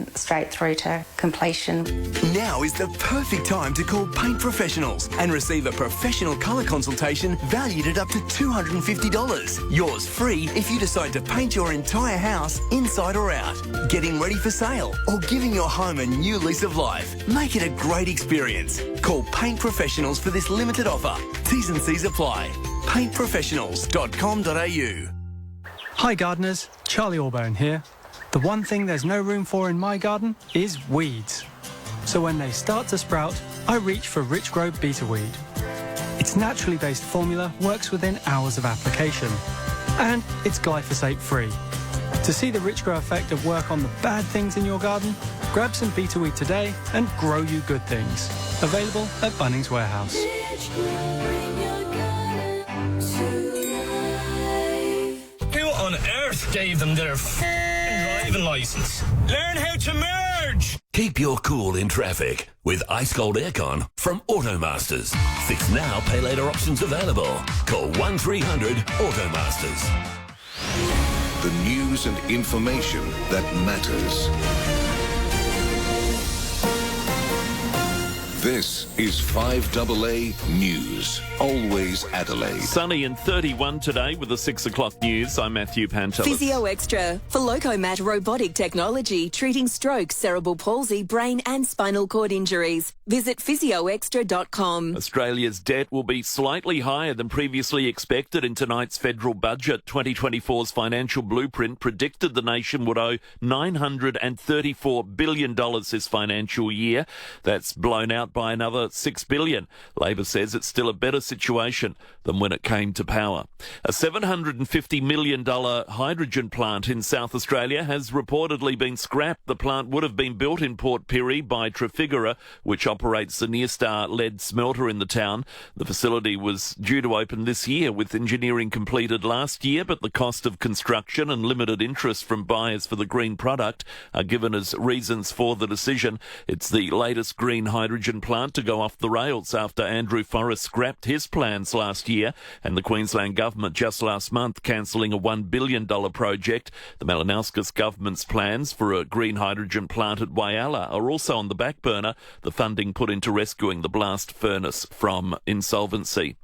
went straight through to completion. Now is the perfect time to call Paint Professionals and receive a professional colour consultation valued at up to $250. Yours free if you decide to paint your entire house inside or out, getting ready for sale, or giving your home a new lease of life. Make it a great experience. Call Paint Professionals for this limited offer. T's and C's apply. paintprofessionals.com.au. Hi gardeners, Charlie Allbone here. The one thing there's no room for in my garden is weeds. So when they start to sprout, I reach for Rich Grow Beta Weed. Its naturally based formula works within hours of application. And it's glyphosate free. To see the Rich Grow effect of work on the bad things in your garden, grab some Beta Weed today and grow you good things. Available at Bunnings Warehouse. Who on earth gave them their driving licence? Learn how to merge! Keep your cool in traffic with Ice Cold Aircon from Automasters. Fix now, pay later options available. Call 1300 Automasters. The news and information that matters. This is 5AA News. Always Adelaide. Sunny and 31 today with the 6 o'clock news. I'm Matthew Pantelis. Physio Extra for Locomat robotic technology treating stroke, cerebral palsy, brain and spinal cord injuries. Visit physioextra.com. Australia's debt will be slightly higher than previously expected in tonight's federal budget. 2024's financial blueprint predicted the nation would owe $934 billion this financial year. That's blown out by another $6 billion. Labor says it's still a better situation than when it came to power. A $750 million hydrogen plant in South Australia has reportedly been scrapped. The plant would have been built in Port Pirie by Trafigura, which operates the Nearstar lead smelter in the town. The facility was due to open this year, with engineering completed last year, but the cost of construction and limited interest from buyers for the green product are given as reasons for the decision. It's the latest green hydrogen plant to go off the rails after Andrew Forrest scrapped his plans last year and the Queensland government just last month cancelling a $1 billion project. The Malinauskas government's plans for a green hydrogen plant at Whyalla are also on the back burner, the funding put into rescuing the blast furnace from insolvency.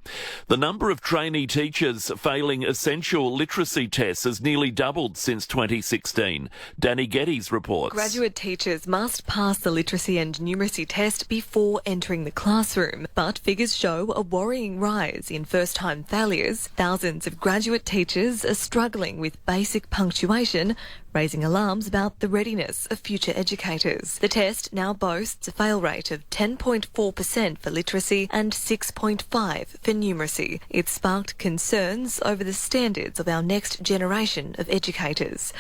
The number of trainee teachers failing essential literacy tests has nearly doubled since 2016. Danny Geddes reports. Graduate teachers must pass the literacy and numeracy test before entering the classroom, but figures show a worrying rise in first-time failures. Thousands of graduate teachers are struggling with basic punctuation, raising alarms about the readiness of future educators. The test now boasts a fail rate of 10.4% for literacy and 6.5% for numeracy. It sparked concerns over the standards of our next generation of educators.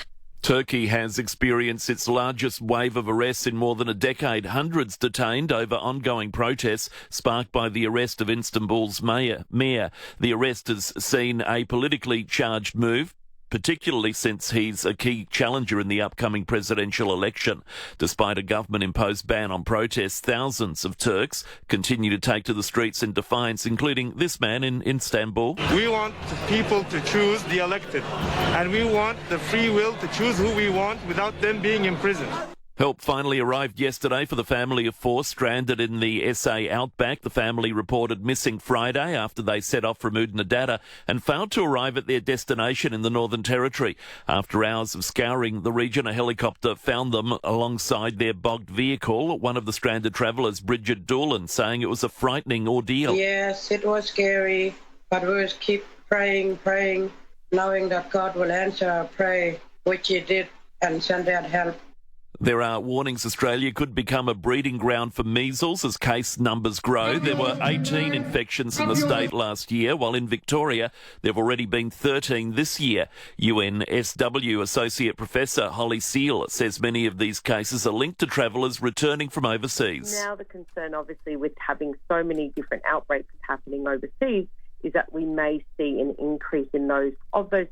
Turkey has experienced its largest wave of arrests in more than a decade. Hundreds detained over ongoing protests sparked by the arrest of Istanbul's mayor. The arrest has seen a politically charged move, particularly since he's a key challenger in the upcoming presidential election. Despite a government-imposed ban on protests, thousands of Turks continue to take to the streets in defiance, including this man in Istanbul. We want people to choose the elected, and we want the free will to choose who we want without them being imprisoned. Help finally arrived yesterday for the family of four stranded in the SA outback. The family reported missing Friday after they set off from Oodnadatta and failed to arrive at their destination in the Northern Territory. After hours of scouring the region, a helicopter found them alongside their bogged vehicle. One of the stranded travellers, Bridget Doolan, saying it was a frightening ordeal. Yes, it was scary, but we will keep praying, knowing that God will answer our prayer, which He did, and send out help. There are warnings Australia could become a breeding ground for measles as case numbers grow. There were 18 infections in the state last year, while in Victoria there have already been 13 this year. UNSW Associate Professor Holly Seal says many of these cases are linked to travellers returning from overseas. Now the concern, obviously, with having so many different outbreaks happening overseas is that we may see an increase in those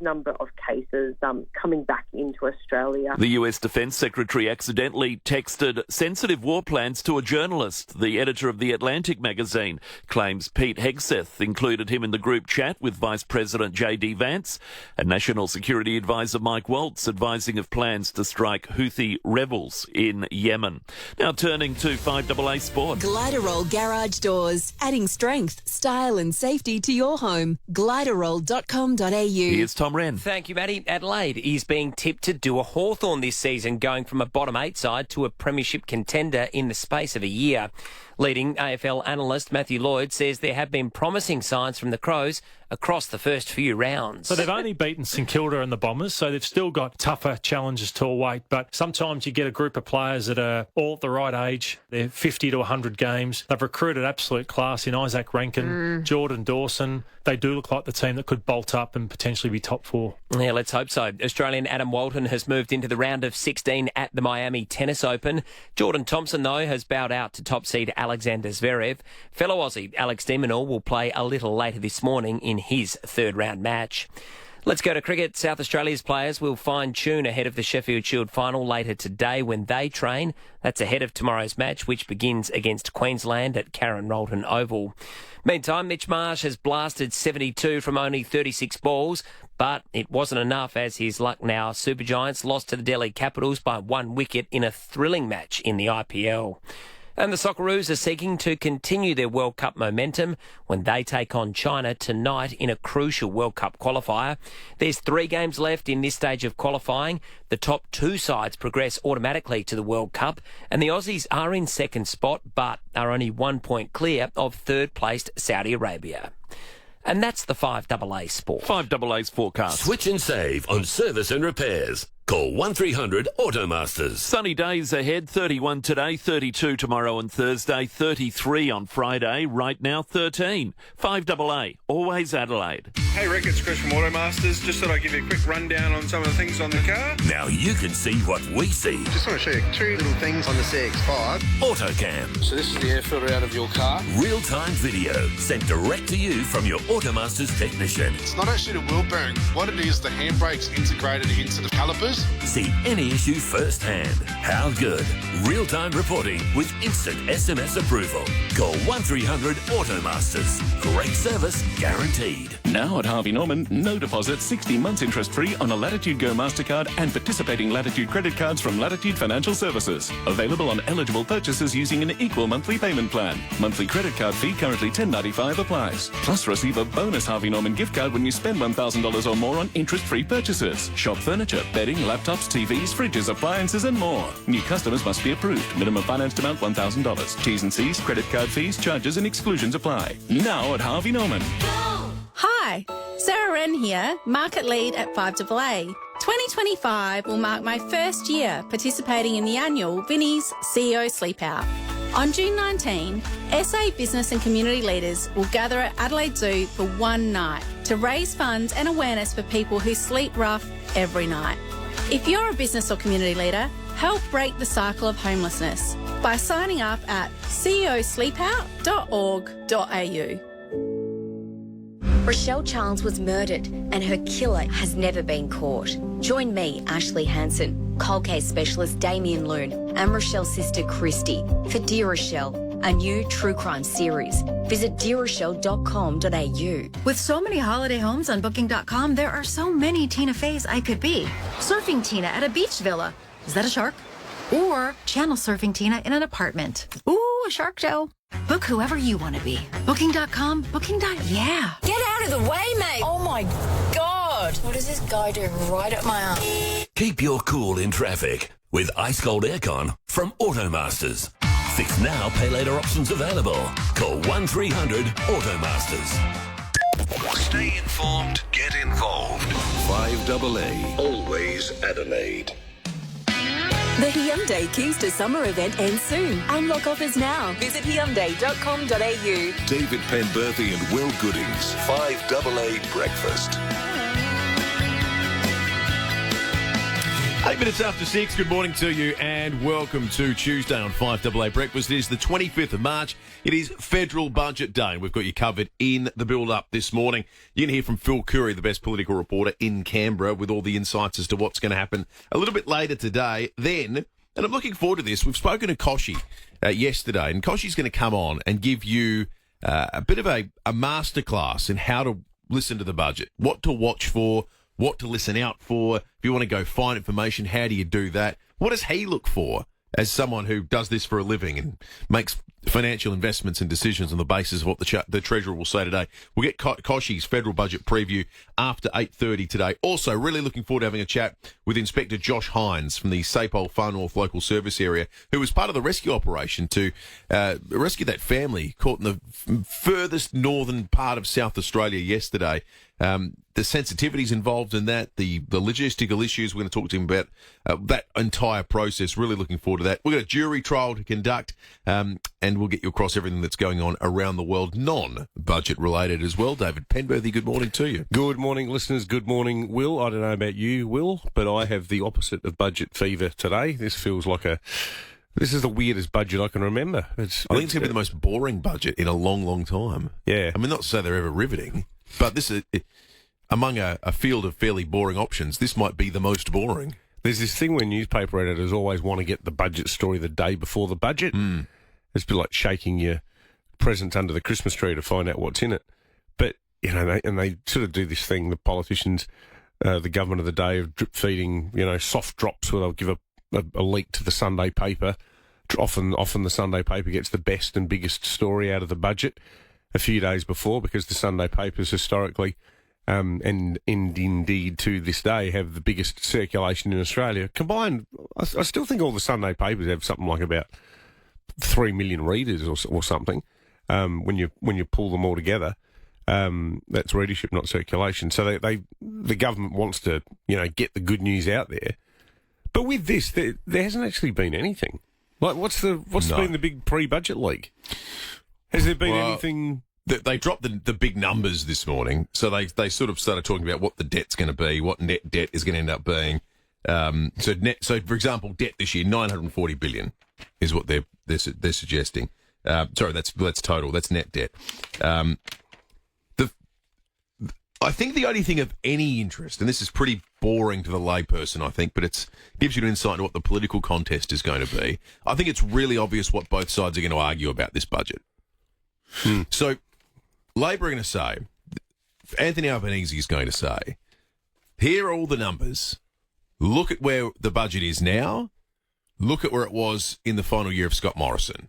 number of cases coming back into Australia. The US Defence Secretary accidentally texted sensitive war plans to a journalist. The editor of The Atlantic magazine claims Pete Hegseth included him in the group chat with Vice President J.D. Vance and National Security Advisor Mike Waltz advising of plans to strike Houthi rebels in Yemen. Now turning to 5AA Sport. Gliderol Garage Doors, adding strength, style and safety to your home. Gliderol.com.au. Here's Tom Wren. Thank you, Matty. Adelaide is being tipped to do a Hawthorn this season, going from a bottom 8 side to a premiership contender in the space of a year. Leading AFL analyst Matthew Lloyd says there have been promising signs from the Crows across the first few rounds. So they've only beaten St Kilda and the Bombers, so they've still got tougher challenges to await. But sometimes you get a group of players that are all at the right age. They're 50 to 100 games. They've recruited absolute class in Isaac Rankin, Jordan Dawson. They do look like the team that could bolt up and potentially be top 4. Yeah, let's hope so. Australian Adam Walton has moved into the round of 16 at the Miami Tennis Open. Jordan Thompson, though, has bowed out to top seed Alexander Zverev. Fellow Aussie Alex de Minaur will play a little later this morning in his third-round match. Let's go to cricket. South Australia's players will fine-tune ahead of the Sheffield Shield final later today when they train. That's ahead of tomorrow's match, which begins against Queensland at Karen Rolton Oval. Meantime, Mitch Marsh has blasted 72 from only 36 balls, but it wasn't enough as his Lucknow Super Giants lost to the Delhi Capitals by 1 wicket in a thrilling match in the IPL. And the Socceroos are seeking to continue their World Cup momentum when they take on China tonight in a crucial World Cup qualifier. There's 3 games left in this stage of qualifying. The top 2 sides progress automatically to the World Cup, and the Aussies are in second spot but are only 1 point clear of third-placed Saudi Arabia. And that's the 5AA Sport. 5AA's forecast. Switch and save on service and repairs. Call 1300 Automasters. Sunny days ahead, 31 today, 32 tomorrow and Thursday, 33 on Friday, right now 13. 5AA, always Adelaide. Hey Rick, it's Chris from Automasters. Just thought I'd give you a quick rundown on some of the things on the car. Now you can see what we see. Just want to show you 2 little things on the CX-5. AutoCam. So this is the air filter out of your car. Real-time video sent direct to you from your Automasters technician. It's not actually the wheel bearing. What it is, the handbrake's integrated into the calipers. See any issue firsthand. How good? Real-time reporting with instant SMS approval. Call 1300 Automasters. Great service guaranteed. Now at Harvey Norman, no deposit, 60 months interest-free on a Latitude Go MasterCard and participating Latitude credit cards from Latitude Financial Services. Available on eligible purchases using an equal monthly payment plan. Monthly credit card fee currently $10.95 applies. Plus receive a bonus Harvey Norman gift card when you spend $1,000 or more on interest-free purchases. Shop furniture, bedding, laptops, TVs, fridges, appliances and more. New customers must be approved. Minimum financed amount $1,000. T's and C's, credit card fees, charges and exclusions apply. Now at Harvey Norman. Hi, Sarah Wren here, Market Lead at 5AA. 2025 will mark my first year participating in the annual Vinnie's CEO Sleep Out. On June 19, SA business and community leaders will gather at Adelaide Zoo for one night to raise funds and awareness for people who sleep rough every night. If you're a business or community leader, help break the cycle of homelessness by signing up at ceosleepout.org.au. Rochelle Charles was murdered and her killer has never been caught. Join me, Ashley Hansen, cold case specialist Damien Loon and Rochelle's sister Christy for Dear Rochelle, a new true crime series. Visit dearrochelle.com.au. With so many holiday homes on Booking.com, there are so many Tina Feys I could be. Surfing Tina at a beach villa. Is that a shark? Or channel surfing Tina in an apartment. Ooh, a shark show. Book whoever you want to be. Booking.com, Booking.yeah. Get out of the way, mate. Oh my God. What is this guy doing right at my arm? Keep your cool in traffic with ice cold aircon from Automasters. Fix now, pay later options available. Call 1300 Automasters. Stay informed, get involved. 5AA, always Adelaide. The Hyundai Keys to Summer event ends soon. Unlock offers now. Visit Hyundai.com.au. David Penberthy and Will Goodings, 5AA Breakfast. 8 minutes after 6, good morning to you and welcome to Tuesday on 5AA Breakfast. It is the 25th of March. It is Federal Budget Day and we've got you covered in the build-up this morning. You're going to hear from Phil Curry, the best political reporter in Canberra, with all the insights as to what's going to happen a little bit later today. Then, and I'm looking forward to this, we've spoken to Koshi yesterday, and Koshi's going to come on and give you a bit of a masterclass in how to listen to the budget, what to watch for, what to listen out for. If you want to go find information, how do you do that? What does he look for as someone who does this for a living and makes financial investments and decisions on the basis of what the Treasurer will say today? We'll get Koshi's federal budget preview after 8:30 today. Also, really looking forward to having a chat with Inspector Josh Hines from the Sapole Far North Local Service Area, who was part of the rescue operation to rescue that family caught in the furthest northern part of South Australia yesterday. The sensitivities involved in that, the logistical issues, we're going to talk to him about that entire process. Really looking forward to that. We've got a jury trial to conduct, and we'll get you across everything that's going on around the world, non-budget related as well. David Penberthy, good morning to you. Good morning, listeners. Good morning, Will. I don't know about you, Will, but I have the opposite of budget fever today. This feels like this is the weirdest budget I can remember. I think it's going to be the most boring budget in a long, long time. Yeah. I mean, not to say they're ever riveting, but this is... among a field of fairly boring options, this might be the most boring. There's this thing where newspaper editors always want to get the budget story the day before the budget. It's a bit like shaking your presents under the Christmas tree to find out what's in it. But, they sort of do this thing, the politicians, the government of the day, of drip feeding, soft drops where they'll give a leak to the Sunday paper. Often the Sunday paper gets the best and biggest story out of the budget a few days before, because the Sunday papers historically... and indeed to this day have the biggest circulation in Australia. Combined, I still think all the Sunday papers have something like about 3 million readers or something. When you pull them all together, that's readership, not circulation. So the government wants to get the good news out there. But with this, there hasn't actually been anything. Like what's been the big pre-budget leak? Has there been anything? They dropped the big numbers this morning, so they sort of started talking about what the debt's going to be, what net debt is going to end up being. So for example, debt this year, 940 billion is what they're suggesting. Sorry, that's total. That's net debt. I think the only thing of any interest, and this is pretty boring to the layperson, I think, but it gives you an insight into what the political contest is going to be. I think it's really obvious what both sides are going to argue about this budget. So, Labor are going to say, Anthony Albanese is going to say, here are all the numbers. Look at where the budget is now. Look at where it was in the final year of Scott Morrison.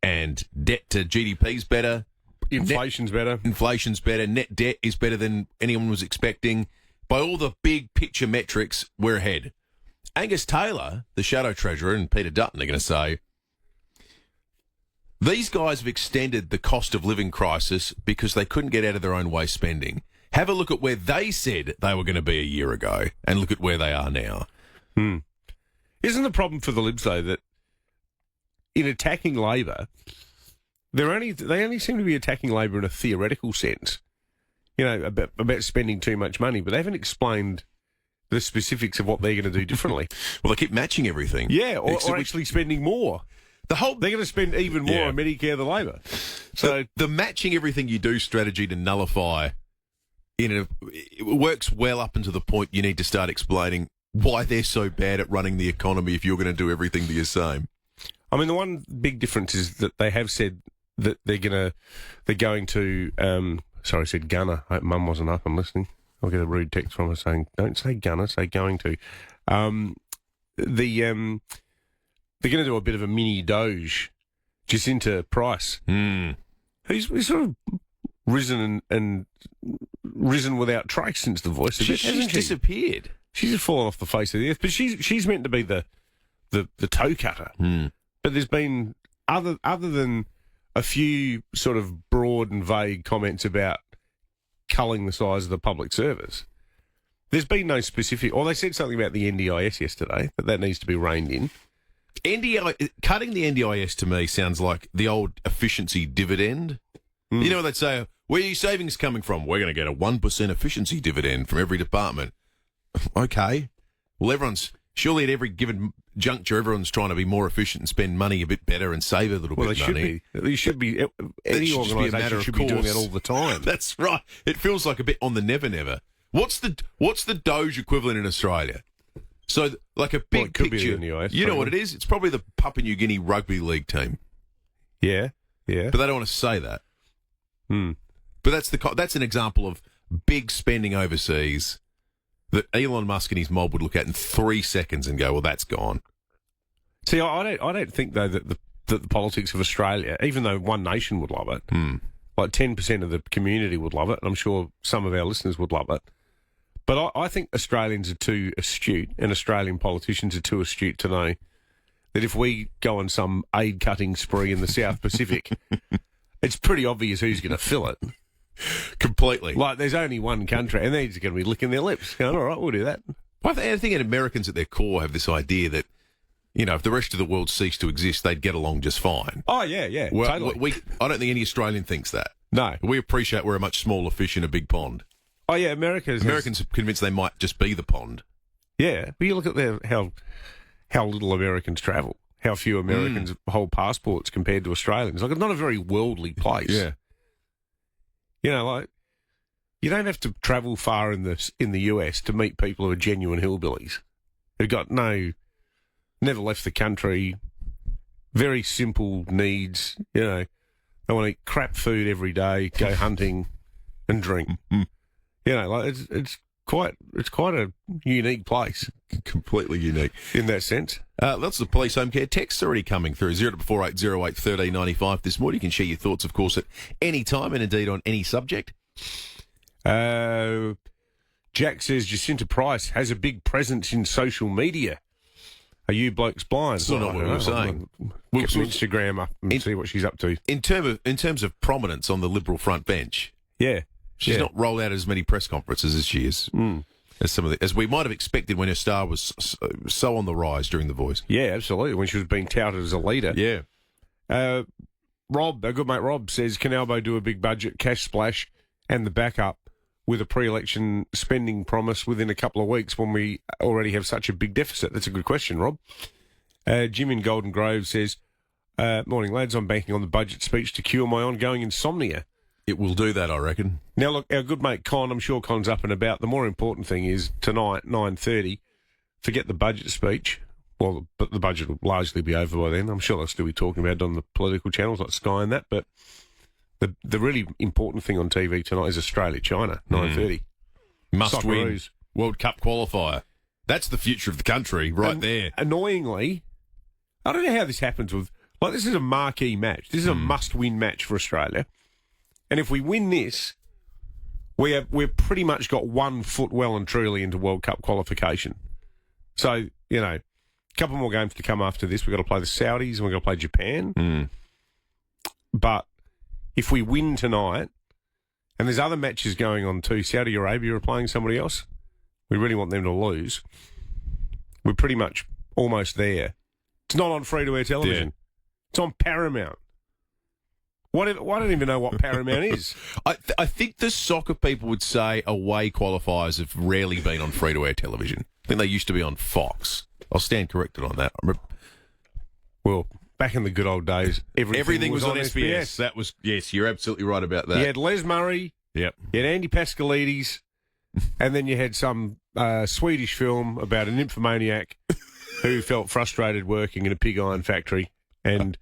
And debt to GDP is better. Inflation's better. Net debt is better than anyone was expecting. By all the big picture metrics, we're ahead. Angus Taylor, the Shadow Treasurer, and Peter Dutton are going to say, these guys have extended the cost of living crisis because they couldn't get out of their own way spending. Have a look at where they said they were going to be a year ago and look at where they are now. Isn't the problem for the Libs, though, that in attacking Labor, they only seem to be attacking Labor in a theoretical sense, about spending too much money, but they haven't explained the specifics of what they're going to do differently. Well, they keep matching everything. Yeah, or actually spending more. They're going to spend even more on Medicare than Labor. So the matching everything you do strategy to nullify, it works well up until the point you need to start explaining why they're so bad at running the economy if you're going to do everything the same. I mean, the one big difference is that they have said that they're going to. Sorry, I said gunner. I hope Mum wasn't up and listening. I'll get a rude text from her saying, "Don't say gunner, say going to." They're going to do a bit of a mini Doge, Jacinta Price. He's sort of risen and risen without trace since the Voice. She's disappeared. She's just fallen off the face of the earth. But she's meant to be the toe cutter. But there's been other than a few sort of broad and vague comments about culling the size of the public service. There's been no specific. Or they said something about the NDIS yesterday that needs to be reined in. Cutting the NDIS to me sounds like the old efficiency dividend. You know what they'd say? Where are your savings coming from? We're going to get a 1% efficiency dividend from every department. Okay. Well, everyone's Surely at every given juncture, everyone's trying to be more efficient and spend money a bit better and save a little bit of money. They should be. Any organisation should be doing that all the time. That's right. It feels like a bit on the never. What's the Doge equivalent in Australia? So, like a big could picture. be in the US, you know what it is? It's probably the Papua New Guinea rugby league team. Yeah. But they don't want to say that. Hmm. But that's an example of big spending overseas that Elon Musk and his mob would look at in 3 seconds and go, well, that's gone. See, I don't think, though, that the politics of Australia, even though one nation would love it, like 10% of the community would love it, and I'm sure some of our listeners would love it, but I think Australians are too astute, and Australian politicians are too astute to know that if we go on some aid-cutting spree in the South Pacific, it's pretty obvious who's going to fill it. Completely. Like, there's only one country, and they're just going to be licking their lips, going, all right, we'll do that. I think Americans at their core have this idea that, you know, if the rest of the world ceased to exist, they'd get along just fine. Oh, yeah, well, totally. I don't think any Australian thinks that. No. We appreciate we're a much smaller fish in a big pond. Oh, yeah, Americans are convinced they might just be the pond. Yeah, but you look at how little Americans travel, how few Americans hold passports compared to Australians. Like, it's not a very worldly place. Yeah. You know, like, you don't have to travel far in the US to meet people who are genuine hillbillies. Who've got never left the country, very simple needs, you know. They want to eat crap food every day, go hunting and drink. You know, like, it's quite a unique place. Completely unique. In that sense. Lots of police home care texts already coming through. 0480 08 1395 this morning. You can share your thoughts, of course, at any time and indeed on any subject. Jack says Jacinta Price has a big presence in social media. Are you blokes blind? Still not what we were saying. We'll get Instagram up and see what she's up to. In terms of prominence on the Liberal front bench, yeah, she's not rolled out as many press conferences as she is. As we might have expected when her star was so on the rise during The Voice. Yeah, absolutely. When she was being touted as a leader. Yeah. Rob, our good mate Rob, says, can Albo do a big budget cash splash and the backup with a pre-election spending promise within a couple of weeks when we already have such a big deficit? That's a good question, Rob. Jim in Golden Grove says, morning, lads. I'm banking on the budget speech to cure my ongoing insomnia. It will do that, I reckon. Now, look, our good mate Con, I'm sure Con's up and about. The more important thing is tonight, 9:30, forget the budget speech. Well, but the budget will largely be over by then. I'm sure they'll still be talking about it on the political channels like Sky and that. But the really important thing on TV tonight is Australia-China, 9:30. Must win. World Cup qualifier. That's the future of the country right there. Annoyingly, I don't know how this happens with... Like, this is a marquee match. This is a must-win match for Australia. And if we win this, we've pretty much got 1 foot well and truly into World Cup qualification. So, you know, a couple more games to come after this. We've got to play the Saudis and we've got to play Japan. But if we win tonight, and there's other matches going on too, Saudi Arabia are playing somebody else. We really want them to lose. We're pretty much almost there. It's not on free-to-air television. Yeah. It's on Paramount. I don't even know what Paramount is. I think the soccer people would say away qualifiers have rarely been on free-to-air television. I think they used to be on Fox. I'll stand corrected on that. Well, back in the good old days, everything was on SBS. That was, yes, you're absolutely right about that. You had Les Murray. Yep. You had Andy Pascalides. And then you had some Swedish film about an nymphomaniac who felt frustrated working in a pig iron factory and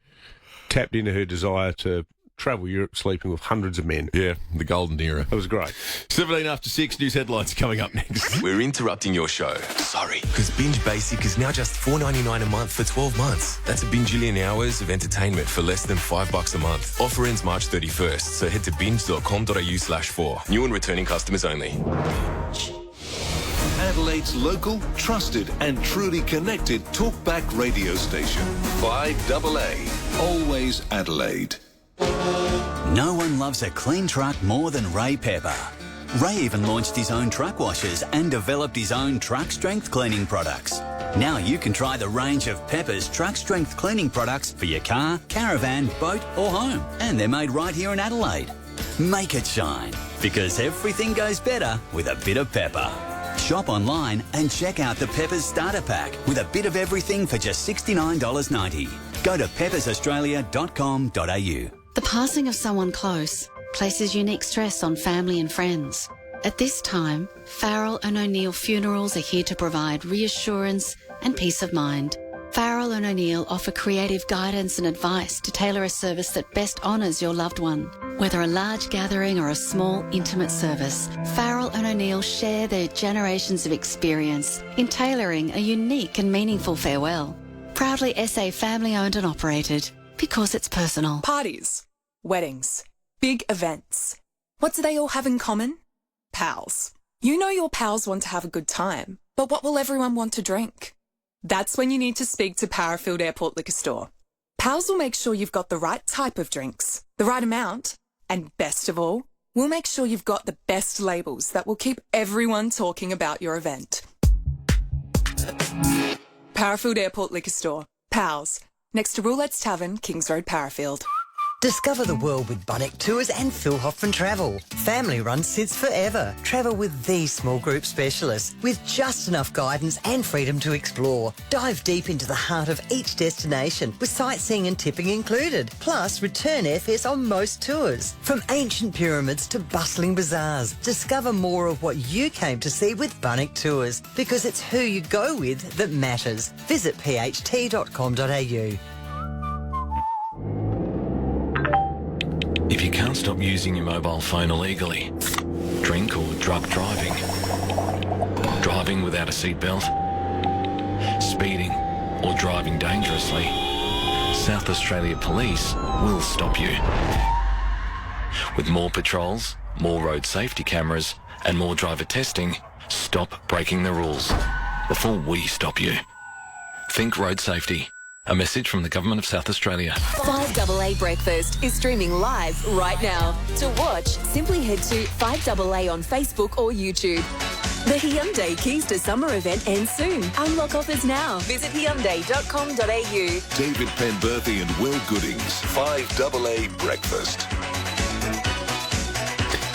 tapped into her desire to travel Europe sleeping with hundreds of men. Yeah, the golden era. It was great. 17 after 6, news headlines coming up next. We're interrupting your show. Sorry. Because Binge Basic is now just $4.99 a month for 12 months. That's a bajillion hours of entertainment for less than $5 a month. Offer ends March 31st, so head to binge.com.au/4. New and returning customers only. Adelaide's local, trusted and truly connected talkback radio station. 5AA. Always Adelaide. No one loves a clean truck more than Ray Pepper. Ray even launched his own truck washers and developed his own truck strength cleaning products. Now you can try the range of Pepper's truck strength cleaning products for your car, caravan, boat or home. And they're made right here in Adelaide. Make it shine, because everything goes better with a bit of pepper. Shop online and check out the Peppers Starter Pack with a bit of everything for just $69.90. Go to peppersaustralia.com.au. The passing of someone close places unique stress on family and friends. At this time, Farrell and O'Neill Funerals are here to provide reassurance and peace of mind. Farrell and O'Neill offer creative guidance and advice to tailor a service that best honours your loved one. Whether a large gathering or a small, intimate service, Farrell and O'Neill share their generations of experience in tailoring a unique and meaningful farewell. Proudly SA family-owned and operated, because it's personal. Parties, weddings, big events. What do they all have in common? Pals. You know your pals want to have a good time, but what will everyone want to drink? That's when you need to speak to Parafield Airport Liquor Store. Pals will make sure you've got the right type of drinks, the right amount, and best of all, we'll make sure you've got the best labels that will keep everyone talking about your event. Parafield Airport Liquor Store. Pals. Next to Roulette's Tavern, Kings Road, Parafield. Discover the world with Bunnock Tours and Phil Hoffman Travel. Family run since forever. Travel with these small group specialists with just enough guidance and freedom to explore. Dive deep into the heart of each destination with sightseeing and tipping included. Plus return airfares on most tours. From ancient pyramids to bustling bazaars. Discover more of what you came to see with Bunnock Tours because it's who you go with that matters. Visit pht.com.au. If you can't stop using your mobile phone illegally, drink or drug driving, driving without a seatbelt, speeding or driving dangerously, South Australia Police will stop you. With more patrols, more road safety cameras and more driver testing, stop breaking the rules before we stop you. Think road safety. A message from the Government of South Australia. 5AA Breakfast is streaming live right now. To watch, simply head to 5AA on Facebook or YouTube. The Hyundai Keys to Summer event ends soon. Unlock offers now. Visit Hyundai.com.au. David Penberthy and Will Goodings. 5AA Breakfast.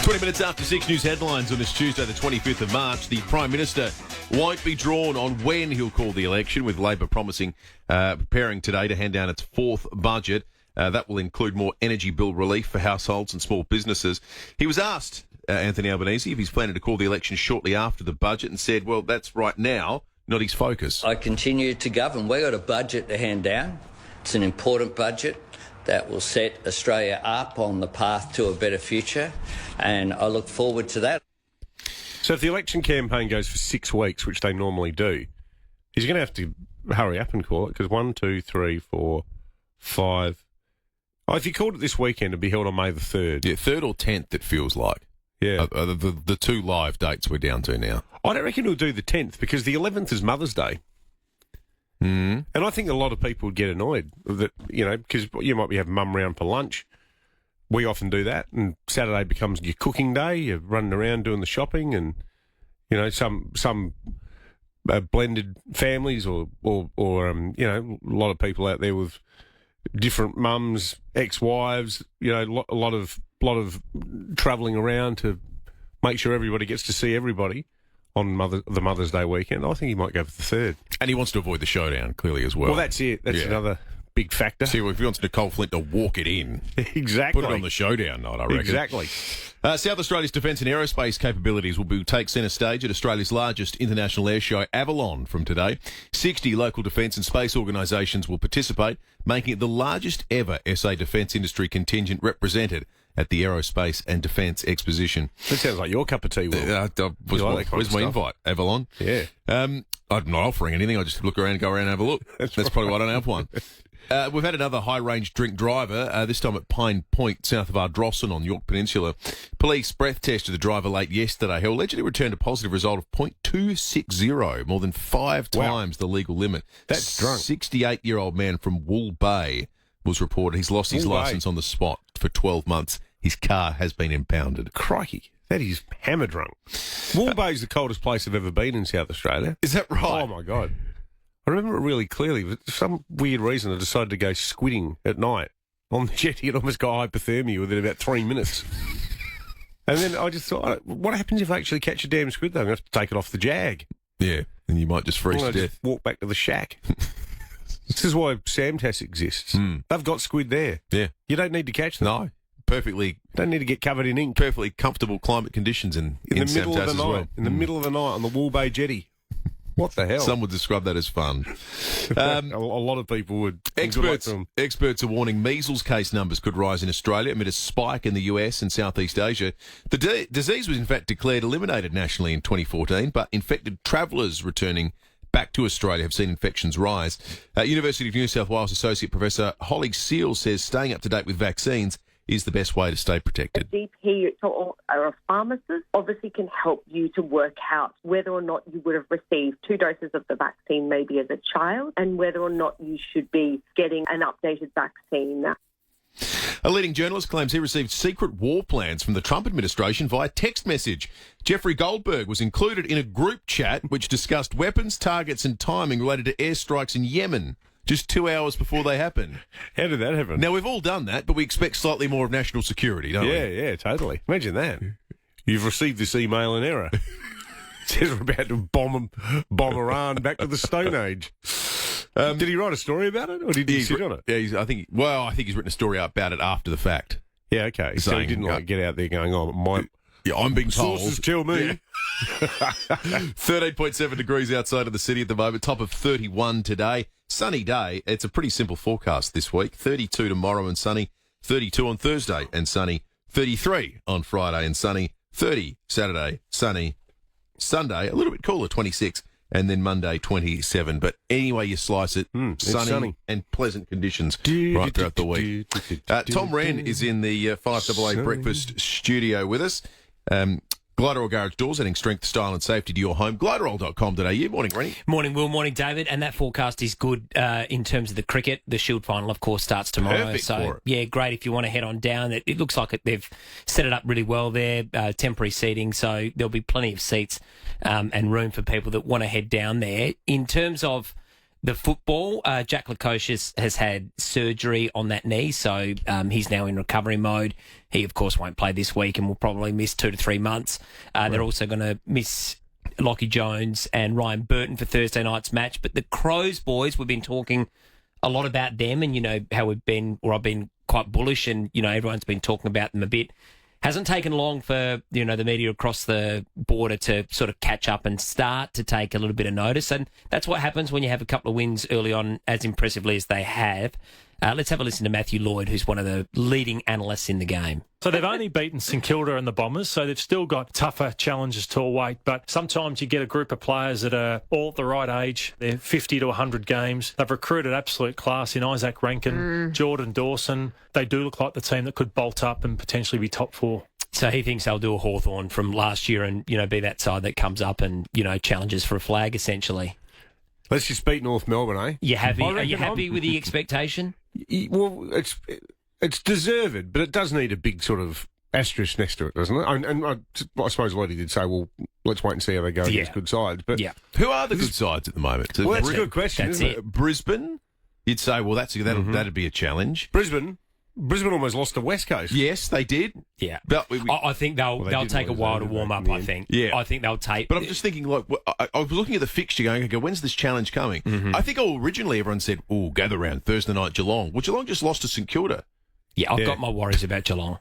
20 minutes after 6 news headlines on this Tuesday, the 25th of March. The Prime Minister won't be drawn on when he'll call the election, with Labor preparing today to hand down its fourth budget. That will include more energy bill relief for households and small businesses. He was asked, Anthony Albanese, if he's planning to call the election shortly after the budget and said, well, that's right now, not his focus. I continue to govern. We've got a budget to hand down. It's an important budget that will set Australia up on the path to a better future, and I look forward to that. So if the election campaign goes for 6 weeks, which they normally do, he's going to have to hurry up and call it, because 1, 2, 3, 4, 5... Oh, if you called it this weekend, it'd be held on May the 3rd. Yeah, 3rd or 10th, it feels like. Yeah. The two live dates we're down to now. I don't reckon he'll do the 10th, because the 11th is Mother's Day. Mm. And I think a lot of people would get annoyed that, because you might be having mum round for lunch. We often do that, and Saturday becomes your cooking day. You're running around doing the shopping, and some blended families, or a lot of people out there with different mums, ex-wives. A lot of travelling around to make sure everybody gets to see everybody on the Mother's Day weekend. I think he might go for the 3rd. And he wants to avoid the showdown, clearly, as well. Well, that's it. That's another big factor. See, if he wants Nicole Flint to walk it in, exactly, put it on the showdown night, I reckon. Exactly. South Australia's defence and aerospace capabilities will take centre stage at Australia's largest international air show, Avalon, from today. 60 local defence and space organisations will participate, making it the largest ever SA defence industry contingent represented at the Aerospace and Defence Exposition. That sounds like your cup of tea, Will. Where's my invite? Avalon? Yeah. I'm not offering anything. I just look around, go around and have a look. That's probably why I don't have one. We've had another high-range drink driver, this time at Pine Point, south of Ardrossan on York Peninsula. Police breath tested the driver late yesterday, who allegedly returned a positive result of .260, more than 5 times the legal limit. That's drunk. 68-year-old man from Wool Bay was reported. He's lost his licence on the spot for 12 months. His car has been impounded. Crikey. That is hammer drunk. Wool Bay's the coldest place I've ever been in South Australia. Is that right? Oh, my God. I remember it really clearly. For some weird reason, I decided to go squidding at night on the jetty and almost got hypothermia within about 3 minutes. And then I just thought, what happens if I actually catch a damn squid, though? I'm going to have to take it off the jag. Yeah, and you might just freeze to death. Just walk back to the shack. This is why Samtas exists. They've got squid there. Yeah. You don't need to catch them. No. Perfectly. Don't need to get covered in ink. Perfectly comfortable climate conditions in the middle Samtas of the as night. well. In the middle of the night on the Wool Bay Jetty. What the hell? Some would describe that as fun. A lot of people would. Experts are warning measles case numbers could rise in Australia amid a spike in the US and Southeast Asia. The disease was in fact declared eliminated nationally in 2014, but infected travellers returning back to Australia have seen infections rise. University of New South Wales Associate Professor Holly Seal says staying up to date with vaccines is the best way to stay protected. A GP or a pharmacist obviously can help you to work out whether or not you would have received 2 doses of the vaccine maybe as a child and whether or not you should be getting an updated vaccine. A leading journalist claims he received secret war plans from the Trump administration via text message. Jeffrey Goldberg was included in a group chat which discussed weapons, targets and timing related to airstrikes in Yemen just 2 hours before they happened. How did that happen? Now, we've all done that, but we expect slightly more of national security, don't we? Yeah, totally. Imagine that. You've received this email in error. It says we're about to bomb Iran back to the Stone Age. Did he write a story about it, or did he sit on it? Yeah, I think he's written a story about it after the fact. Yeah, okay. So he didn't get out there going, I'm being told. Sources tell me. Yeah. 13.7 degrees outside of the city at the moment. Top of 31 today. Sunny day. It's a pretty simple forecast this week. 32 tomorrow and sunny. 32 on Thursday and sunny. 33 on Friday and sunny. 30 Saturday, sunny. Sunday, a little bit cooler, 26. And then Monday, 27. But anyway you slice it, sunny and pleasant conditions right throughout the week. Tom Wren is in the 5AA Breakfast studio with us. Gliderol Garage Doors, adding strength, style and safety to your home. Gliderol.com.au. Morning, Rennie. Morning, Will. Morning, David. And that forecast is good in terms of the cricket. The Shield final, of course, starts tomorrow. Perfect for it. Yeah, great if you want to head on down. It looks like they've set it up really well there, temporary seating, so there'll be plenty of seats and room for people that want to head down there. In terms of the football, Jack Lukosius has had surgery on that knee, so he's now in recovery mode. He, of course, won't play this week and will probably miss 2 to 3 months. They're also going to miss Lockie Jones and Ryan Burton for Thursday night's match. But the Crows boys, we've been talking a lot about them, and you know how I've been quite bullish, and you know everyone's been talking about them a bit. Hasn't taken long for the media across the border to sort of catch up and start to take a little bit of notice, and that's what happens when you have a couple of wins early on, as impressively as they have. Let's have a listen to Matthew Lloyd, who's one of the leading analysts in the game. So they've only beaten St Kilda and the Bombers, so they've still got tougher challenges to await. But sometimes you get a group of players that are all at the right age. They're 50 to 100 games. They've recruited absolute class in Isaac Rankin, Jordan Dawson. They do look like the team that could bolt up and potentially be top 4. So he thinks they'll do a Hawthorn from last year and, be that side that comes up and, challenges for a flag, essentially. Let's just beat North Melbourne, eh? Are you happy with the expectation? Well, it's deserved, but it does need a big sort of asterisk next to it, doesn't it? And I suppose Lottie did say, well, let's wait and see how they go against good sides. But who are the good sides at the moment? Well, that's a good question, isn't it? Brisbane? You'd say, well, that'd be a challenge. Brisbane almost lost to West Coast. Yes, they did. Yeah. But I think they'll take a while to warm up, I think. Yeah. I think they'll take... But I'm just thinking, like, I was looking at the fixture going, okay, when's this challenge coming? I think originally everyone said, gather round Thursday night Geelong. Well, Geelong just lost to St Kilda. Yeah, I've got my worries about Geelong.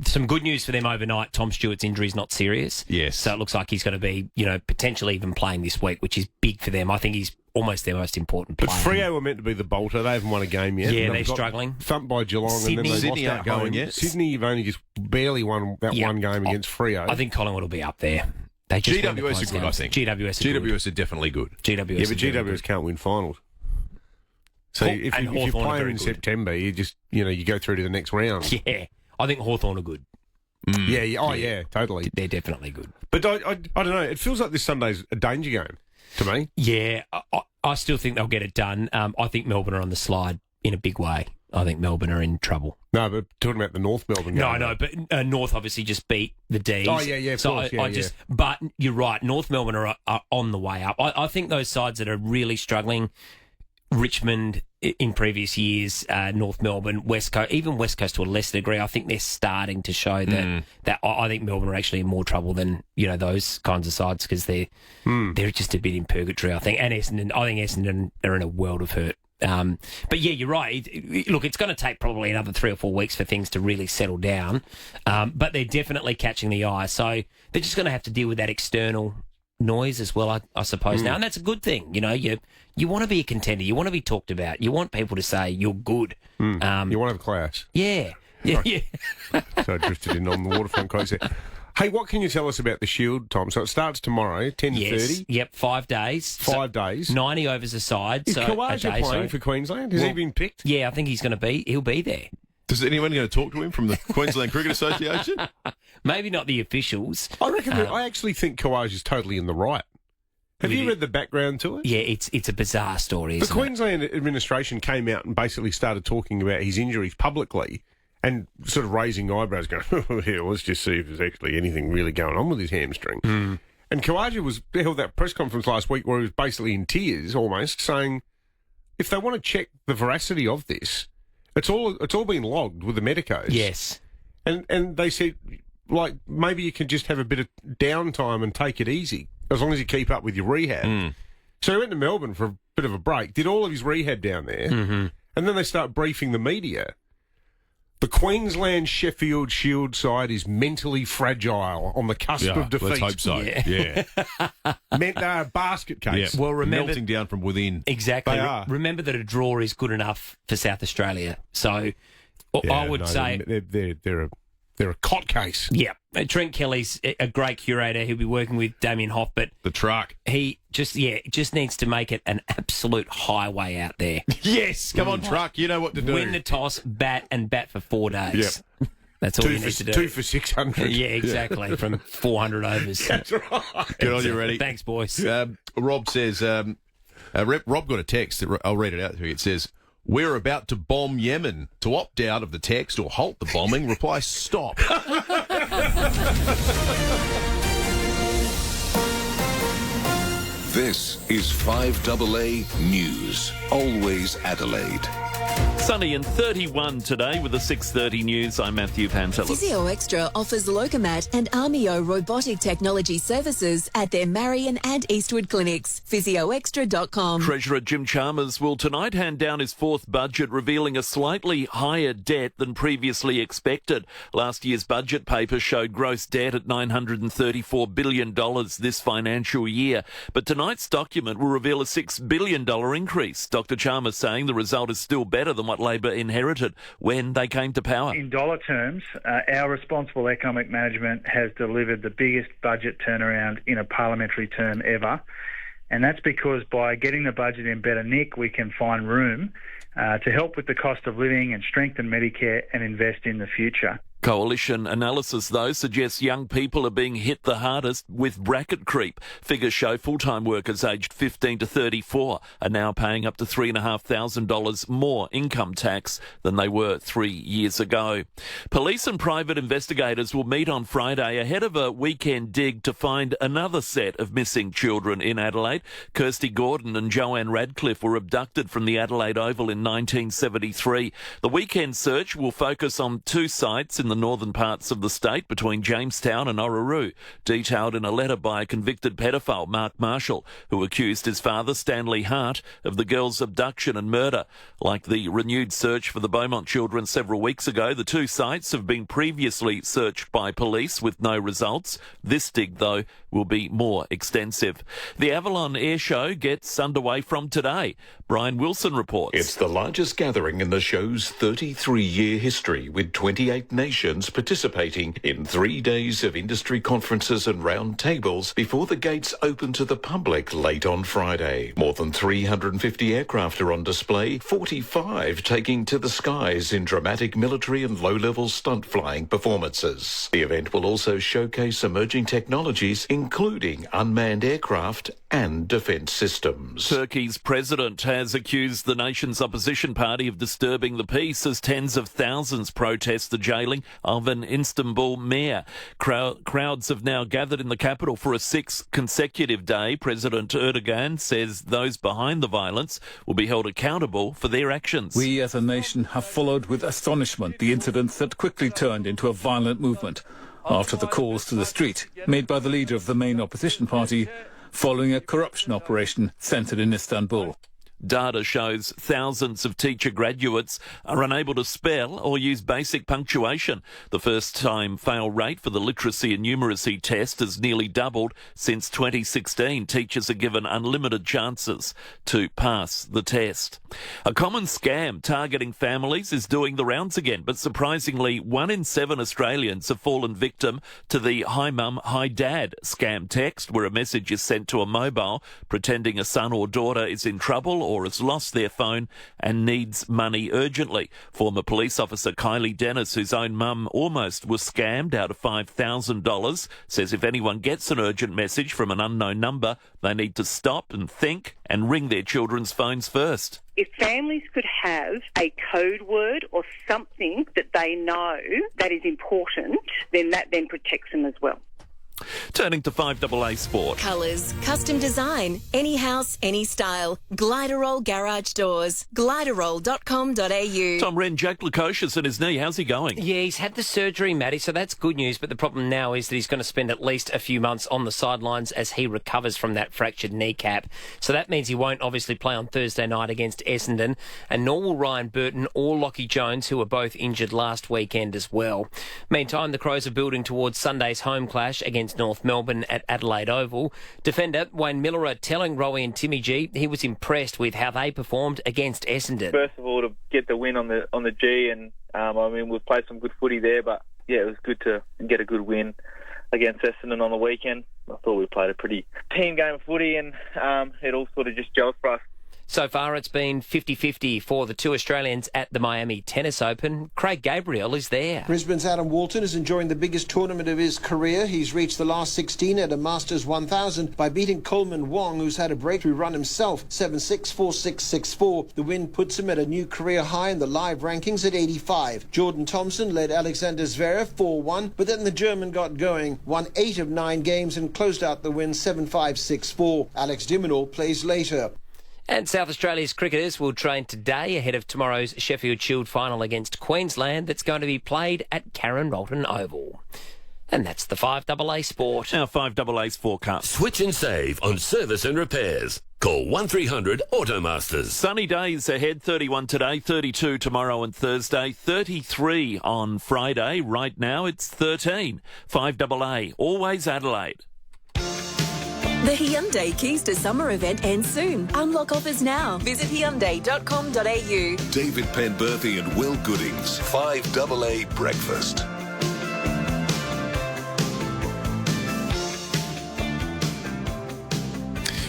Some good news for them overnight. Tom Stewart's injury is not serious. Yes. So it looks like he's going to be, potentially even playing this week, which is big for them. I think he's almost their most important player. But Freo were meant to be the bolter. They haven't won a game yet. Yeah, they're struggling. Thumped by Geelong. Sydney, and then Sydney lost aren't going yet. Sydney have only just barely won that one game against Freo. I think Collingwood will be up there. They just GWS are good, I think. GWS are definitely good. But GWS can't win finals. So if you play them in September, you just you go through to the next round. Yeah, I think Hawthorn are good. Yeah, totally. They're definitely good. But I don't know. It feels like this Sunday's a danger game to me. Yeah, I still think they'll get it done. I think Melbourne are on the slide in a big way. I think Melbourne are in trouble. No, but talking about the North Melbourne game. No, I know, but North obviously just beat the D's. Oh, yeah, of course. But you're right, North Melbourne are on the way up. I think those sides that are really struggling, Richmond in previous years, North Melbourne, West Coast, even West Coast to a lesser degree, I think they're starting to show that I think Melbourne are actually in more trouble than those kinds of sides because they're just a bit in purgatory, I think. And Essendon, I think Essendon are in a world of hurt. But yeah, you're right. Look, it's going to take probably another 3 or 4 weeks for things to really settle down. But they're definitely catching the eye. So they're just going to have to deal with that external noise as well, I suppose now. And that's a good thing. You want to be a contender. You want to be talked about. You want people to say you're good. You want to have class. Yeah. Yeah. Yeah. So I drifted in on the waterfront quotes there. Hey, what can you tell us about the Shield, Tom? So it starts tomorrow, 10:30. Yep, 5 days. 5 days. 90 overs a side. Is so Kawaja playing for Queensland? Has he been picked? Yeah, I think he'll be there. Is anyone going to talk to him from the Queensland Cricket Association? Maybe not the officials. I reckon. I actually think Kawaja's totally in the right. Have you read the background to it? Yeah, it's a bizarre story. The Queensland administration came out and basically started talking about his injuries publicly and sort of raising eyebrows, going, oh, yeah, let's just see if there's actually anything really going on with his hamstring. And Kawaja held that press conference last week where he was basically in tears almost, saying if they want to check the veracity of this, it's all been logged with the medicos. Yes. And they said, like, maybe you can just have a bit of downtime and take it easy, as long as you keep up with your rehab. So he went to Melbourne for a bit of a break, did all of his rehab down there, and then they start briefing the media. The Queensland Sheffield Shield side is mentally fragile on the cusp of defeat. Let's hope so. Yeah. Meant they're a basket case. Yeah. Well, remember, melting down from within. Exactly. They are. Remember that a draw is good enough for South Australia. So I would say they're a cot case. Yeah. Trent Kelly's a great curator. He'll be working with Damien Hoff, but the truck. He just needs to make it an absolute highway out there. Yes, come on, truck. You know what to do. Win the toss, bat for 4 days. Yep. That's all you need to do. 2 for 600. Yeah, exactly. From 400 overs. That's right. Good on you, ready. Thanks, boys. Rob says, Rob got a text. I'll read it out to you. It says, we're about to bomb Yemen. To opt out of the text or halt the bombing, reply stop. This is 5AA News. Always Adelaide. Sunny and 31 today with the 6:30 news. I'm Matthew Pantelis. Physio Extra offers Locomat and Armio robotic technology services at their Marion and Eastwood clinics. PhysioExtra.com. Treasurer Jim Chalmers will tonight hand down his fourth budget, revealing a slightly higher debt than previously expected. Last year's budget paper showed gross debt at $934 billion this financial year. But tonight's document will reveal a $6 billion increase. Dr. Chalmers saying the result is still better than what Labor inherited when they came to power. In dollar terms, our responsible economic management has delivered the biggest budget turnaround in a parliamentary term ever. And that's because by getting the budget in better nick, we can find room to help with the cost of living and strengthen Medicare and invest in the future. Coalition analysis, though, suggests young people are being hit the hardest with bracket creep. Figures show full-time workers aged 15 to 34 are now paying up to $3,500 more income tax than they were 3 years ago. Police and private investigators will meet on Friday ahead of a weekend dig to find another set of missing children in Adelaide. Kirsty Gordon and Joanne Radcliffe were abducted from the Adelaide Oval in 1973. The weekend search will focus on 2 sites in the northern parts of the state between Jamestown and Orroroo, detailed in a letter by a convicted pedophile, Mark Marshall, who accused his father, Stanley Hart, of the girls' abduction and murder. Like the renewed search for the Beaumont children several weeks ago, the 2 sites have been previously searched by police with no results. This dig, though, will be more extensive. The Avalon Air Show gets underway from today. Brian Wilson reports. It's the largest gathering in the show's 33-year history, with 28 nations participating in 3 days of industry conferences and round tables before the gates open to the public late on Friday. More than 350 aircraft are on display, 45 taking to the skies in dramatic military and low-level stunt flying performances. The event will also showcase emerging technologies, including unmanned aircraft and defence systems. Turkey's president has accused the nation's opposition party of disturbing the peace as tens of thousands protest the jailing of an Istanbul mayor. Crowds have now gathered in the capital for a sixth consecutive day. President Erdogan says those behind the violence will be held accountable for their actions. We as a nation have followed with astonishment the incidents that quickly turned into a violent movement after the calls to the street made by the leader of the main opposition party following a corruption operation centred in Istanbul. Data shows thousands of teacher graduates are unable to spell or use basic punctuation. The first-time fail rate for the literacy and numeracy test has nearly doubled since 2016. Teachers are given unlimited chances to pass the test. A common scam targeting families is doing the rounds again, but surprisingly, 1 in 7 Australians have fallen victim to the "Hi Mum, Hi Dad" scam text, where a message is sent to a mobile pretending a son or daughter is in trouble or has lost their phone and needs money urgently. Former police officer Kylie Dennis, whose own mum almost was scammed out of $5,000, says if anyone gets an urgent message from an unknown number, they need to stop and think and ring their children's phones first. If families could have a code word or something that they know that is important, then that then protects them as well. Turning to 5AA Sport. Colours, custom design, any house, any style. Gliderol Garage Doors. Gliderol.com.au. Tom Wren, Jack Lukosius and his knee. How's he going? Yeah, he's had the surgery, Matty, so that's good news. But the problem now is that he's going to spend at least a few months on the sidelines as he recovers from that fractured kneecap. So that means he won't obviously play on Thursday night against Essendon, and nor will Ryan Burton or Lockie Jones, who were both injured last weekend as well. Meantime, the Crows are building towards Sunday's home clash against North Melbourne at Adelaide Oval. Defender Wayne Miller telling Rowie and Timmy G he was impressed with how they performed against Essendon. First of all, to get the win on the G, and we've played some good footy there, but yeah, it was good to get a good win against Essendon on the weekend. I thought we played a pretty team game of footy, and it all sort of just gelled for us. So far, it's been 50-50 for the two Australians at the Miami Tennis Open. Craig Gabriel is there. Brisbane's Adam Walton is enjoying the biggest tournament of his career. He's reached the last 16 at a Masters 1000 by beating Coleman Wong, who's had a breakthrough run himself, 7-6, 4-6, 6-4. The win puts him at a new career high in the live rankings at 85. Jordan Thompson led Alexander Zverev 4-1, but then the German got going, won 8 of 9 games and closed out the win 7-5, 6-4. Alex de Minaur plays later. And South Australia's cricketers will train today ahead of tomorrow's Sheffield Shield final against Queensland that's going to be played at Karen Rolton Oval. And that's the 5AA Sport. Our 5AA's forecast. Switch and save on service and repairs. Call 1300 Automasters. Sunny days ahead, 31 today, 32 tomorrow and Thursday, 33 on Friday. Right now it's 13. 5AA, always Adelaide. The Hyundai Keys to Summer event ends soon. Unlock offers now. Visit Hyundai.com.au. David Penberthy and Will Goodings, 5AA Breakfast.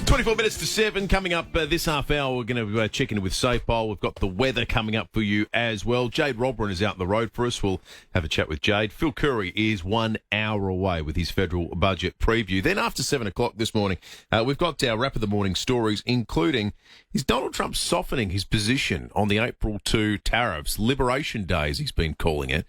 24 minutes to 7. Coming up this half hour, we're going to check in with SafeBowl. We've got the weather coming up for you as well. Jade Robran is out the road for us. We'll have a chat with Jade. Phil Curry is 1 hour away with his federal budget preview. Then after 7 o'clock this morning, we've got our wrap of the morning stories, including is Donald Trump softening his position on the April 2 tariffs, Liberation Day, as he's been calling it.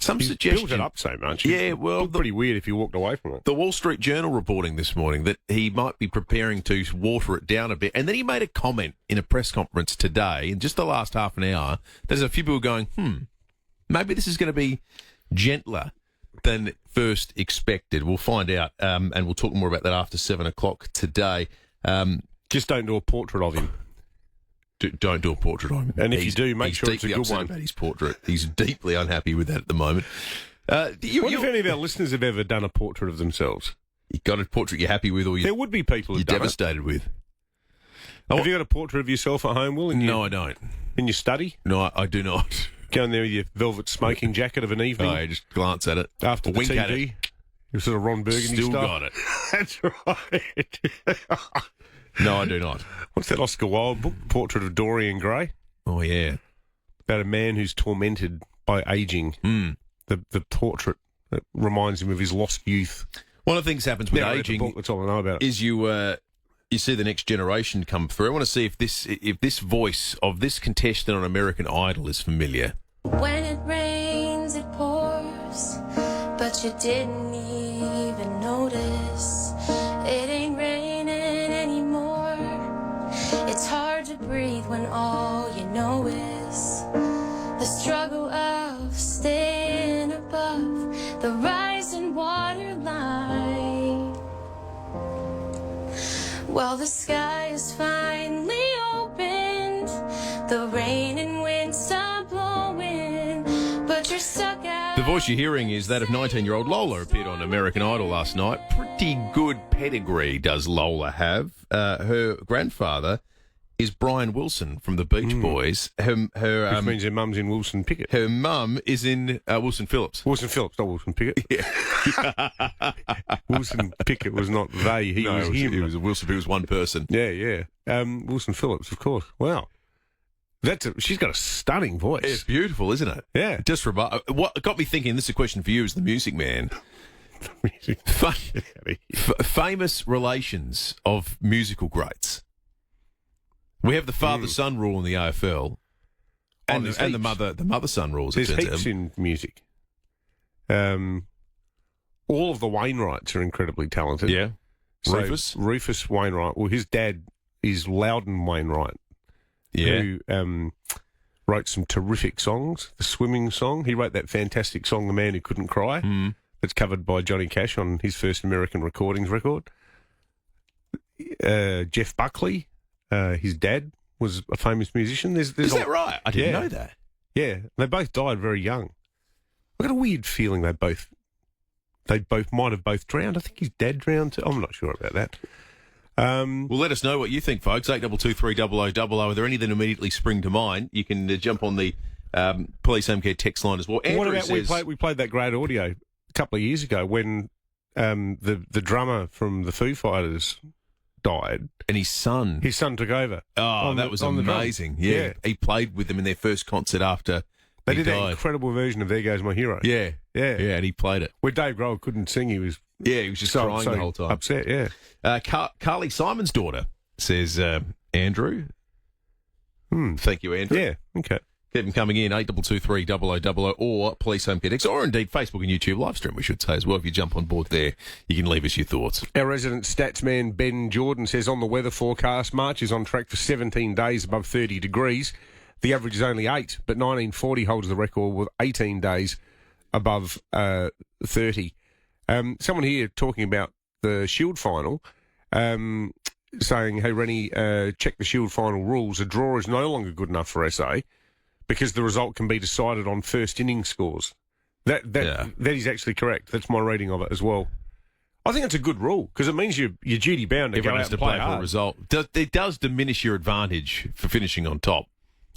Some suggestion built it up so much. Yeah, well, pretty weird if you walked away from it. The Wall Street Journal reporting this morning that he might be preparing to water it down a bit, and then he made a comment in a press conference today, in just the last half an hour. There's a few people going, maybe this is going to be gentler than first expected. We'll find out, and we'll talk more about that after 7 o'clock today. Just don't do a portrait of him. Don't do a portrait on him. And if you do, make sure it's a good one. About his portrait. He's deeply unhappy with that at the moment. What if any of our listeners have ever done a portrait of themselves? You got a portrait you're happy with, or there would be people you're devastated with. Have you got a portrait of yourself at home, Will? No, I don't. In your study? No, I do not. Go in there with your velvet smoking jacket of an evening. I just glance at it. After the wink TV. At it. You're sort of Ron Burgundy Still stuff. got it. That's right. No, I do not. What's that Oscar Wilde book, Portrait of Dorian Gray? Oh, yeah. About a man who's tormented by ageing. The portrait that reminds him of his lost youth. One of the things happens with Yeah, I read the ageing book, that's all I know about it. is you see the next generation come through. I want to see if this voice of this contestant on American Idol is familiar. When it rains, it pours, but you didn't even notice. It ain't raining anymore. It's hard to breathe when all you know is the struggle of staying above the rising water line. Well, the sky is finally opened, the rain and wind stop blowing, but you're stuck out. The voice you're hearing is that of 19-year-old Lola, appeared on American Idol last night. Pretty good pedigree does Lola have. Her grandfather is Brian Wilson from the Beach Boys. Which means her mum's in Wilson Pickett. Her mum is in Wilson Phillips. Wilson Phillips, not Wilson Pickett. Yeah. Wilson Pickett was not they, he was him. He was Wilson, he was one person. Yeah. Wilson Phillips, of course. Wow. She's got a stunning voice. It's beautiful, isn't it? Yeah. Just what got me thinking, this is a question for you as the music man. Famous relations of musical greats. We have the father-son rule in the AFL, and the mother-son rules. There's heaps in music. All of the Wainwrights are incredibly talented. Yeah. So Rufus Wainwright. Well, his dad is Loudon Wainwright. Yeah. Who wrote some terrific songs. The swimming song. He wrote that fantastic song, The Man Who Couldn't Cry, that's covered by Johnny Cash on his first American recordings record. Jeff Buckley, his dad, was a famous musician. Is that right? I didn't know that. Yeah. They both died very young. I got a weird feeling they both might have both drowned. I think his dad drowned too. I'm not sure about that. Well, let us know what you think, folks. 8223 Are there any that immediately spring to mind? You can jump on the Police Home Care text line as well. Andrew what about says, we played that great audio a couple of years ago when the drummer from the Foo Fighters died, and his son took over. Oh, that was amazing. Yeah, he played with them in their first concert after they he did died. That incredible version of "There Goes My Hero." Yeah, and he played it. Where Dave Grohl couldn't sing, he was just crying the whole time, upset. Yeah. Carly Simon's daughter says, Andrew. Thank you, Andrew. Yeah, okay. Keep them coming in, 8223 or Police Home Care Text, or indeed Facebook and YouTube live stream, we should say as well. If you jump on board there, you can leave us your thoughts. Our resident stats man, Ben Jordan, says on the weather forecast, March is on track for 17 days above 30 degrees. The average is only 8, but 1940 holds the record with 18 days above 30. Someone here talking about the Shield final, saying, hey, Rennie, check the Shield final rules. A draw is no longer good enough for SA because the result can be decided on first inning scores. That is actually correct. That's my reading of it as well. I think it's a good rule because it means you're duty bound to go out and play for a result. It does diminish your advantage for finishing on top.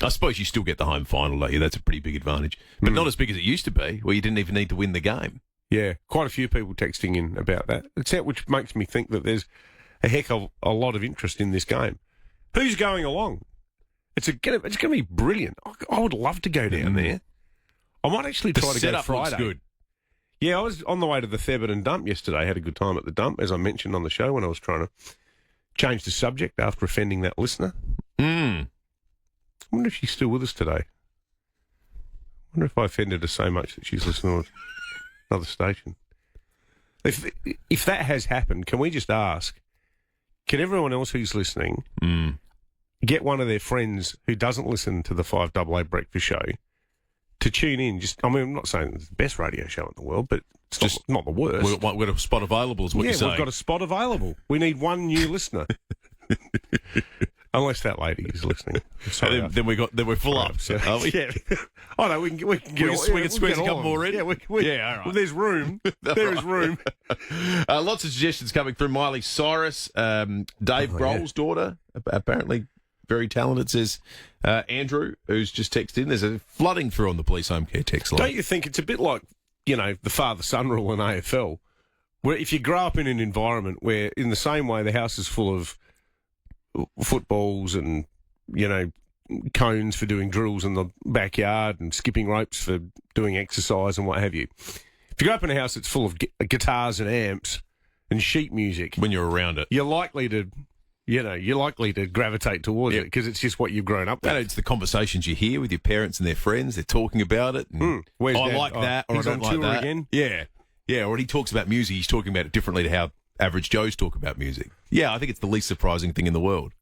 I suppose you still get the home final, don't you? That's a pretty big advantage. But not as big as it used to be, where you didn't even need to win the game. Yeah, quite a few people texting in about that. It's that which makes me think that there's a heck of a lot of interest in this game. Who's going along? It's going to be brilliant. I would love to go down there. I might actually try to go Friday. Looks good. Yeah, I was on the way to the Thebarton dump yesterday. Had a good time at the dump, as I mentioned on the show when I was trying to change the subject after offending that listener. I wonder if she's still with us today. I wonder if I offended her so much that she's listening to another station. If that has happened, can we just ask, can everyone else who's listening get one of their friends who doesn't listen to the 5AA Breakfast Show to tune in? I'm not saying it's the best radio show in the world, but it's just not the worst. We've got a spot available is what you're saying. Yeah, we've got a spot available. We need one new listener. Unless that lady is listening. Sorry, then we're full up. So, yeah. Oh no, we can squeeze a couple more in. Yeah, all right. Well, there's room. There is room. Lots of suggestions coming through. Miley Cyrus, Dave Grohl's daughter, apparently very talented, says Andrew, who's just texted in. There's a flooding through on the Police Home Care text line. Don't you think it's a bit like, the father-son rule in AFL, where if you grow up in an environment where, in the same way, the house is full of footballs and, cones for doing drills in the backyard and skipping ropes for doing exercise and what have you. If you grow up in a house that's full of guitars and amps and sheet music, when you're around it, you're likely to gravitate towards it because it's just what you've grown up with. No, it's the conversations you hear with your parents and their friends. They're talking about it. And, Where's I Dad? like that, or I he's don't on like tour that. again? Yeah. Or when he talks about music, he's talking about it differently to how average Joes talk about music. Yeah, I think it's the least surprising thing in the world.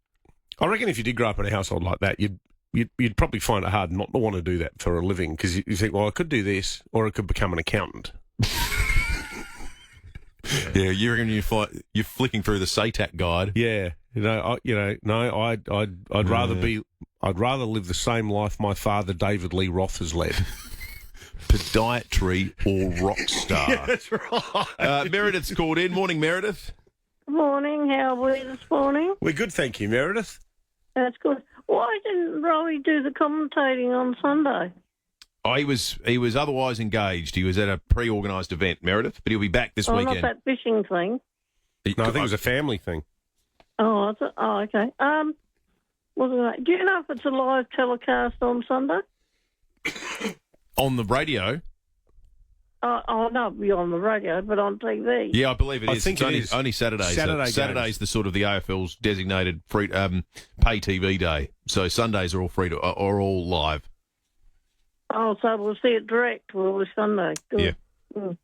I reckon if you did grow up in a household like that, you'd probably find it hard not to want to do that for a living because you think, well, I could do this, or I could become an accountant. Yeah, you reckon you're flicking through the SATAC guide. Yeah, I'd rather live the same life my father David Lee Roth has led. Podiatry or rock star. Yeah, that's right. Meredith's called in. Morning, Meredith. Morning. How are we this morning? We're good, thank you, Meredith. That's good. Why didn't Rowie do the commentating on Sunday? Oh, he was otherwise engaged. He was at a pre-organised event, Meredith, but he'll be back this weekend. Not that fishing thing. No, I think it was a family thing. Oh, okay. Do you know if it's a live telecast on Sunday? On the radio? No, it'll be on the radio, but on TV. Yeah, I believe it is. I think it's only Saturdays. Saturday's the sort of the AFL's designated free pay TV day. So Sundays are all free are all live. Oh, so we'll see it direct for Sunday. Good. Yeah. Because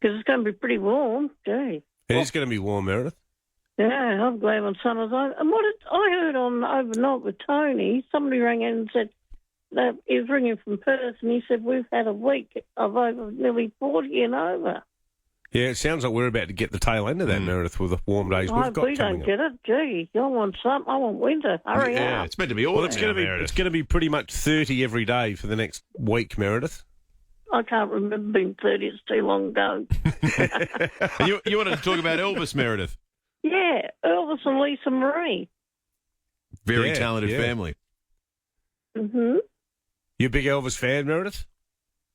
it's going to be pretty warm. Gee. It is going to be warm, Meredith. Yeah, I'm glad when summer's over. And I heard on overnight with Tony, somebody rang in and said that he was ringing from Perth, and he said we've had a week of over nearly 40 and over. Yeah, it sounds like we're about to get the tail end of that, Meredith, with the warm days we've got we don't coming get it. Gee, I want something. I want winter. Hurry up. Yeah, it's meant to be all. Well, it's going to be pretty much 30 every day for the next week, Meredith. I can't remember being 30. It's too long ago. You wanted to talk about Elvis, Meredith? Yeah, Elvis and Lisa Marie. Very talented family. Mm-hmm. You a big Elvis fan, Meredith?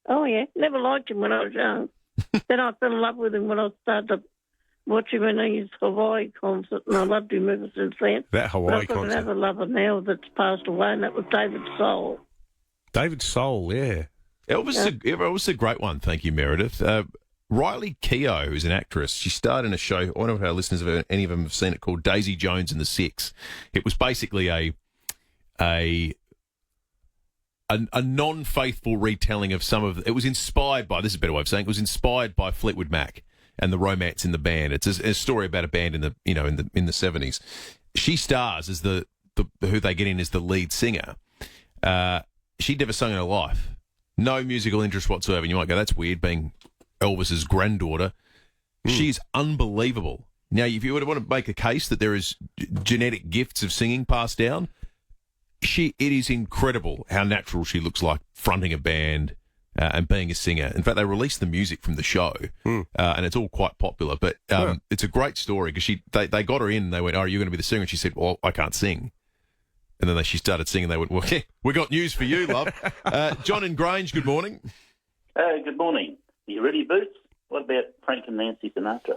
Oh, yeah. Never liked him when I was young. Then I fell in love with him when I started to watch him in his Hawaii concert, and I loved him ever since then. That Hawaii but I've got concert. another lover now that's passed away, and that was David Soul. David Soul, yeah. Elvis is a great one. Thank you, Meredith. Riley Keough, who's an actress, she starred in a show, I wonder if our listeners, any of them have seen it, called Daisy Jones and the Six. It was basically a non-faithful retelling of some of... It was inspired by... This is a better way of saying it. It was inspired by Fleetwood Mac and the romance in the band. It's a story about a band in the 70s. She stars as the who they get in as the lead singer. She'd never sung in her life. No musical interest whatsoever. And you might go, that's weird, being Elvis's granddaughter. She's unbelievable. Now, if you would want to make a case that there is genetic gifts of singing passed down, it is incredible how natural she looks like fronting a band and being a singer. In fact, they released the music from the show, and it's all quite popular. But it's a great story because they got her in and they went, "Oh, you're going to be the singer?" And she said, "Well, I can't sing." And then she started singing. They went, "Well, we got news for you, love." John and Grange, good morning. Good morning. Are you ready, Boots? What about Frank and Nancy Sinatra?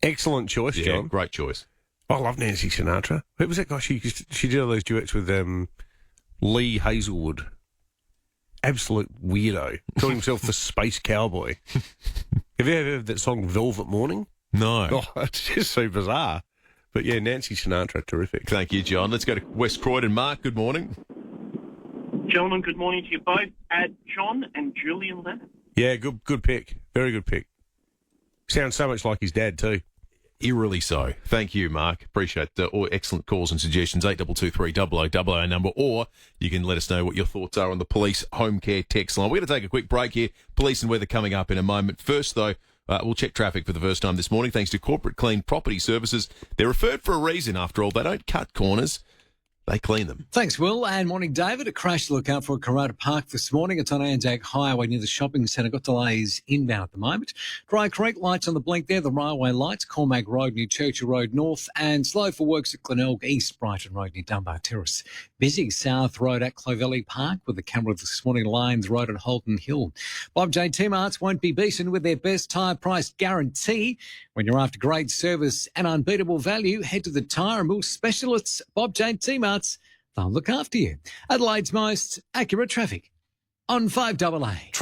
Excellent choice, Yeah, John. great choice. I love Nancy Sinatra. Who was that guy? She did all those duets with Lee Hazelwood. Absolute weirdo. Called himself the Space Cowboy. Have you ever heard that song Velvet Morning? No. Oh, it's just so bizarre. But yeah, Nancy Sinatra, terrific. Thank you, John. Let's go to West Croydon. Mark, good morning. Gentlemen, good morning to you both. John and Julian Lennon. Yeah, good pick. Very good pick. Sounds so much like his dad too. Eerily so. Thank you, Mark. Appreciate all excellent calls and suggestions. 8223 number, or you can let us know what your thoughts are on the police home care text line. We're going to take a quick break here. Police and weather coming up in a moment. First, though, we'll check traffic for the first time this morning thanks to Corporate Clean Property Services. They're referred for a reason, after all. They don't cut corners. They clean them. Thanks, Will. And morning, David. A crash to look out for at Karata Park this morning. It's on Anzac Highway near the shopping centre. Got delays inbound at the moment. Dry Creek, lights on the blink there. The railway lights. Cormac Road near Churchill Road North. And slow for works at Glenelg East. Brighton Road near Dunbar Terrace. Busy South Road at Clovelly Park with the camera this morning. Lyons Road at Holton Hill. Bob J. T-Marts won't be beaten with their best tyre price guarantee. When you're after great service and unbeatable value, head to the tyre and wheel specialists, Bob J. T-Marts. They'll look after you. Adelaide's most accurate traffic on 5AA.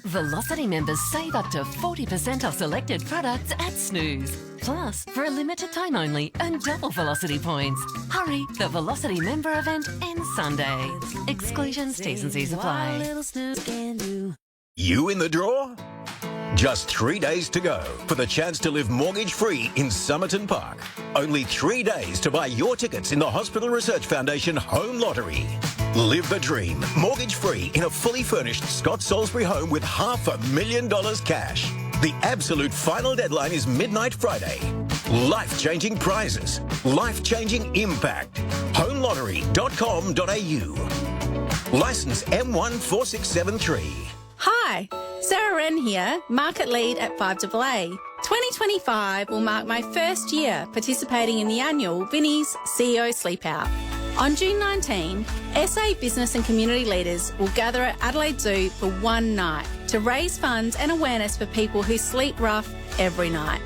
Velocity members save up to 40% off selected products at Snooze. Plus, for a limited time only, earn double Velocity points. Hurry, the Velocity member event ends Sunday. Exclusions, T's and C's apply. You in the draw? Just 3 days to go for the chance to live mortgage-free in Somerton Park. Only 3 days to buy your tickets in the Hospital Research Foundation Home Lottery. Live the dream, mortgage-free in a fully furnished Scott Salisbury home with $500,000 cash. The absolute final deadline is midnight Friday. Life-changing prizes, life-changing impact. HomeLottery.com.au. Licence M14673. Hi, Sarah Wren here, Market Lead at 5AA. 2025 will mark my first year participating in the annual Vinnie's CEO Sleep Out. On June 19, SA business and community leaders will gather at Adelaide Zoo for one night to raise funds and awareness for people who sleep rough every night.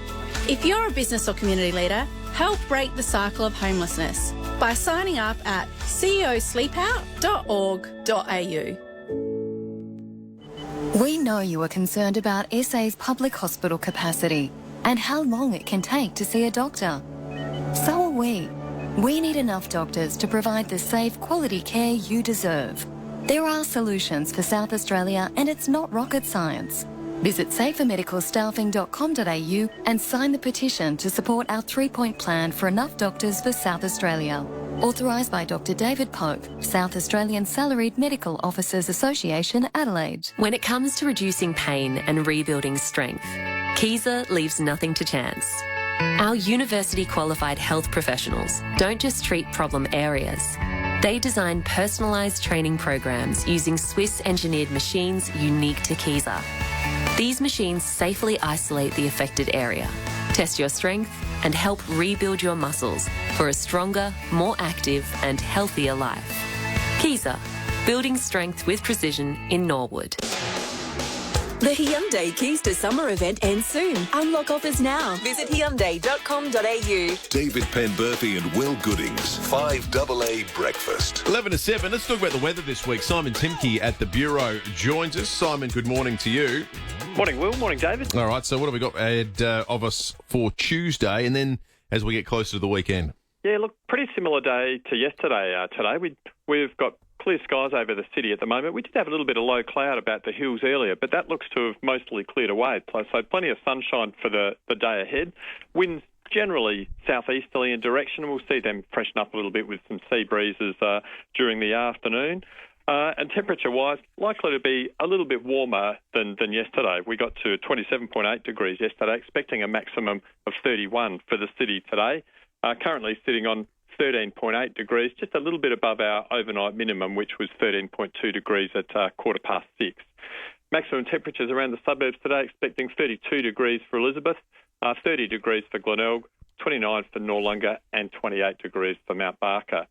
If you're a business or community leader, help break the cycle of homelessness by signing up at ceosleepout.org.au. We know you are concerned about SA's public hospital capacity and how long it can take to see a doctor. So are we. We need enough doctors to provide the safe, quality care you deserve. There are solutions for South Australia and it's not rocket science. Visit safermedicalstaffing.com.au and sign the petition to support our 3-point plan for enough doctors for South Australia. Authorised by Dr. David Pope, South Australian Salaried Medical Officers Association, Adelaide. When it comes to reducing pain and rebuilding strength, Kaiser leaves nothing to chance. Our university-qualified health professionals don't just treat problem areas. They design personalised training programs using Swiss-engineered machines unique to Kaiser. These machines safely isolate the affected area, test your strength, and help rebuild your muscles for a stronger, more active and healthier life. Kaiser, building strength with precision in Norwood. The Hyundai Keys to Summer event ends soon. Unlock offers now. Visit Hyundai.com.au. David Penberthy and Will Goodings, 5AA Breakfast. 11 to 7. Let's talk about the weather this week. Simon Timke at the Bureau joins us. Simon, good morning to you. Morning, Will. Morning, David. All right, so what have we got ahead of us for Tuesday and then as we get closer to the weekend? Yeah, look, pretty similar day to yesterday. Today we've got clear skies over the city at the moment. We did have a little bit of low cloud about the hills earlier, but that looks to have mostly cleared away. So plenty of sunshine for the day ahead. Winds generally southeasterly in direction. We'll see them freshen up a little bit with some sea breezes during the afternoon. And temperature-wise, likely to be a little bit warmer than yesterday. We got to 27.8 degrees yesterday, expecting a maximum of 31 for the city today. Currently sitting on 13.8 degrees, just a little bit above our overnight minimum, which was 13.2 degrees at 6:15. Maximum temperatures around the suburbs today, expecting 32 degrees for Elizabeth, 30 degrees for Glenelg, 29 for Noarlunga and 28 degrees for Mount Barker.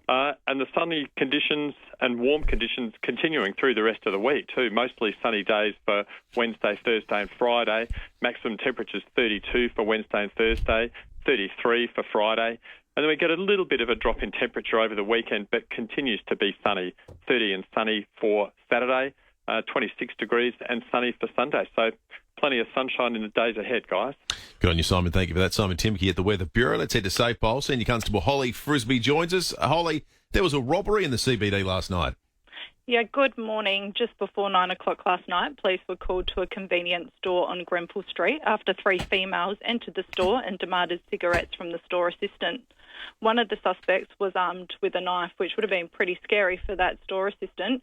And the sunny conditions and warm conditions continuing through the rest of the week too. Mostly sunny days for Wednesday, Thursday and Friday. Maximum temperatures 32 for Wednesday and Thursday, 33 for Friday. And then we get a little bit of a drop in temperature over the weekend, but continues to be sunny. 30 and sunny for Saturday, 26 degrees and sunny for Sunday. So plenty of sunshine in the days ahead, guys. Good on you, Simon. Thank you for that. Simon Timke at the Weather Bureau. Let's head to Safe Bowl. Senior Constable Holly Frisbee joins us. Holly, there was a robbery in the CBD last night. Yeah, good morning. Just before 9 o'clock last night, police were called to a convenience store on Grenfell Street after 3 females entered the store and demanded cigarettes from the store assistant. One of the suspects was armed with a knife, which would have been pretty scary for that store assistant.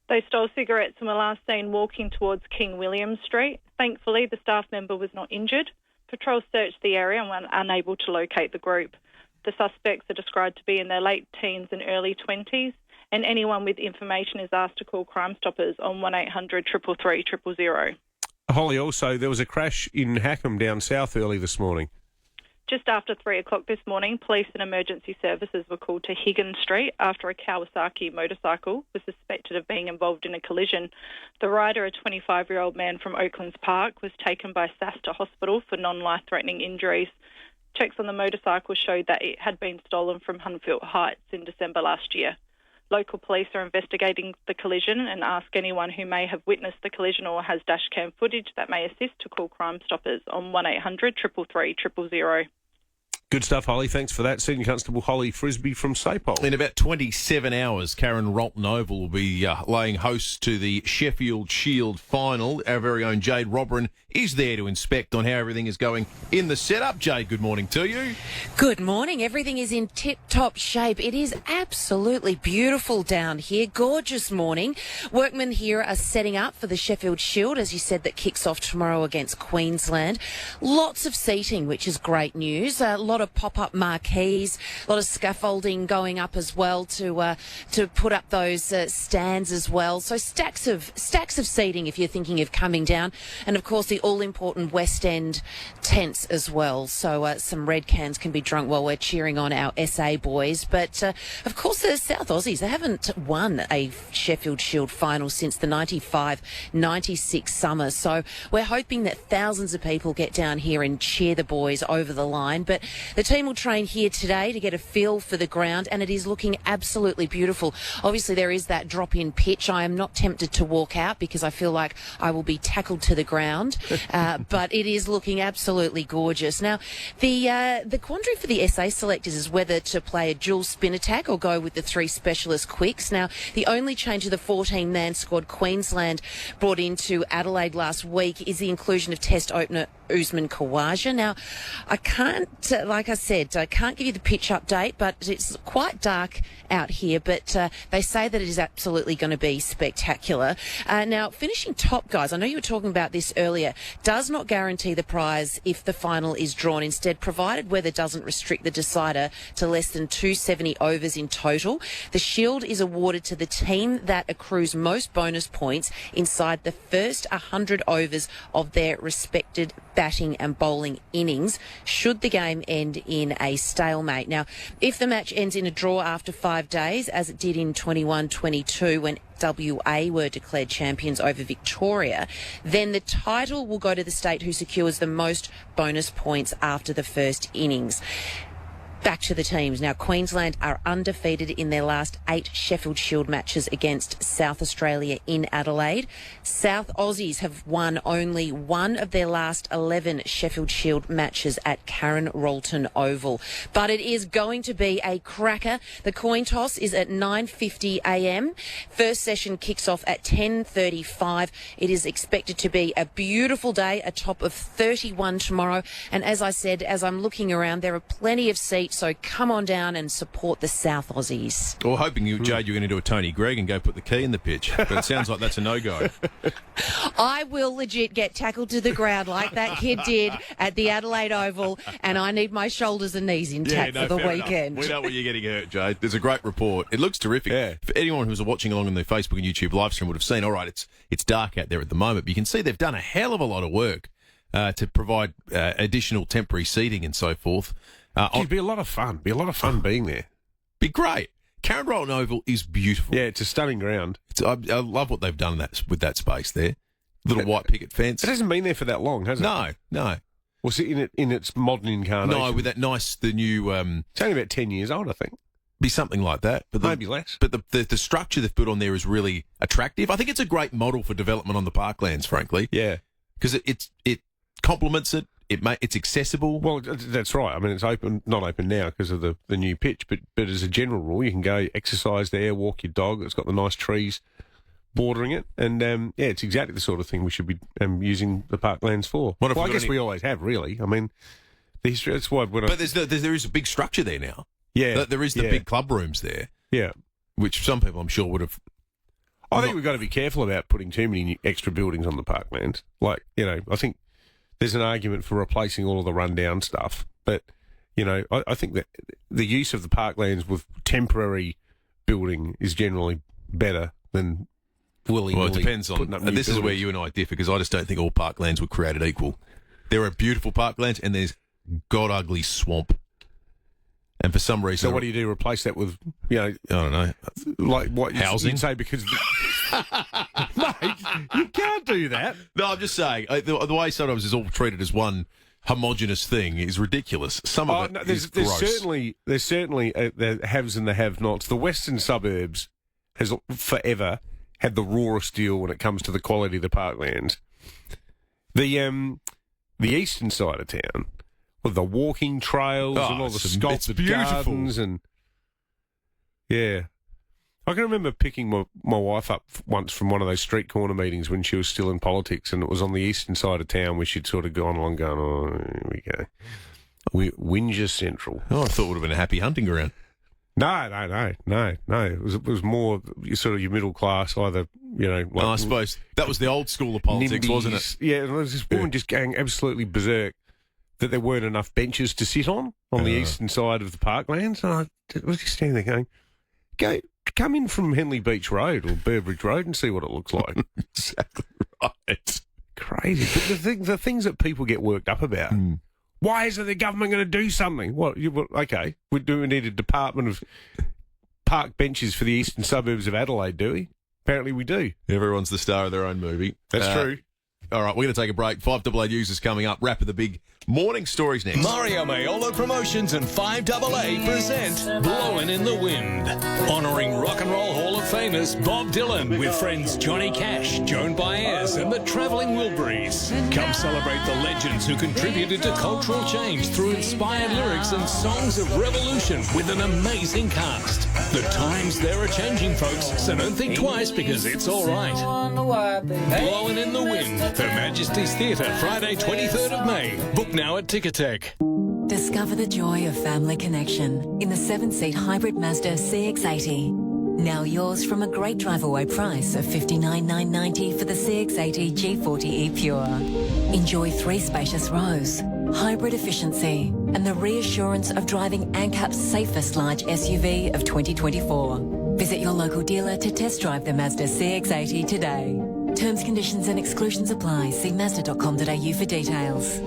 They stole cigarettes and were last seen walking towards King William Street. Thankfully, the staff member was not injured. Patrols searched the area and were unable to locate the group. The suspects are described to be in their late teens and early 20s, and anyone with information is asked to call Crime Stoppers on 1800 333 000. Holly, also, there was a crash in Hackham down south early this morning. Just after 3 o'clock this morning, police and emergency services were called to Higgins Street after a Kawasaki motorcycle was suspected of being involved in a collision. The rider, a 25-year-old man from Oaklands Park, was taken by SAS to hospital for non-life-threatening injuries. Checks on the motorcycle showed that it had been stolen from Hunfield Heights in December last year. Local police are investigating the collision and ask anyone who may have witnessed the collision or has dashcam footage that may assist to call Crime Stoppers on 1800 333 000. Good stuff, Holly. Thanks for that. Senior Constable Holly Frisbee from Sapole. In about 27 hours, Karen Rolton Oval will be laying host to the Sheffield Shield final. Our very own Jade Robrin is there to inspect on how everything is going in the setup. Jade, good morning to you. Good morning. Everything is in tip-top shape. It is absolutely beautiful down here. Gorgeous morning. Workmen here are setting up for the Sheffield Shield, as you said, that kicks off tomorrow against Queensland. Lots of seating, which is great news. A lot of pop-up marquees, a lot of scaffolding going up as well to put up those stands as well. So stacks of seating if you're thinking of coming down, and of course the all-important West End tents as well. So some red cans can be drunk while we're cheering on our SA boys. But of course the South Aussies, they haven't won a Sheffield Shield final since the 95-96 summer. So we're hoping that thousands of people get down here and cheer the boys over the line. But the team will train here today to get a feel for the ground, and it is looking absolutely beautiful. Obviously, there is that drop-in pitch. I am not tempted to walk out because I feel like I will be tackled to the ground, but it is looking absolutely gorgeous. Now, the quandary for the SA selectors is whether to play a dual spin attack or go with the 3 specialist quicks. Now, the only change of the 14-man squad Queensland brought into Adelaide last week is the inclusion of Test opener Usman Khawaja. Now, I can't, like I said, I can't give you the pitch update, but it's quite dark out here, but they say that it is absolutely going to be spectacular. Now, finishing top, guys, I know you were talking about this earlier, does not guarantee the prize if the final is drawn. Instead, provided weather doesn't restrict the decider to less than 270 overs in total, the Shield is awarded to the team that accrues most bonus points inside the first 100 overs of their respected batting and bowling innings, should the game end in a stalemate. Now, if the match ends in a draw after 5 days, as it did in 21-22 when WA were declared champions over Victoria, then the title will go to the state who secures the most bonus points after the first innings. Back to the teams. Now, Queensland are undefeated in their last 8 Sheffield Shield matches against South Australia in Adelaide. South Aussies have won only 1 of their last 11 Sheffield Shield matches at Karen Rolton Oval. But it is going to be a cracker. The coin toss is at 9:50 a.m. First session kicks off at 10:35. It is expected to be a beautiful day, a top of 31 tomorrow. And as I said, as I'm looking around, there are plenty of seats. So come on down and support the South Aussies. Well, hoping you, Jade, you're going to do a Tony Gregg and go put the key in the pitch. But it sounds like that's a no-go. I will legit get tackled to the ground like that kid did at the Adelaide Oval, and I need my shoulders and knees intact for the weekend. We know where you're getting hurt, Jade. There's a great report. It looks terrific. Yeah. For anyone who's watching along on the Facebook and YouTube live stream would have seen, all right, it's dark out there at the moment, but you can see they've done a hell of a lot of work to provide additional temporary seating and so forth. It'd be a lot of fun. Be a lot of fun being there. Be great. Karen Rolton Oval is beautiful. Yeah, it's a stunning ground. I love what they've done with that space there. Little white picket fence. It hasn't been there for that long, has it? No. Was it in its modern incarnation? No, with that the new... it's only about 10 years old, I think. Be something like that. But maybe less. But the structure they've put on there is really attractive. I think it's a great model for development on the parklands, frankly. Yeah. Because it complements it. It's accessible. Well, that's right. I mean, it's not open now because of the new pitch, but as a general rule, you can go exercise there, walk your dog. It's got the nice trees bordering it, and it's exactly the sort of thing we should be using the parklands for. I guess we always have, really. I mean, the history. That's why. But there is a big structure there now. Yeah, there is the big club rooms there. Yeah, which some people, I'm sure, would have. I think we've got to be careful about putting too many extra buildings on the parklands. Like, I think there's an argument for replacing all of the rundown stuff, but I think that the use of the parklands with temporary building is generally better than willy-nilly. Well, it depends on. This is where you and I differ, because I just don't think all parklands were created equal. There are beautiful parklands, and there's god ugly swamp. And for some reason, so what do you do? Replace that with, I don't know, like what housing? You'd say because, mate, you can't do that. No, I'm just saying the way sometimes it's all treated as one homogenous thing is ridiculous. Some of it is gross. There's certainly the haves and the have-nots. The western suburbs has forever had the rawest deal when it comes to the quality of the parklands. The eastern side of town, with the walking trails and all the sculpted gardens and I can remember picking my wife up once from one of those street corner meetings when she was still in politics, and it was on the eastern side of town where she'd sort of gone along going, oh, here we go. Windsor Central. Oh, I thought it would have been a happy hunting ground. No. It was more sort of your middle class, either, Like, I suppose that was the old school of politics, wasn't it? Yeah, there was this woman just going absolutely berserk that there weren't enough benches to sit on the eastern side of the parklands. And I was just standing there going, come in from Henley Beach Road or Burbridge Road and see what it looks like. Exactly right. Crazy. But the things that people get worked up about. Why isn't the government going to do something? Okay, we need a department of park benches for the eastern suburbs of Adelaide, do we? Apparently we do. Everyone's the star of their own movie. That's true. All right, we're going to take a break. 5AA News is coming up. Wrap of the big morning stories next. Mario Maiolo Promotions and 5AA present Blowin' in the Wind. Honouring Rock and Roll Hall of Famers Bob Dylan with friends Johnny Cash, Joan Baez and the Travelling Wilburys. Come celebrate the legends who contributed to cultural change through inspired lyrics and songs of revolution with an amazing cast. The times they're a-changing, folks, so don't think twice because it's all right. Blowin' in the Wind, Her Majesty's Theatre, Friday 23rd of May. Book now at Ticketek. Discover the joy of family connection in the 7-seat hybrid Mazda CX-80. Now yours from a great drive-away price of $59,990 for the CX-80 G40E Pure. Enjoy 3 spacious rows, hybrid efficiency, and the reassurance of driving ANCAP's safest large SUV of 2024. Visit your local dealer to test drive the Mazda CX-80 today. Terms, conditions and exclusions apply. See Mazda.com.au for details.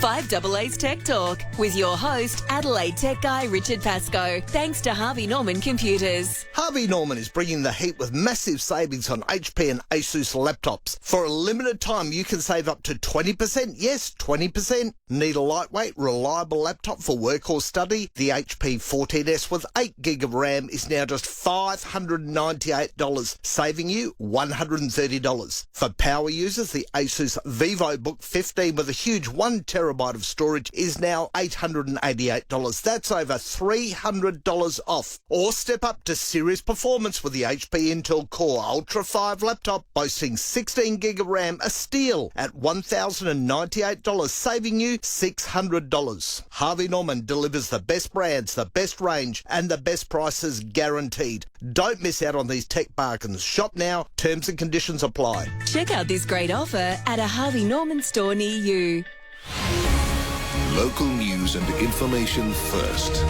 5AA's Tech Talk with your host, Adelaide tech guy Richard Pascoe. Thanks to Harvey Norman Computers. Harvey Norman is bringing the heat with massive savings on HP and Asus laptops. For a limited time, you can save up to 20%. Yes, 20%. Need a lightweight, reliable laptop for work or study? The HP 14S with 8 gig of RAM is now just $598, saving you $130. For power users, the Asus VivoBook 15 with a huge 1 terabyte of storage is now $888. That's over $300 off. Or step up to serious performance with the HP Intel Core Ultra 5 laptop boasting 16 gig of RAM, a steal at $1,098, saving you $600. Harvey Norman delivers the best brands, the best range, and the best prices guaranteed. Don't miss out on these tech bargains. Shop now. Terms and conditions apply. Check out this great offer at a Harvey Norman store near you. Local news and information first.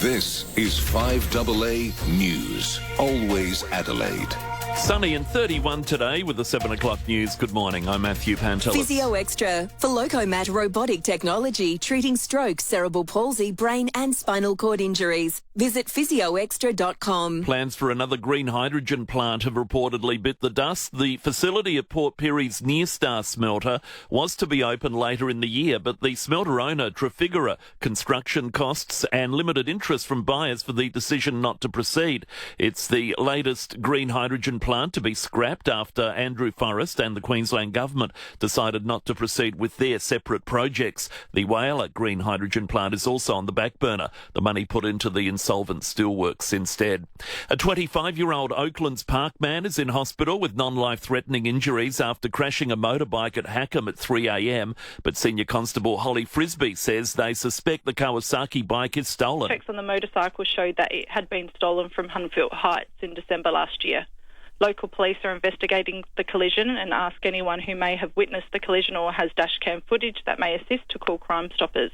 This is 5AA News. Always Adelaide. Sunny and 31 today with the 7 o'clock news. Good morning. I'm Matthew Pantelis. Physio Extra for Locomat robotic technology treating stroke, cerebral palsy, brain and spinal cord injuries. Visit physioextra.com. Plans for another green hydrogen plant have reportedly bit the dust. The facility at Port Pirie's Near Star smelter was to be open later in the year, but the smelter owner, Trafigura, construction costs and limited interest from buyers for the decision not to proceed. It's the latest green hydrogen plant to be scrapped after Andrew Forrest and the Queensland Government decided not to proceed with their separate projects. The Whyalla green hydrogen plant is also on the back burner. The money put into the insolvent steelworks instead. A 25-year-old Oaklands Park man is in hospital with non-life-threatening injuries after crashing a motorbike at Hackham at 3 a.m. But Senior Constable Holly Frisbee says they suspect the Kawasaki bike is stolen. Checks on the motorcycle showed that it had been stolen from Hunfield Heights in December last year. Local police are investigating the collision and ask anyone who may have witnessed the collision or has dashcam footage that may assist to call Crime Stoppers.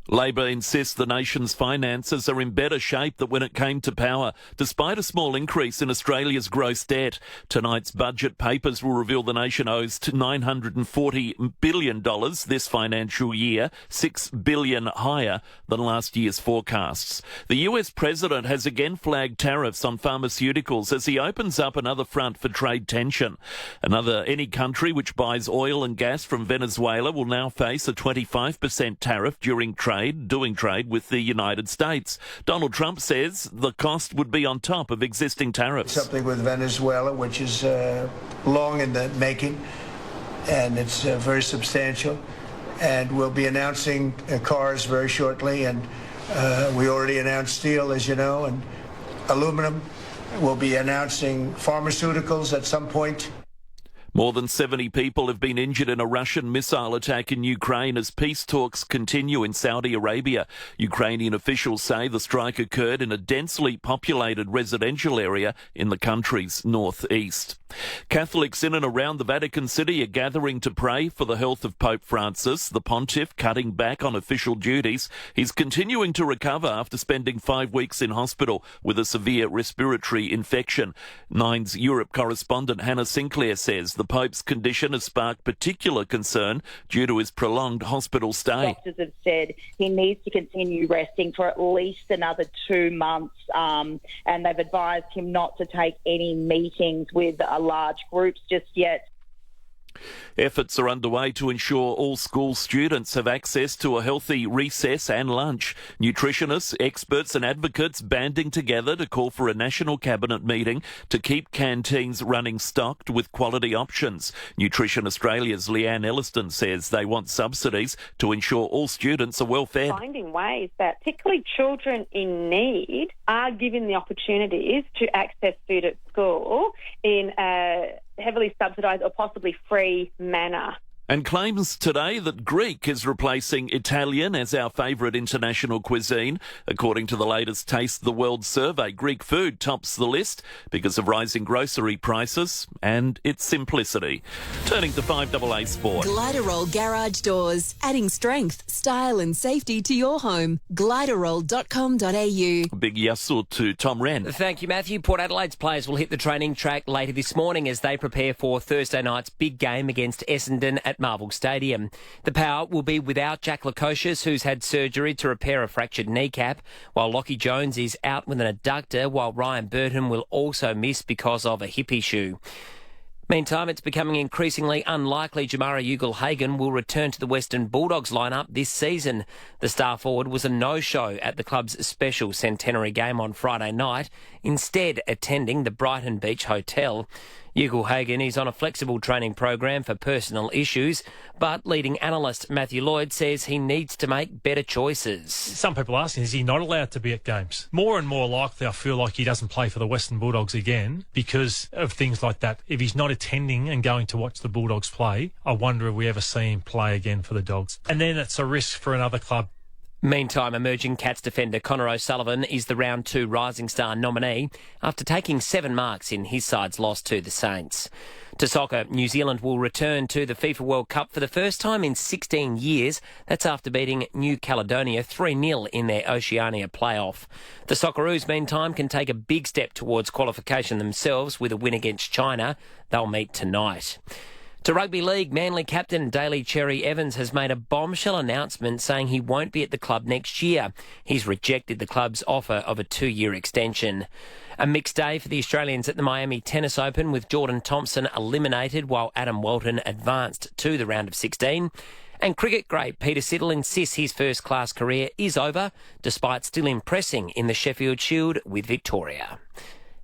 Labor insists the nation's finances are in better shape than when it came to power, despite a small increase in Australia's gross debt. Tonight's budget papers will reveal the nation owes to $940 billion this financial year, $6 billion higher than last year's forecasts. The US president has again flagged tariffs on pharmaceuticals as he opens up another front for trade tension. Any country which buys oil and gas from Venezuela will now face a 25% tariff during trade doing trade with the United States. Donald Trump says the cost would be on top of existing tariffs. Something with Venezuela, which is long in the making, and it's very substantial. And we'll be announcing cars very shortly, and we already announced steel, as you know, and aluminum. We'll be announcing pharmaceuticals at some point. More than 70 people have been injured in a Russian missile attack in Ukraine as peace talks continue in Saudi Arabia. Ukrainian officials say the strike occurred in a densely populated residential area in the country's northeast. Catholics in and around the Vatican City are gathering to pray for the health of Pope Francis, the pontiff cutting back on official duties. He's continuing to recover after spending 5 weeks in hospital with a severe respiratory infection. Nine's Europe correspondent Hannah Sinclair says the Pope's condition has sparked particular concern due to his prolonged hospital stay. Doctors have said he needs to continue resting for at least another 2 months, and they've advised him not to take any meetings with large groups just yet. Efforts are underway to ensure all school students have access to a healthy recess and lunch. Nutritionists, experts and advocates banding together to call for a national cabinet meeting to keep canteens running stocked with quality options. Nutrition Australia's Leanne Elliston says they want subsidies to ensure all students are well fed. Finding ways that particularly children in need are given the opportunities to access food at school in a heavily subsidised or possibly free manner. And claims today that Greek is replacing Italian as our favourite international cuisine. According to the latest Taste the World survey, Greek food tops the list because of rising grocery prices and its simplicity. Turning to 5AA Sport. Gliderol Garage Doors, adding strength, style and safety to your home. Gliderol.com.au. Big yassle to Tom Wren. Thank you, Matthew. Port Adelaide's players will hit the training track later this morning as they prepare for Thursday night's big game against Essendon at Marvel Stadium. The Power will be without Jack Lukosius, who's had surgery to repair a fractured kneecap, while Lockie Jones is out with an adductor, while Ryan Burton will also miss because of a hip issue. Meantime, it's becoming increasingly unlikely Jamara Ugle-Hagan will return to the Western Bulldogs lineup this season. The star forward was a no-show at the club's special centenary game on Friday night, instead attending the Brighton Beach Hotel. Ugle-Hagan is on a flexible training program for personal issues, but leading analyst Matthew Lloyd says he needs to make better choices. Some people are asking, is he not allowed to be at games? More and more likely I feel like he doesn't play for the Western Bulldogs again because of things like that. If he's not attending and going to watch the Bulldogs play, I wonder if we ever see him play again for the Dogs. And then it's a risk for another club. Meantime, emerging Cats defender Connor O'Sullivan is the Round 2 Rising Star nominee after taking 7 marks in his side's loss to the Saints. To soccer, New Zealand will return to the FIFA World Cup for the first time in 16 years. That's after beating New Caledonia 3-0 in their Oceania playoff. The Socceroos, meantime, can take a big step towards qualification themselves with a win against China. They'll meet tonight. To Rugby League, Manly captain Daly Cherry Evans has made a bombshell announcement saying he won't be at the club next year. He's rejected the club's offer of a 2-year extension. A mixed day for the Australians at the Miami Tennis Open, with Jordan Thompson eliminated while Adam Walton advanced to the round of 16. And cricket great Peter Siddle insists his first-class career is over, despite still impressing in the Sheffield Shield with Victoria.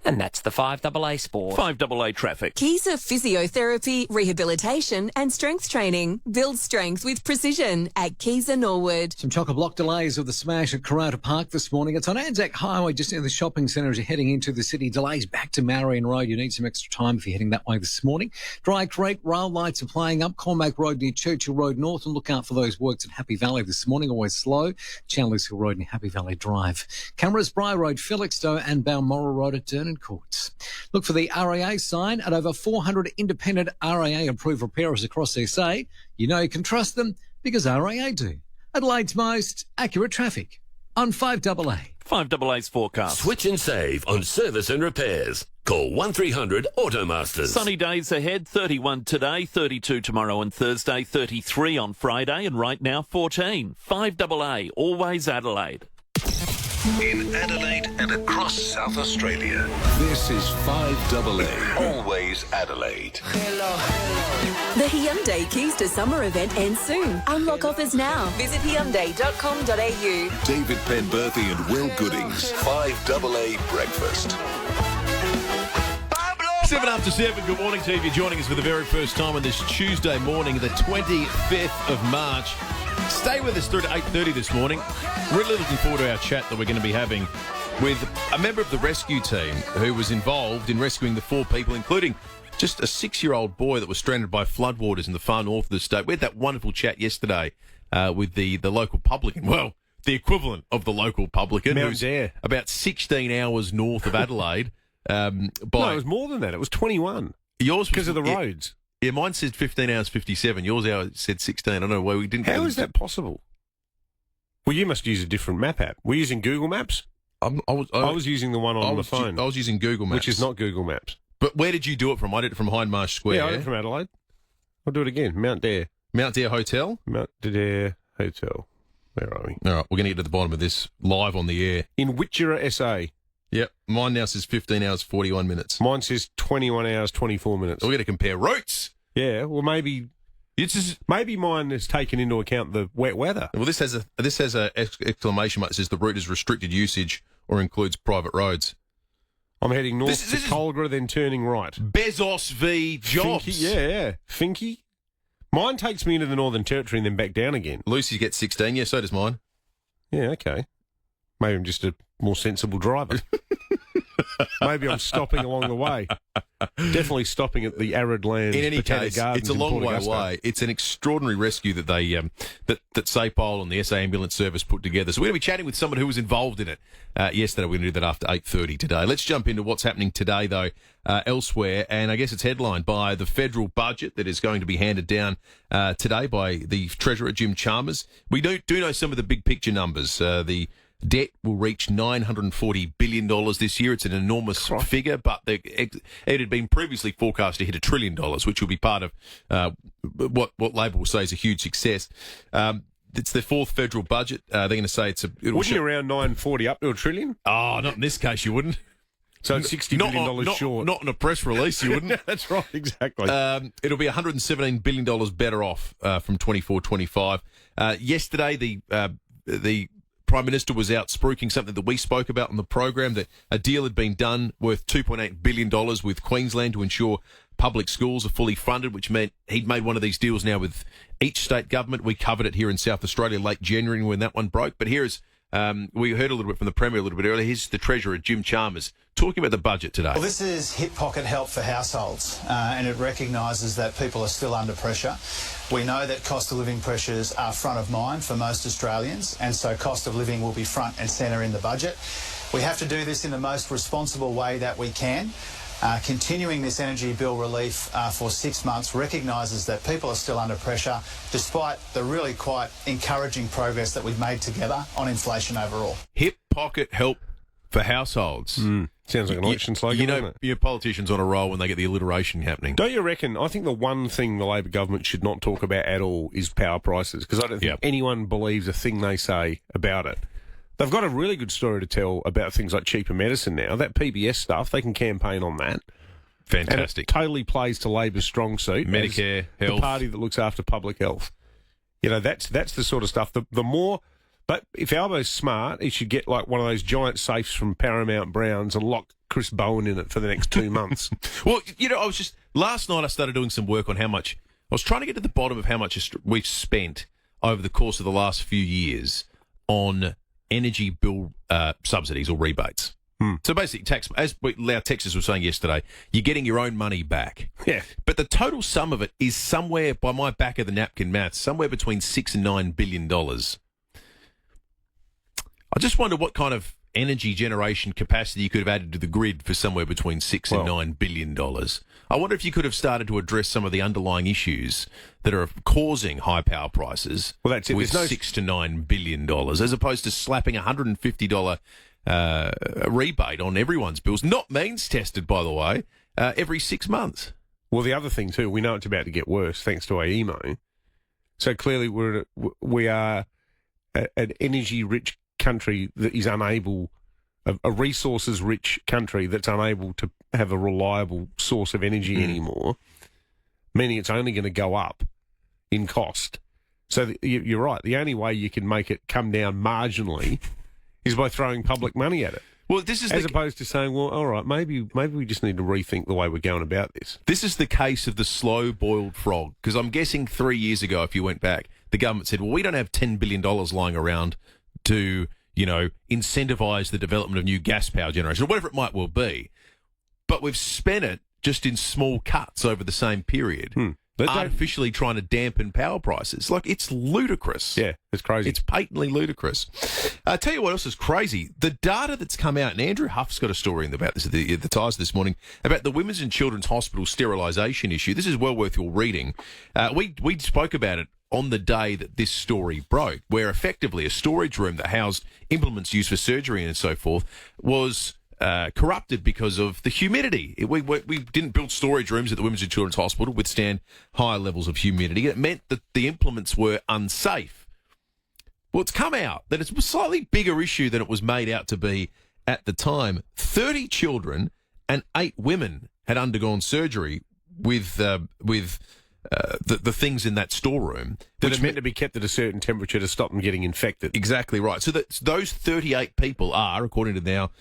And that's the 5AA Sport. 5AA Traffic. Keyser Physiotherapy, Rehabilitation and Strength Training. Build strength with precision at Keyser Norwood. Some chock-a-block delays of the smash at Karata Park this morning. It's on Anzac Highway, just near the shopping centre as you're heading into the city. Delays back to Marion Road. You need some extra time if you're heading that way this morning. Dry Creek, rail lights are playing up. Cormac Road near Churchill Road North. And look out for those works at Happy Valley this morning. Always slow. Chandler's Hill Road near Happy Valley Drive. Cameras, Bry Road, Felixstowe and Balmoral Road at Durnan Courts. Look for the RAA sign at over 400 independent RAA-approved repairers across SA. You know you can trust them because RAA do. Adelaide's most accurate traffic on 5AA. 5AA's forecast. Switch and save on service and repairs. Call 1300 Automasters. Sunny days ahead, 31 today, 32 tomorrow and Thursday, 33 on Friday, and right now 14. 5AA, always Adelaide. In Adelaide and across South Australia. This is 5AA. Always Adelaide. The Hyundai Keys to Summer event ends soon. Unlock offers now. Visit Hyundai.com.au. David Penberthy and Will Goodings. 5AA Breakfast. 7 after 7, good morning to you. If you're joining us for the very first time on this Tuesday morning, the 25th of March. Stay with us through to 8:30 this morning. Really looking forward to our chat that we're going to be having with a member of the rescue team who was involved in rescuing the 4 people, including just a 6-year-old boy that was stranded by floodwaters in the far north of the state. We had that wonderful chat yesterday with the local publican. Well, the equivalent of the local publican. Mount who's Dare. about 16 hours north of Adelaide. No, it was more than that. It was 21. Yours because of the roads. Yeah, mine said 15 hours 57. Yours said 16. I don't know why we didn't. How is that possible? Well, you must use a different map app. We're using Google Maps. I was using the one on the phone. I was using Google Maps, which is not Google Maps. But where did you do it from? I did it from Hindmarsh Square. Yeah, I did it from Adelaide. I'll do it again. Mount Dare. Mount Dare Hotel. Mount Dare Hotel. Where are we? All right, we're going to get to the bottom of this live on the air in Witjera, SA. Yep, mine now says 15 hours 41 minutes. Mine says 21 hours 24 minutes. We're going to compare routes. Yeah, well maybe mine has taken into account the wet weather. Well, this has a exclamation mark that says the route is restricted usage or includes private roads. I'm heading north to Colgra, then turning right. Bezos v. Jobs. Finky, yeah. Finky. Mine takes me into the Northern Territory and then back down again. Lucy gets 16. Yeah, so does mine. Yeah, okay. Maybe I'm just a more sensible driver. Maybe I'm stopping along the way. Definitely stopping at the arid lands. In any case, it's a long way away. It's an extraordinary rescue that they that SAPOL and the SA Ambulance Service put together. So we're going to be chatting with someone who was involved in it yesterday. We're going to do that after 8:30 today. Let's jump into what's happening today, though, elsewhere. And I guess it's headlined by the federal budget that is going to be handed down today by the Treasurer, Jim Chalmers. We do know some of the big picture numbers. The debt will reach $940 billion this year. It's an enormous figure, but it had been previously forecast to hit $1 trillion, which will be part of what Labor will say is a huge success. It's their 4th federal budget. They're going to say wouldn't you around 940 up to $1 trillion? Oh, not in this case, you wouldn't. So it's $60 billion short. Not in a press release, you wouldn't. That's right, exactly. It'll be $117 billion better off from 24-25. Yesterday, the Prime Minister was out spruiking something that we spoke about on the program, that a deal had been done worth $2.8 billion with Queensland to ensure public schools are fully funded, which meant he'd made one of these deals now with each state government. We covered it here in South Australia late January when that one broke. But here's, we heard a little bit from the Premier a little bit earlier. Here's the Treasurer, Jim Chalmers, talking about the budget today. Well, this is hip pocket help for households, and it recognises that people are still under pressure. We know that cost of living pressures are front of mind for most Australians, and so cost of living will be front and centre in the budget. We have to do this in the most responsible way that we can. Continuing this energy bill relief for 6 months recognises that people are still under pressure, despite the really quite encouraging progress that we've made together on inflation overall. Hip pocket help for households. Sounds like an election slogan, doesn't it? Your politicians on a roll when they get the alliteration happening. Don't you reckon? I think the one thing the Labor government should not talk about at all is power prices, because I don't think anyone believes a thing they say about it. They've got a really good story to tell about things like cheaper medicine now. That PBS stuff, they can campaign on that. Fantastic. And it totally plays to Labor's strong suit. Medicare, health. The party that looks after public health. You know, that's the sort of stuff. The more... But if Albo's smart, he should get like one of those giant safes from Paramount Browns and lock Chris Bowen in it for the next 2 months. Well, you know, last night I started doing some work on how much, I was trying to get to the bottom of how much we've spent over the course of the last few years on energy bill subsidies or rebates. So basically, as our Texas was saying yesterday, you're getting your own money back. Yeah. But the total sum of it is somewhere, by my back of the napkin maths, somewhere between $6 and $9 billion. I just wonder what kind of energy generation capacity you could have added to the grid for somewhere between $6 and $9 billion. I wonder if you could have started to address some of the underlying issues that are causing high power prices. Well, that's it. With $6 to $9 billion, as opposed to slapping $150 rebate on everyone's bills, not means tested, by the way, every 6 months. Well, the other thing too, we know it's about to get worse thanks to AEMO. So clearly, we are an energy-rich country that is unable, a resources-rich country that's unable to have a reliable source of energy anymore, meaning it's only going to go up in cost. So you're right. The only way you can make it come down marginally is by throwing public money at it. Well, this is as opposed to saying, well, all right, maybe we just need to rethink the way we're going about this. This is the case of the slow-boiled frog, because I'm guessing 3 years ago, if you went back, the government said, well, we don't have $10 billion lying around to, incentivise the development of new gas power generation, or whatever it might well be. But we've spent it just in small cuts over the same period. Artificially trying to dampen power prices. Like, it's ludicrous. Yeah, it's crazy. It's patently ludicrous. I'll tell you what else is crazy. The data that's come out, and Andrew Huff's got a story about this at the Times this morning, about the Women's and Children's Hospital sterilisation issue. This is well worth your reading. We spoke about it on the day that this story broke, where effectively a storage room that housed implements used for surgery and so forth was corrupted because of the humidity. We didn't build storage rooms at the Women's and Children's Hospital withstand higher levels of humidity. It meant that the implements were unsafe. Well, it's come out that it's a slightly bigger issue than it was made out to be at the time. 30 children and 8 women had undergone surgery with the things in that storeroom. That are meant to be kept at a certain temperature to stop them getting infected. Exactly right. So those 38 people are, according to now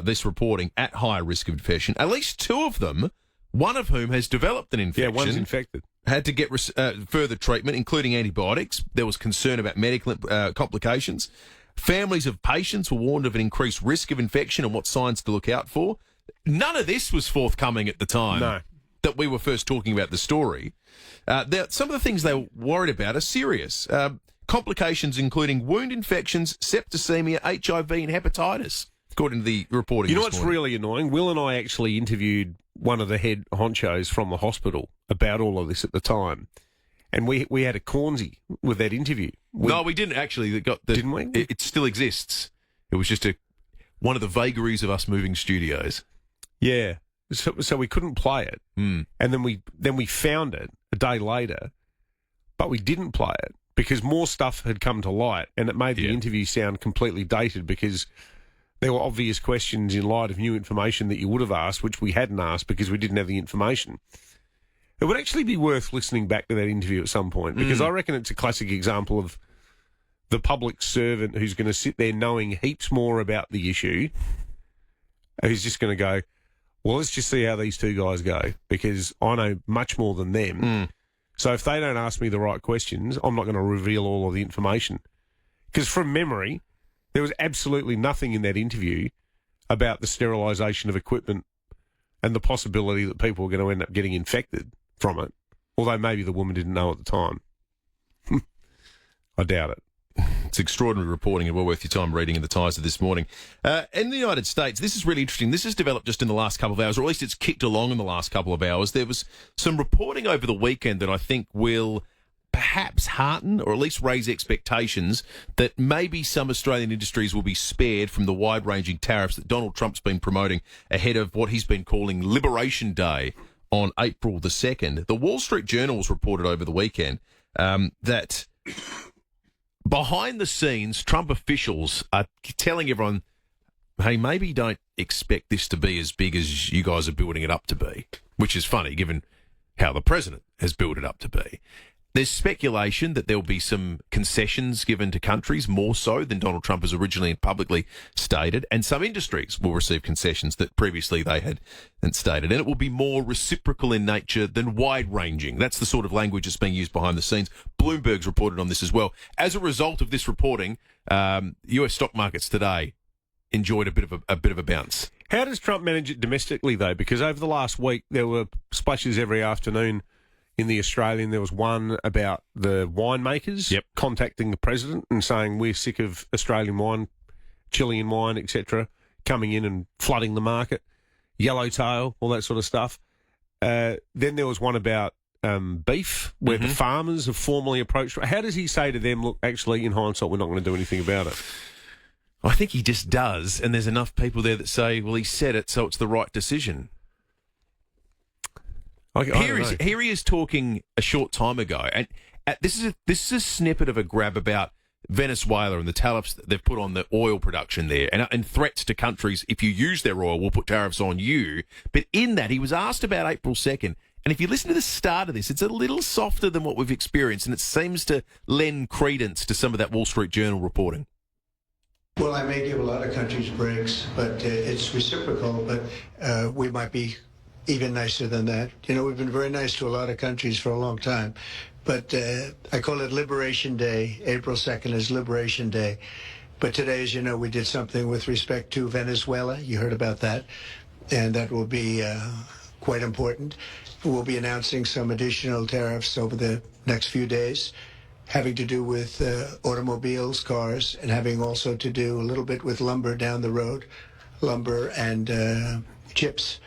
this reporting, at higher risk of infection. At least 2 of them, one of whom has developed an infection. Yeah, one's infected. Had to get further treatment, including antibiotics. There was concern about medical complications. Families of patients were warned of an increased risk of infection and what signs to look out for. None of this was forthcoming at the time that we were first talking about the story. Some of the things they were worried about are serious. Complications including wound infections, septicemia, HIV and hepatitis, according to the reporting. You know what's really annoying? Will and I actually interviewed one of the head honchos from the hospital about all of this at the time. And we had a cornsy with that interview. No, we didn't actually. Didn't we? It still exists. It was just one of the vagaries of us moving studios. Yeah. So we couldn't play it. And then we found it a day later, but we didn't play it because more stuff had come to light and it made the interview sound completely dated because there were obvious questions in light of new information that you would have asked, which we hadn't asked because we didn't have the information. It would actually be worth listening back to that interview at some point because I reckon it's a classic example of the public servant who's going to sit there knowing heaps more about the issue, who's just going to go, well, let's just see how these 2 guys go because I know much more than them. So if they don't ask me the right questions, I'm not going to reveal all of the information. Because from memory, there was absolutely nothing in that interview about the sterilisation of equipment and the possibility that people were going to end up getting infected from it, although maybe the woman didn't know at the time. I doubt it. It's extraordinary reporting and well worth your time reading in the Times of this morning. In the United States, this is really interesting. This has developed just in the last couple of hours, or at least it's kicked along in the last couple of hours. There was some reporting over the weekend that I think will perhaps hearten or at least raise expectations that maybe some Australian industries will be spared from the wide-ranging tariffs that Donald Trump's been promoting ahead of what he's been calling Liberation Day on April the 2nd. The Wall Street Journal was reported over the weekend that behind the scenes, Trump officials are telling everyone, hey, maybe don't expect this to be as big as you guys are building it up to be, which is funny given how the president has built it up to be. There's speculation that there'll be some concessions given to countries, more so than Donald Trump has originally and publicly stated, and some industries will receive concessions that previously they had stated, and it will be more reciprocal in nature than wide-ranging. That's the sort of language that's being used behind the scenes. Bloomberg's reported on this as well. As a result of this reporting, US stock markets today enjoyed a bit of a bounce. How does Trump manage it domestically, though? Because over the last week, there were splashes every afternoon in the Australian. There was one about the winemakers contacting the president and saying, we're sick of Australian wine, Chilean wine, etc., coming in and flooding the market, yellowtail, all that sort of stuff. Then there was one about beef, where the farmers have formally approached. How does he say to them, look, actually, in hindsight, we're not going to do anything about it? I think he just does, and there's enough people there that say, well, he said it, so it's the right decision. Here he is talking a short time ago, and this is a snippet of a grab about Venezuela and the tariffs that they've put on the oil production there, and threats to countries, if you use their oil, we'll put tariffs on you. But in that, he was asked about April 2nd. And if you listen to the start of this, it's a little softer than what we've experienced, and it seems to lend credence to some of that Wall Street Journal reporting. Well, I may give a lot of countries breaks, but it's reciprocal, but we might be even nicer than that. You know, we've been very nice to a lot of countries for a long time, but I call it Liberation Day. April 2nd is Liberation Day. But today, as you know, we did something with respect to Venezuela. You heard about that, and that will be quite important. We'll be announcing some additional tariffs over the next few days, having to do with automobiles, cars, and having also to do a little bit with lumber down the road, lumber and chips.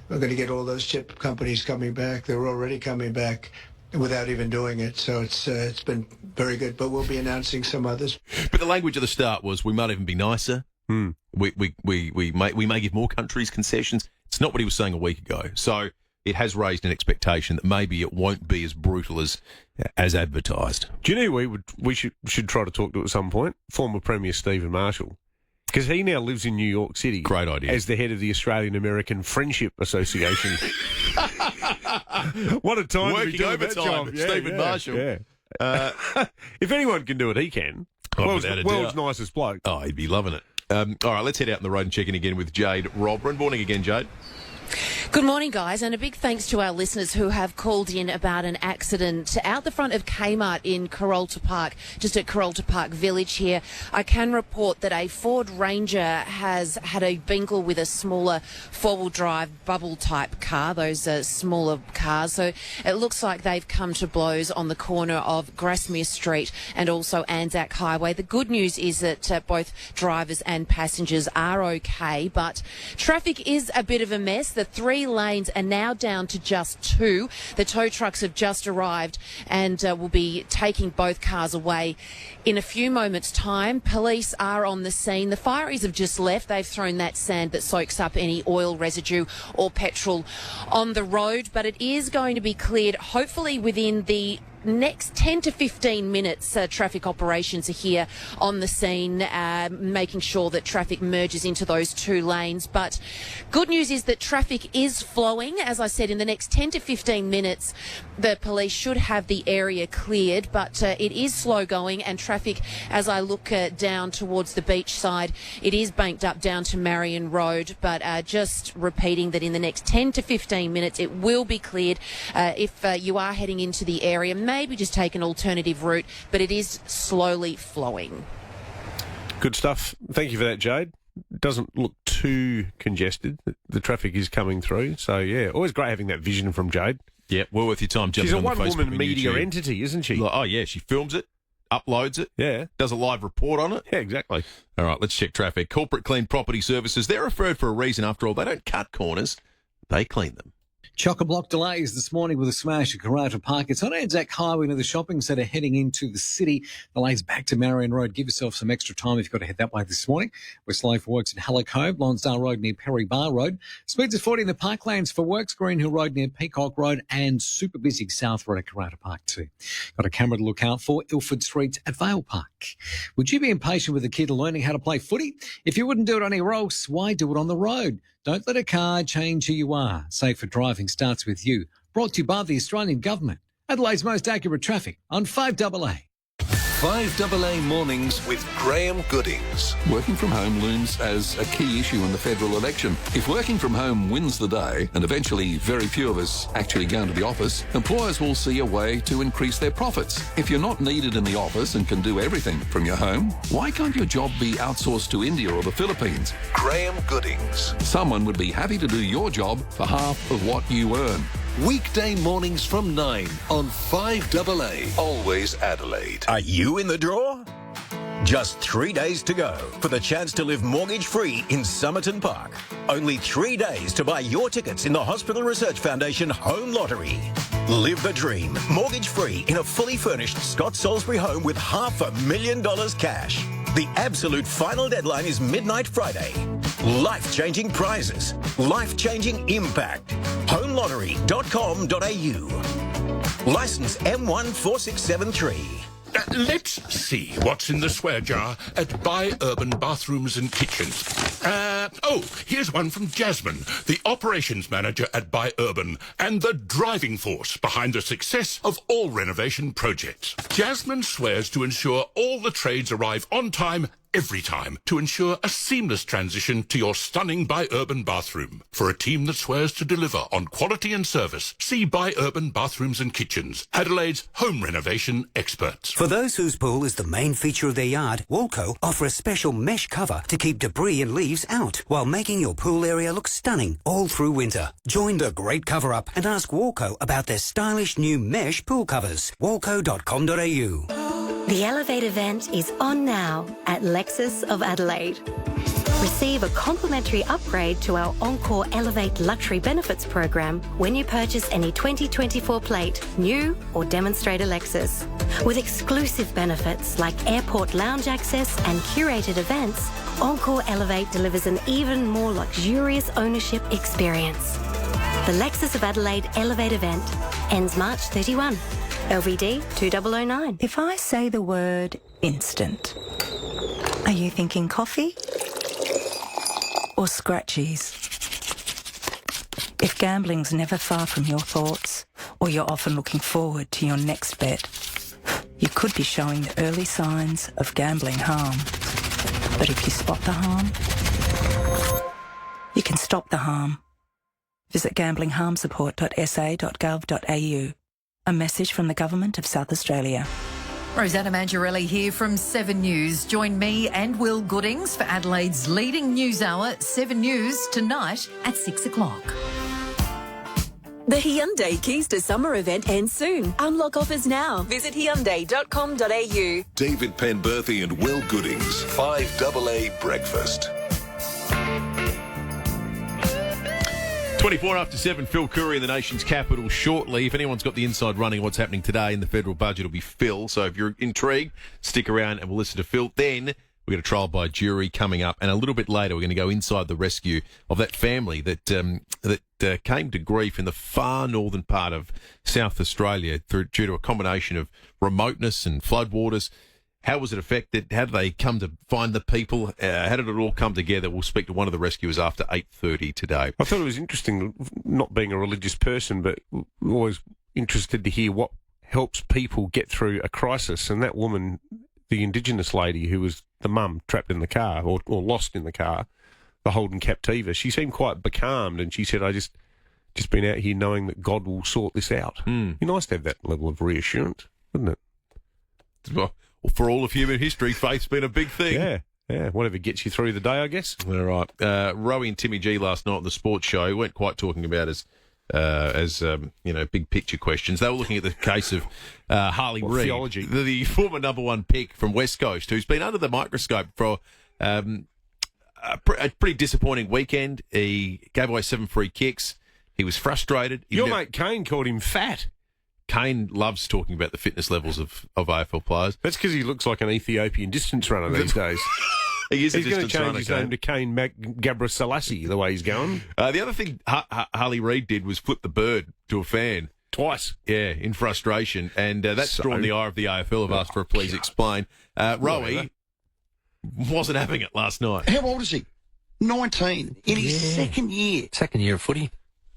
We're going to get all those chip companies coming back. They're already coming back without even doing it. So it's been very good. But we'll be announcing some others. But the language at the start was we might even be nicer. We may give more countries concessions. It's not what he was saying a week ago. So it has raised an expectation that maybe it won't be as brutal as advertised. Do you know we should try to talk to at some point? Former Premier Stephen Marshall. Because he now lives in New York City. Great idea. As the head of the Australian-American Friendship Association. What a time to be doing overtime, that job. Stephen Marshall. Yeah. If anyone can do it, he can. World's nicest bloke. Oh, he'd be loving it. All right, let's head out on the road and check in again with Jade Robran. Morning again, Jade. Good morning, guys, and a big thanks to our listeners who have called in about an accident out the front of Kmart in Carolta Park, just at Carolta Park Village here. I can report that a Ford Ranger has had a bingle with a smaller four-wheel drive bubble-type car, those smaller cars. So it looks like they've come to blows on the corner of Grasmere Street and also Anzac Highway. The good news is that both drivers and passengers are okay, but traffic is a bit of a mess. The 3 lanes are now down to just 2. The tow trucks have just arrived and will be taking both cars away in a few moments' time. Police are on the scene. The fireys have just left. They've thrown that sand that soaks up any oil residue or petrol on the road, but it is going to be cleared hopefully within the next 10 to 15 minutes. Traffic operations are here on the scene, making sure that traffic merges into those 2 lanes. But good news is that traffic is flowing. As I said, in the next 10 to 15 minutes, the police should have the area cleared, but it is slow going, and traffic, as I look down towards the beach side, it is banked up down to Marion Road. But just repeating that in the next 10 to 15 minutes, it will be cleared. If you are heading into the area, maybe just take an alternative route, but it is slowly flowing. Good stuff. Thank you for that, Jade. Doesn't look too congested. The traffic is coming through. So, yeah, always great having that vision from Jade. Yeah, well worth your time. She's a on the Facebook one-woman and media YouTube. entity, isn't she? Oh, yeah, she films it, uploads it, yeah, does a live report on it. Yeah, exactly. All right, let's check traffic. Corporate Clean Property Services, they're referred for a reason. After all, they don't cut corners, they clean them. Chock-a-block delays this morning with a smash at Carolta Park. It's on Anzac Highway near the shopping centre heading into the city. Delays back to Marion Road. Give yourself some extra time if you've got to head that way this morning. We're slow for works at Hallicove, Lonsdale Road near Perry Bar Road. Speeds at 40 in the Parklands for works, Green Hill Road near Peacock Road, and super busy South Road at Carolta Park too. Got a camera to look out for, Ilford Street at Vale Park. Would you be impatient with a kid learning how to play footy? If you wouldn't do it anywhere else, why do it on the road? Don't let a car change who you are. Safer driving starts with you. Brought to you by the Australian Government. Adelaide's most accurate traffic on 5AA. 5AA Mornings with Graham Goodings. Working from home looms as a key issue in the federal election. If working from home wins the day, and eventually very few of us actually go into the office, employers will see a way to increase their profits. If you're not needed in the office and can do everything from your home, why can't your job be outsourced to India or the Philippines? Graham Goodings. Someone would be happy to do your job for half of what you earn. Weekday mornings from 9 on 5AA. Always Adelaide. Are you in the draw? Just 3 days to go for the chance to live mortgage-free in Somerton Park. Only 3 days to buy your tickets in the Hospital Research Foundation Home Lottery. Live the dream, mortgage-free in a fully furnished Scott Salisbury home with $500,000 cash. The absolute final deadline is midnight Friday. Life-changing prizes, life-changing impact. HomeLottery.com.au. Licence M14673. Let's see what's in the swear jar at Buy Urban Bathrooms and Kitchens. Here's one from Jasmine, the operations manager at Buy Urban and the driving force behind the success of all renovation projects. Jasmine swears to ensure all the trades arrive on time every time to ensure a seamless transition to your stunning Buy Urban bathroom. For a team that swears to deliver on quality and service, see Buy Urban Bathrooms and Kitchens, Adelaide's home renovation experts. For those whose pool is the main feature of their yard, Walco offer a special mesh cover to keep debris and leaves out while making your pool area look stunning all through winter. Join the great cover-up and ask Walco about their stylish new mesh pool covers. Walco.com.au. The Elevate event is on now at Lexus of Adelaide. Receive a complimentary upgrade to our Encore Elevate Luxury Benefits program when you purchase any 2024 plate, new or demonstrator Lexus. With exclusive benefits like airport lounge access and curated events, Encore Elevate delivers an even more luxurious ownership experience. The Lexus of Adelaide Elevate event ends March 31. LVD 2009. If I say the word instant, are you thinking coffee or scratchies? If gambling's never far from your thoughts, or you're often looking forward to your next bet, you could be showing the early signs of gambling harm. But if you spot the harm, you can stop the harm. Visit gamblingharmsupport.sa.gov.au. A message from the Government of South Australia. Rosanna Mangiarelli here from 7 News. Join me and Will Goodings for Adelaide's leading news hour, 7 News, tonight at 6 o'clock. The Hyundai Keys to Summer event ends soon. Unlock offers now. Visit Hyundai.com.au. David Penberthy and Will Goodings, 5AA Breakfast. 24 after 7, Phil Curry in the nation's capital shortly. If anyone's got the inside running of what's happening today in the federal budget, it'll be Phil. So if you're intrigued, stick around and we'll listen to Phil. Then we've got a trial by jury coming up. And a little bit later, we're going to go inside the rescue of that family that came to grief in the far northern part of South Australia due to a combination of remoteness and floodwaters. How was it affected? How did they come to find the people? How did it all come together? We'll speak to one of the rescuers after 8:30 today. I thought it was interesting, not being a religious person, but always interested to hear what helps people get through a crisis. And that woman, the Indigenous lady who was the mum trapped in the car or lost in the car, the Holden Captiva, she seemed quite becalmed, and she said, I just been out here knowing that God will sort this out. Be nice to have that level of reassurance, wouldn't it? Well, for all of human history, faith's been a big thing. Yeah, whatever gets you through the day, I guess. All right. Rowie and Timmy G last night on the sports show weren't quite talking about as big picture questions. They were looking at the case of Harley Reid, theology. The former number one pick from West Coast, who's been under the microscope for a pretty disappointing weekend. He gave away 7 free kicks. He was frustrated. Mate Kane called him fat. Kane loves talking about the fitness levels of AFL players. That's because he looks like an Ethiopian distance runner these days. He's going to change his name to Kane Gabra Selassie, the way he's going. The other thing Harley Reid did was flip the bird to a fan. Twice. Yeah, in frustration. And that's drawn the ire of the AFL. I've asked for a please explain. Rowie wasn't having it last night. How old is he? 19. In his second year. Second year of footy.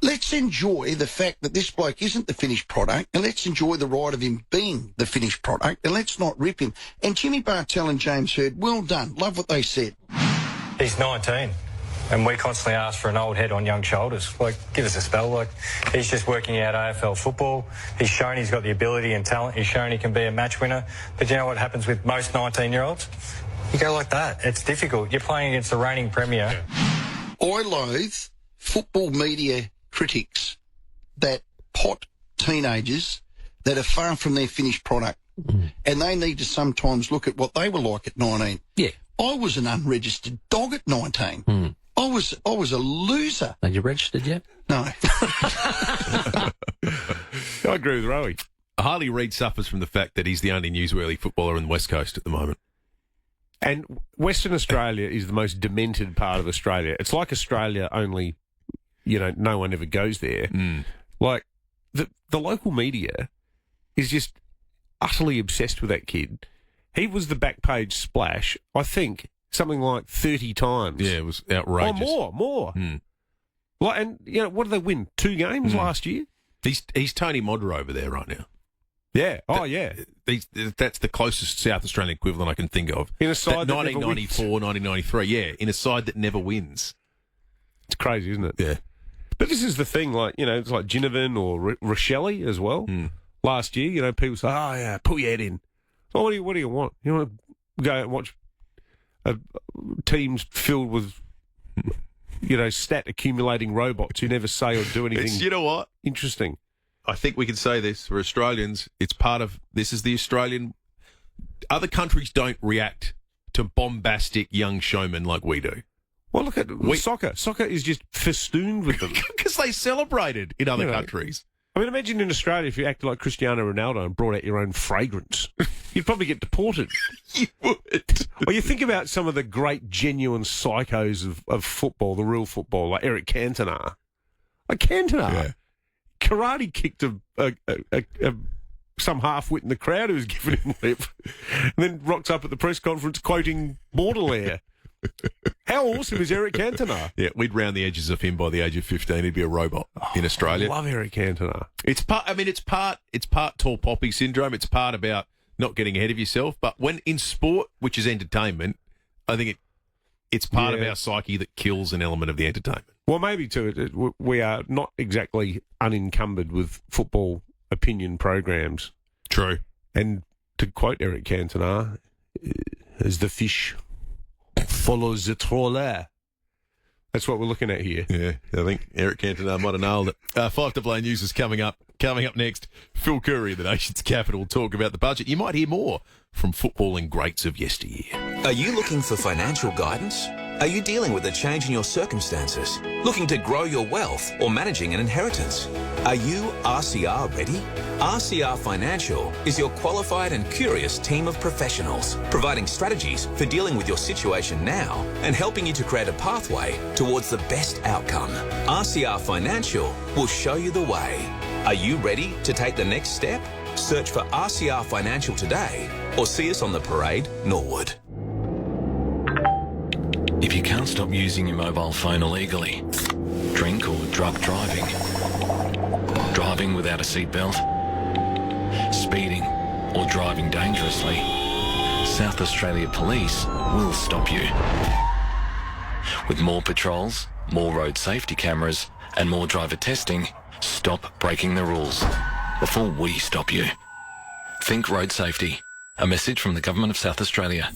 Let's enjoy the fact that this bloke isn't the finished product, and let's enjoy the right of him being the finished product, and let's not rip him. And Jimmy Bartell and James Hird, well done. Love what they said. He's 19, and we constantly ask for an old head on young shoulders. Give us a spell. He's just working out AFL football. He's shown he's got the ability and talent. He's shown he can be a match winner. But you know what happens with most 19-year-olds? You go like that. It's difficult. You're playing against the reigning premier. I loathe football media critics that pot teenagers that are far from their finished product. And they need to sometimes look at what they were like at 19. Yeah. I was an unregistered dog at 19. I was a loser. Are you registered yet? No. I agree with Rowie. Harley Reid suffers from the fact that he's the only newsworthy footballer in the West Coast at the moment. And Western Australia is the most demented part of Australia. It's like Australia, only no one ever goes there. Like, the local media is just utterly obsessed with that kid. He was the back page splash, I think, something like 30 times. Yeah, it was outrageous. Oh, more. Like, and, you know, what did they win? 2 games last year? He's Tony Modra over there right now. Yeah. Oh, yeah. That's the closest South Australian equivalent I can think of. In a side that 1994, 1993, yeah, in a side that never wins. It's crazy, isn't it? Yeah. But this is the thing, like, you know, it's like Ginnivan or Rochelle as well. Last year, you know, people say, oh, yeah, put your head in. So what do you want? You want to go and watch teams filled with, you know, stat accumulating robots who never say or do anything. You know what? Interesting. I think we can say this for Australians. It's part of this is the Australian. Other countries don't react to bombastic young showmen like we do. Well, look at soccer. Soccer is just festooned with them because they celebrated in other countries. I mean, imagine in Australia if you acted like Cristiano Ronaldo and brought out your own fragrance. You'd probably get deported. You would. Well, you think about some of the great, genuine psychos of football, the real football, like Eric Cantona. Like Cantona, karate kicked some half-wit in the crowd who was giving him lip, and then rocks up at the press conference quoting Baudelaire. How awesome is Eric Cantona? Yeah, we'd round the edges of him by the age of 15. He'd be a robot in Australia. I love Eric Cantona. It's part. I mean, it's part tall poppy syndrome. It's part about not getting ahead of yourself. But when in sport, which is entertainment, I think it's part of our psyche that kills an element of the entertainment. Well, maybe too. We are not exactly unencumbered with football opinion programs. True. And to quote Eric Cantona, as the fish follows the trawler. That's what we're looking at here. Yeah, I think Eric Cantona might have nailed it. 5AA News is coming up. Coming up next, Phil Curry, the nation's capital, will talk about the budget. You might hear more from footballing greats of yesteryear. Are you looking for financial guidance? Are you dealing with a change in your circumstances? Looking to grow your wealth or managing an inheritance? Are you RCR ready? RCR Financial is your qualified and curious team of professionals, providing strategies for dealing with your situation now and helping you to create a pathway towards the best outcome. RCR Financial will show you the way. Are you ready to take the next step? Search for RCR Financial today or see us on the parade, Norwood. If you can't stop using your mobile phone illegally, drink or drug driving, driving without a seatbelt, speeding or driving dangerously, South Australia Police will stop you. With more patrols, more road safety cameras and more driver testing, stop breaking the rules before we stop you. Think road safety. A message from the Government of South Australia.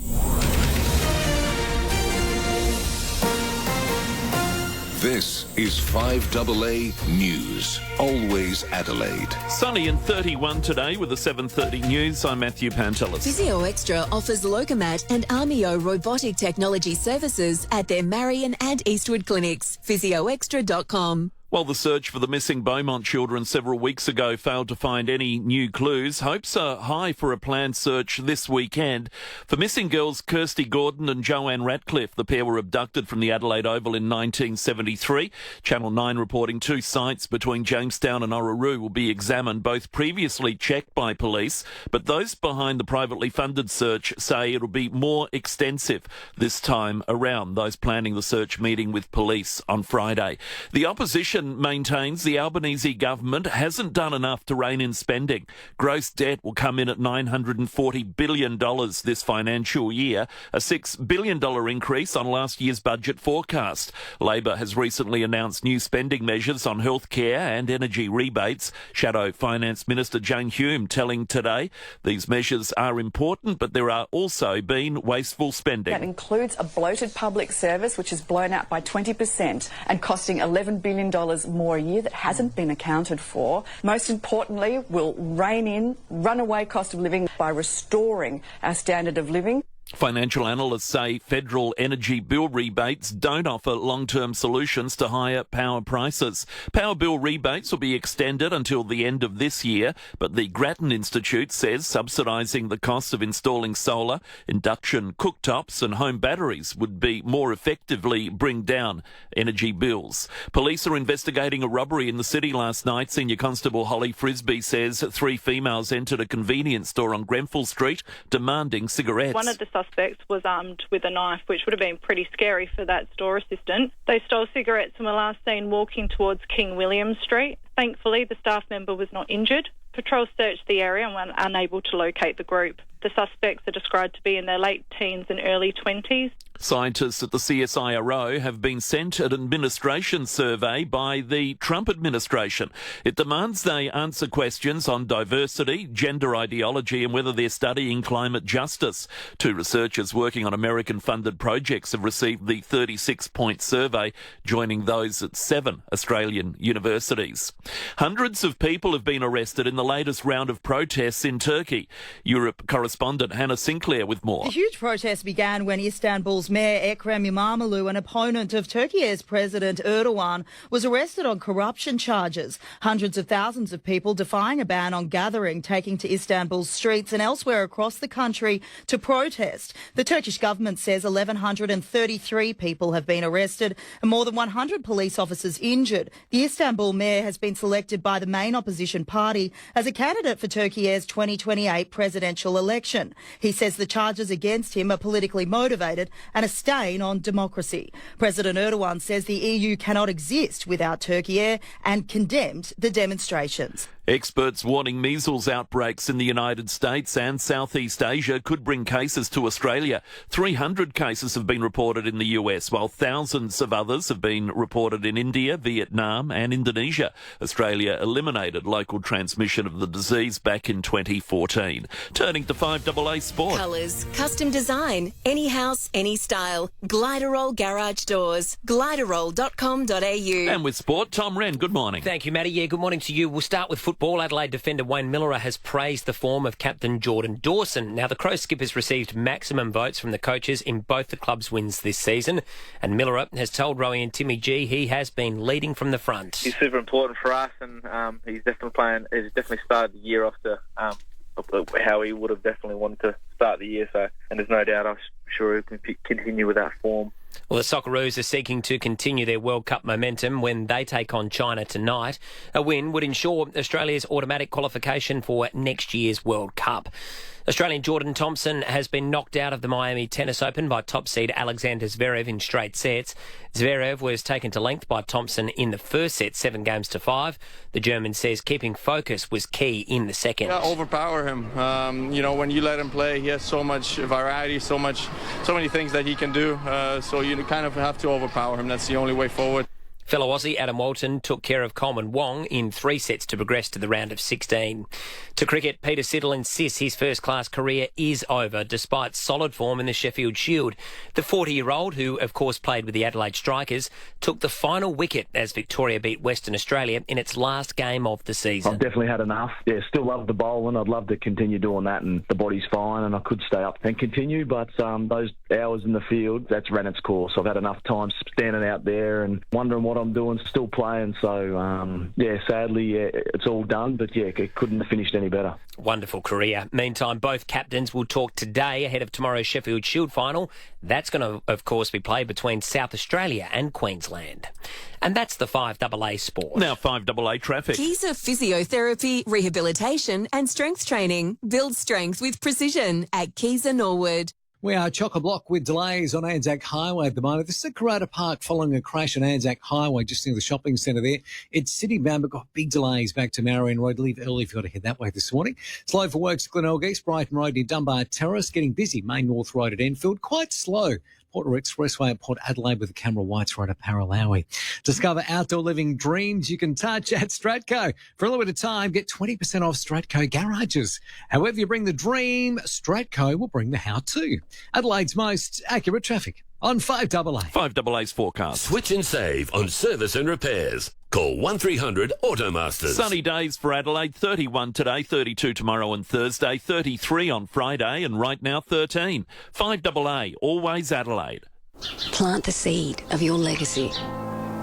This is 5AA News. Always Adelaide. Sunny and 31 today with the 7:30 news. I'm Matthew Pantelis. Physio Extra offers Locomat and Armio robotic technology services at their Marion and Eastwood clinics. physioextra.com. While the search for the missing Beaumont children several weeks ago failed to find any new clues, hopes are high for a planned search this weekend. For missing girls Kirsty Gordon and Joanne Ratcliffe, the pair were abducted from the Adelaide Oval in 1973. Channel 9 reporting 2 sites between Jamestown and Orroroo will be examined, both previously checked by police, but those behind the privately funded search say it'll be more extensive this time around. Those planning the search meeting with police on Friday. The opposition maintains the Albanese government hasn't done enough to rein in spending. Gross debt will come in at $940 billion this financial year, a $6 billion increase on last year's budget forecast. Labor has recently announced new spending measures on healthcare and energy rebates. Shadow Finance Minister Jane Hume telling Today these measures are important, but there are also been wasteful spending. That includes a bloated public service, which is blown out by 20% and costing $11 billion more a year that hasn't been accounted for. Most importantly, we'll rein in runaway cost of living by restoring our standard of living. Financial analysts say federal energy bill rebates don't offer long-term solutions to higher power prices. Power bill rebates will be extended until the end of this year, but the Grattan Institute says subsidising the cost of installing solar, induction cooktops and home batteries would be more effectively bring down energy bills. Police are investigating a robbery in the city last night. Senior Constable Holly Frisbee says 3 females entered a convenience store on Grenfell Street demanding cigarettes. One of the suspects was armed with a knife, which would have been pretty scary for that store assistant. They stole cigarettes and were last seen walking towards King William Street. Thankfully, the staff member was not injured. Patrol searched the area and were unable to locate the group. The suspects are described to be in their late teens and early 20s. Scientists at the CSIRO have been sent an administration survey by the Trump administration. It demands they answer questions on diversity, gender ideology and whether they're studying climate justice. 2 researchers working on American-funded projects have received the 36-point survey, joining those at 7 Australian universities. Hundreds of people have been arrested in the latest round of protests in Turkey. Europe correspondent Hannah Sinclair with more. The huge protest began when Istanbul's Mayor Ekrem İmamoğlu, an opponent of Turkey's President Erdogan, was arrested on corruption charges. Hundreds of thousands of people defying a ban on gathering, taking to Istanbul's streets and elsewhere across the country to protest. The Turkish government says 1,133 people have been arrested and more than 100 police officers injured. The Istanbul mayor has been selected by the main opposition party as a candidate for Turkey's 2028 presidential election. He says the charges against him are politically motivated and a stain on democracy. President Erdogan says the EU cannot exist without Turkey and condemned the demonstrations. Experts warning measles outbreaks in the United States and Southeast Asia could bring cases to Australia. 300 cases have been reported in the US, while thousands of others have been reported in India, Vietnam and Indonesia. Australia eliminated local transmission of the disease back in 2014. Turning to 5AA Sport. Colours, custom design, any house, any style. Gliderol Garage Doors. Gliderol.com.au. And with sport, Tom Wren, good morning. Thank you, Matty. Yeah, good morning to you. We'll start with football. Adelaide defender Wayne Miller has praised the form of captain Jordan Dawson. Now, the Crow skippers received maximum votes from the coaches in both the club's wins this season, and Miller has told Rowie and Timmy G he has been leading from the front. He's super important for us, and he's definitely started the year off to how he would have definitely wanted to start the year. So, and there's no doubt I'm sure he can continue with that form. Well, the Socceroos are seeking to continue their World Cup momentum when they take on China tonight. A win would ensure Australia's automatic qualification for next year's World Cup. Australian Jordan Thompson has been knocked out of the Miami Tennis Open by top seed Alexander Zverev in straight sets. Zverev was taken to length by Thompson in the first set, 7-5. The German says keeping focus was key in the second. Yeah, overpower him. When you let him play, he has so much variety, so many things that he can do. So you kind of have to overpower him. That's the only way forward. Fellow Aussie Adam Walton took care of Coleman Wong in 3 sets to progress to the round of 16. To cricket, Peter Siddle insists his first-class career is over despite solid form in the Sheffield Shield. The 40-year-old, who of course played with the Adelaide Strikers, took the final wicket as Victoria beat Western Australia in its last game of the season. I've definitely had enough. Yeah, still love the bowling. I'd love to continue doing that, and the body's fine and I could stay up and continue, but those hours in the field, that's ran its course. I've had enough time standing out there and wondering what I'm doing, still playing. So, sadly, it's all done. But, it couldn't have finished any better. Wonderful career. Meantime, both captains will talk today ahead of tomorrow's Sheffield Shield final. That's going to, of course, be played between South Australia and Queensland. And that's the 5AA Sport. Now 5AA Traffic. Keyser Physiotherapy, Rehabilitation and Strength Training. Build strength with precision at Keyser Norwood. We are chock-a-block with delays on Anzac Highway at the moment. This is at Karata Park following a crash on Anzac Highway just near the shopping centre there. It's city-bound but got big delays back to Marion Road. Leave early if you've got to head that way this morning. Slow for works at Glenelg East, Brighton Road near Dunbar Terrace. Getting busy. Main North Road at Enfield. Quite slow. Porter Expressway at Port Adelaide with the Camera Whites Road at Paralawi. Discover outdoor living dreams you can touch at Stratco. For a little bit of time, get 20% off Stratco garages. However you bring the dream, Stratco will bring the how-to. Adelaide's most accurate traffic. on 5AA. 5AA's forecast. Switch and save on service and repairs. Call 1300 Automasters. Sunny days for Adelaide, 31 today, 32 tomorrow and Thursday, 33 on Friday, and right now 13. 5AA, always Adelaide. Plant the seed of your legacy.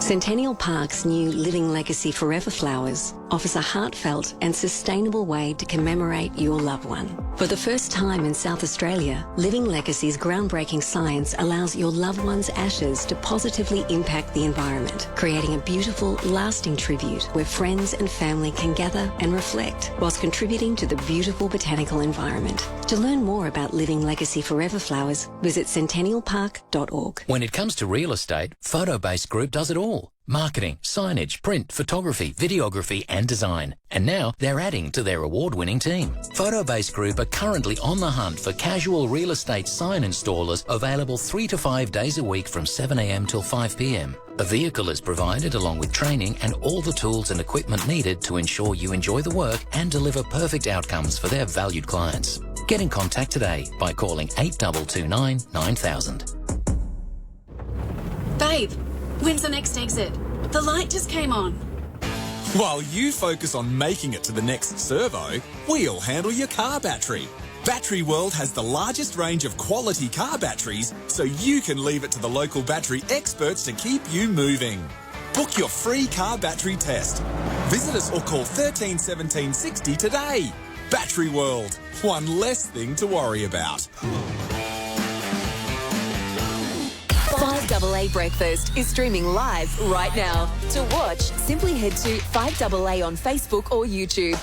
Centennial Park's new Living Legacy Forever Flowers offers a heartfelt and sustainable way to commemorate your loved one. For the first time in South Australia, Living Legacy's groundbreaking science allows your loved one's ashes to positively impact the environment, creating a beautiful, lasting tribute where friends and family can gather and reflect whilst contributing to the beautiful botanical environment. To learn more about Living Legacy Forever Flowers, visit centennialpark.org. When it comes to real estate, Photobase Group does it all. Marketing, signage, print, photography, videography and design. And now they're adding to their award-winning team. Photobase Group are currently on the hunt for casual real estate sign installers available 3 to 5 days a week from 7 a.m. till 5 p.m. A vehicle is provided along with training and all the tools and equipment needed to ensure you enjoy the work and deliver perfect outcomes for their valued clients. Get in contact today by calling 8229 9000. Babe, when's the next exit? The light just came on. While you focus on making it to the next servo, we'll handle your car battery. Battery World has the largest range of quality car batteries, so you can leave it to the local battery experts to keep you moving. Book your free car battery test. Visit us or call 13 17 60 today. Battery World, one less thing to worry about. 5AA Breakfast is streaming live right now. To watch, simply head to 5AA on Facebook or YouTube.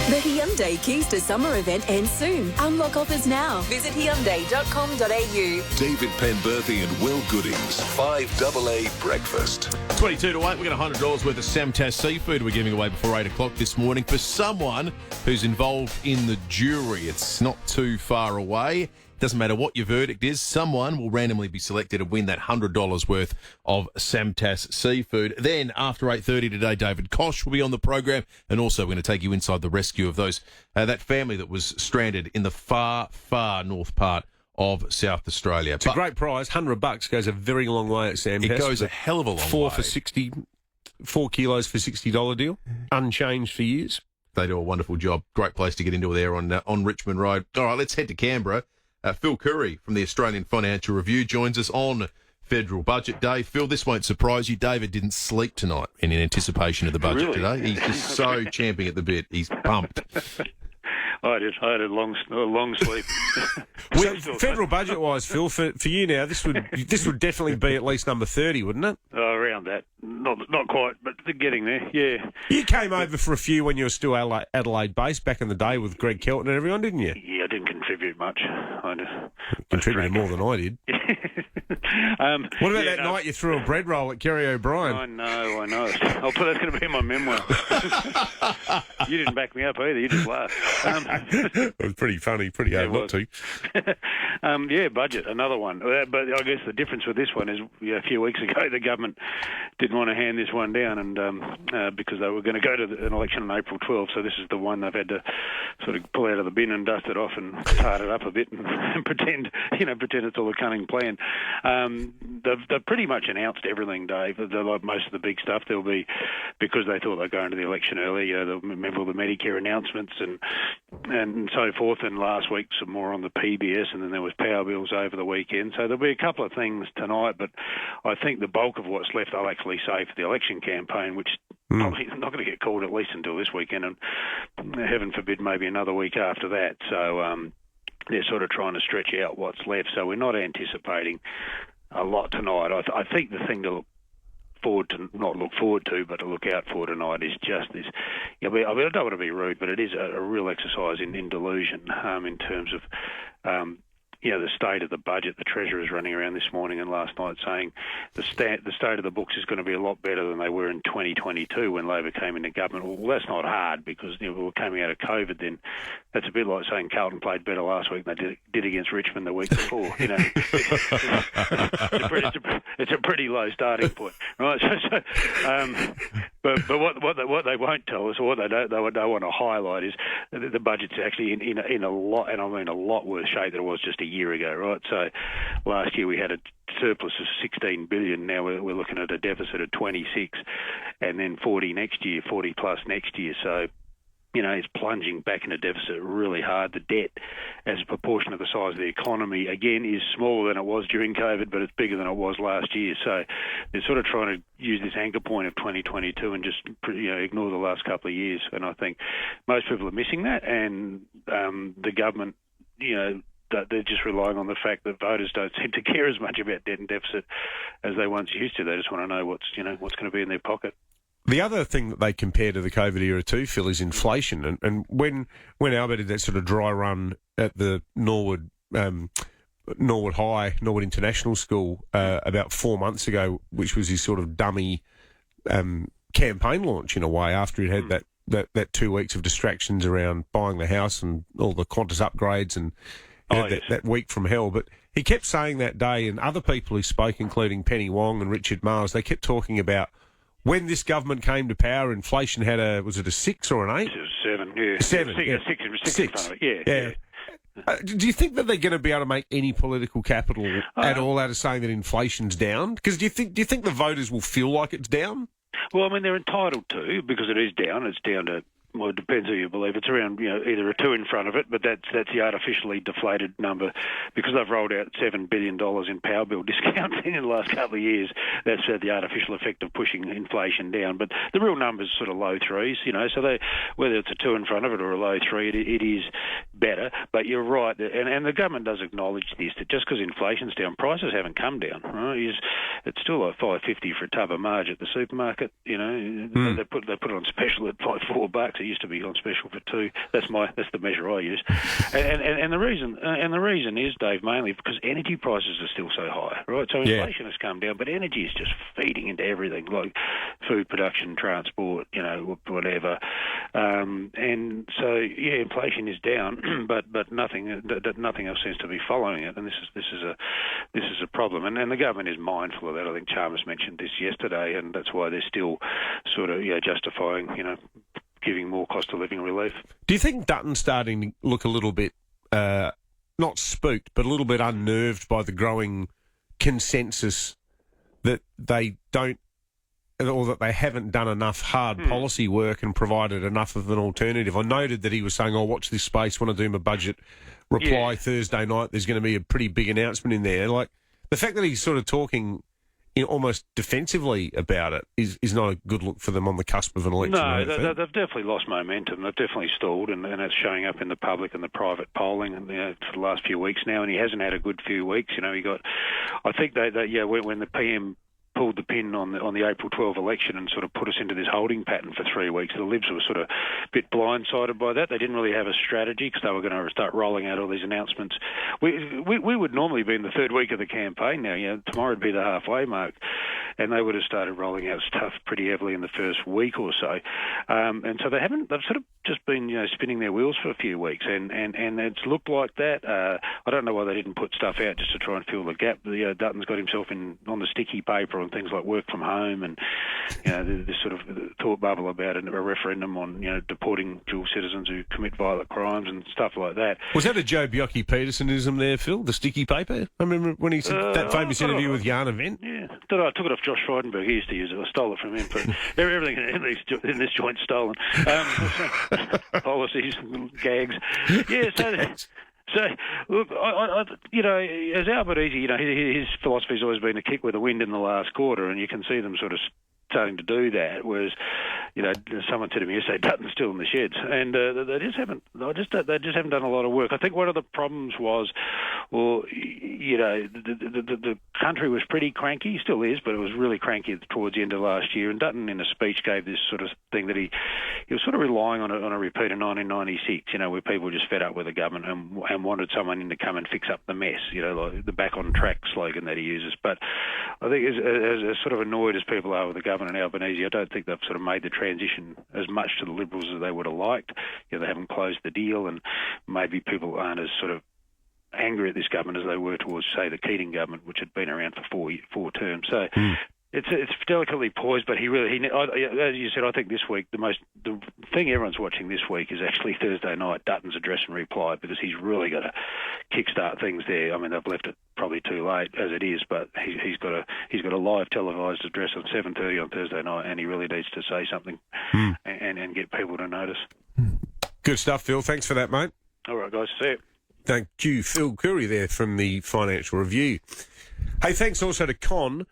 The Hyundai Keys to Summer event ends soon. Unlock offers now. Visit Hyundai.com.au. David Penberthy and Will Goodings. 5AA Breakfast. 22 to 8, we got $100 worth of Samtas seafood we're giving away before 8 o'clock this morning for someone who's involved in the jury. It's not too far away. Doesn't matter what your verdict is, someone will randomly be selected to win that $100 worth of Samtas seafood. Then, after 8:30 today, David Kosh will be on the program, and also we're going to take you inside the rescue of that family that was stranded in the far, far north part of South Australia. It's a great prize. $100 goes a very long way at Samtas. It goes a hell of a long way. 4 kilos for $60 deal, unchanged for years. They do a wonderful job. Great place to get into there on Richmond Road. All right, let's head to Canberra. Phil Curry from the Australian Financial Review joins us on Federal Budget Day. Phil, this won't surprise you. David didn't sleep tonight in anticipation of the budget today. He's just so champing at the bit. He's pumped. I had a long sleep. Federal budget-wise, Phil, for you now, this would definitely be at least number 30, wouldn't it? Around that. Not quite, but getting there, yeah. You came over for a few when you were still Adelaide-based back in the day with Greg Kelton and everyone, didn't you? Yeah, I didn't contribute much. I just contributed more than I did. What about that night you threw a bread roll at Kerry O'Brien? I know. I'll put that's going to be in my memoir. You didn't back me up either. You just laughed. It was pretty funny, pretty hard not to. Budget, another one. But I guess the difference with this one is a few weeks ago the government didn't want to hand this one down, and because they were going to go to an election on April 12th, so this is the one they've had to sort of pull out of the bin and dust it off and tart it up a bit and pretend it's all a cunning plan. They've pretty much announced everything, Dave. Like most of the big stuff, there'll be, because they thought they'd go into the election early. They'll remember all the Medicare announcements and so forth. And last week some more on the PBS, and then there was power bills over the weekend. So there'll be a couple of things tonight, but I think the bulk of what's left I'll actually say for the election campaign, which probably is not going to get called at least until this weekend, and heaven forbid maybe another week after that. So they're sort of trying to stretch out what's left. So we're not anticipating a lot tonight. I think the thing to look forward to look out for tonight is just this. I don't want to be rude, but it is a real exercise in delusion in terms of the state of the budget. The Treasurer is running around this morning and last night saying the state of the books is going to be a lot better than they were in 2022 when Labor came into government. Well, that's not hard because we were coming out of COVID then. That's a bit like saying Carlton played better last week than they did against Richmond the week before. It's a pretty low starting point, right? But But what they won't tell us, or what they don't want to highlight, is the budget's actually in a lot, and I mean a lot worse shape than it was just a year ago, right? So last year we had a surplus of 16 billion. Now we're looking at a deficit of 26, and then 40 plus next year. So, it's plunging back into deficit really hard. The debt, as a proportion of the size of the economy, again, is smaller than it was during COVID, but it's bigger than it was last year. So they're sort of trying to use this anchor point of 2022 and just ignore the last couple of years. And I think most people are missing that, and the government, they're just relying on the fact that voters don't seem to care as much about debt and deficit as they once used to. They just want to know what's going to be in their pocket. The other thing that they compare to the COVID era too, Phil, is inflation. And when Albert did that sort of dry run at the Norwood International School about 4 months ago, which was his sort of dummy campaign launch in a way, after he'd had that 2 weeks of distractions around buying the house and all the Qantas upgrades and that week from hell. But he kept saying that day, and other people who spoke, including Penny Wong and Richard Marles, they kept talking about when this government came to power, inflation had was it a 6 or an 8? It was 7, yeah. 7, yeah. 6 in front of it, yeah. Do you think that they're going to be able to make any political capital at all out of saying that inflation's down? Because do you think the voters will feel like it's down? Well, I mean, they're entitled to, because it is down. It's down to, well, it depends who you believe. It's around, either a 2 in front of it, but that's the artificially deflated number, because they've rolled out $7 billion in power bill discounting in the last couple of years. That's the artificial effect of pushing inflation down. But the real number's sort of low threes, so whether it's a 2 in front of it or a low 3, it is better. But you're right, and the government does acknowledge this, that just because inflation's down, prices haven't come down. Right? It's still like $5.50 for a tub of marge at the supermarket. They put it on special at $4. It used to be on special for $2. That's the measure I use. And the reason is, Dave, mainly because energy prices are still so high, right? So inflation has come down, but energy is just feeding into everything, like food production, transport, whatever. And so inflation is down, but nothing else seems to be following it, and this is a problem. And the government is mindful of that. I think Chalmers mentioned this yesterday, and that's why they're still sort of justifying giving more cost of living relief. Do you think Dutton's starting to look a little bit, not spooked, but a little bit unnerved by the growing consensus that they don't, or that they haven't done enough hard policy work and provided enough of an alternative? I noted that he was saying, watch this space when I do my budget reply Thursday night. There's going to be a pretty big announcement in there. Like, the fact that he's sort of talking almost defensively about it is not a good look for them on the cusp of an election. No, they've definitely lost momentum. They've definitely stalled, and it's showing up in the public and the private polling and for the last few weeks now. And he hasn't had a good few weeks. He got, I think when the PM pulled the pin on the April 12 election and sort of put us into this holding pattern for 3 weeks, the Libs were sort of a bit blindsided by that. They didn't really have a strategy, because they were going to start rolling out all these announcements. We would normally be in the third week of the campaign now. Tomorrow would be the halfway mark, and they would have started rolling out stuff pretty heavily in the first week or so. And so they've sort of just been spinning their wheels for a few weeks, and it's looked like that. I don't know why they didn't put stuff out just to try and fill the gap. Dutton's got himself on the sticky paper on things like work from home, and this sort of thought bubble about a referendum on deporting dual citizens who commit violent crimes and stuff like that. Was that a Joe Bjelke-Petersonism there, Phil? The sticky paper? I remember when he said that famous interview with Jan Event. Yeah, I took it off Josh Frydenberg. He used to use it. I stole it from him. But everything in this joint's stolen. Policies, gags. Yeah. So, look, as Albanese, his philosophy's always been to kick with the wind in the last quarter, and you can see them sort of starting to do that. Whereas, someone said to me yesterday, Dutton's still in the sheds, and they just haven't done a lot of work. I think one of the problems was, the country was pretty cranky, still is, but it was really cranky towards the end of last year. And Dutton, in a speech, gave this sort of thing that he was sort of relying on a repeat of 1996, where people were just fed up with the government and wanted someone in to come and fix up the mess, like the back on track slogan that he uses. But I think as sort of annoyed as people are with the government in Albanese, I don't think they've sort of made the transition as much to the Liberals as they would have liked. They haven't closed the deal, and maybe people aren't as sort of angry at this government as they were towards, say, the Keating government, which had been around for four terms. So It's delicately poised, but as you said, I think this week the thing everyone's watching this week is actually Thursday night, Dutton's address and reply, because he's really got to kickstart things there. I mean, they've left it probably too late as it is, but he's got a live televised address on 7:30 on Thursday night, and he really needs to say something and get people to notice. Good stuff, Phil. Thanks for that, mate. All right, guys. See you. Thank you, Phil Curry there from the Financial Review. Hey, thanks also to Con.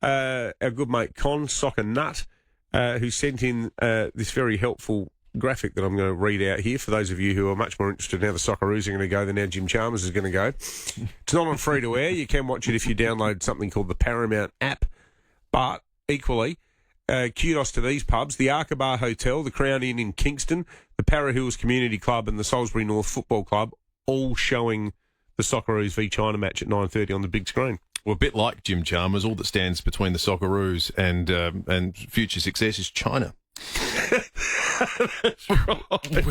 Our good mate Con, Soccer Nut, who sent in this very helpful graphic that I'm going to read out here for those of you who are much more interested in how the Socceroos are going to go than how Jim Chalmers is going to go. It's not on free-to-air. You can watch it if you download something called the Paramount app. But equally, kudos to these pubs, the Arkabar Hotel, the Crown Inn in Kingston, the Para Hills Community Club and the Salisbury North Football Club, all showing the Socceroos v China match at 9:30 on the big screen. Well, a bit like Jim Chalmers, all that stands between the Socceroos and future success is China. That's right. We're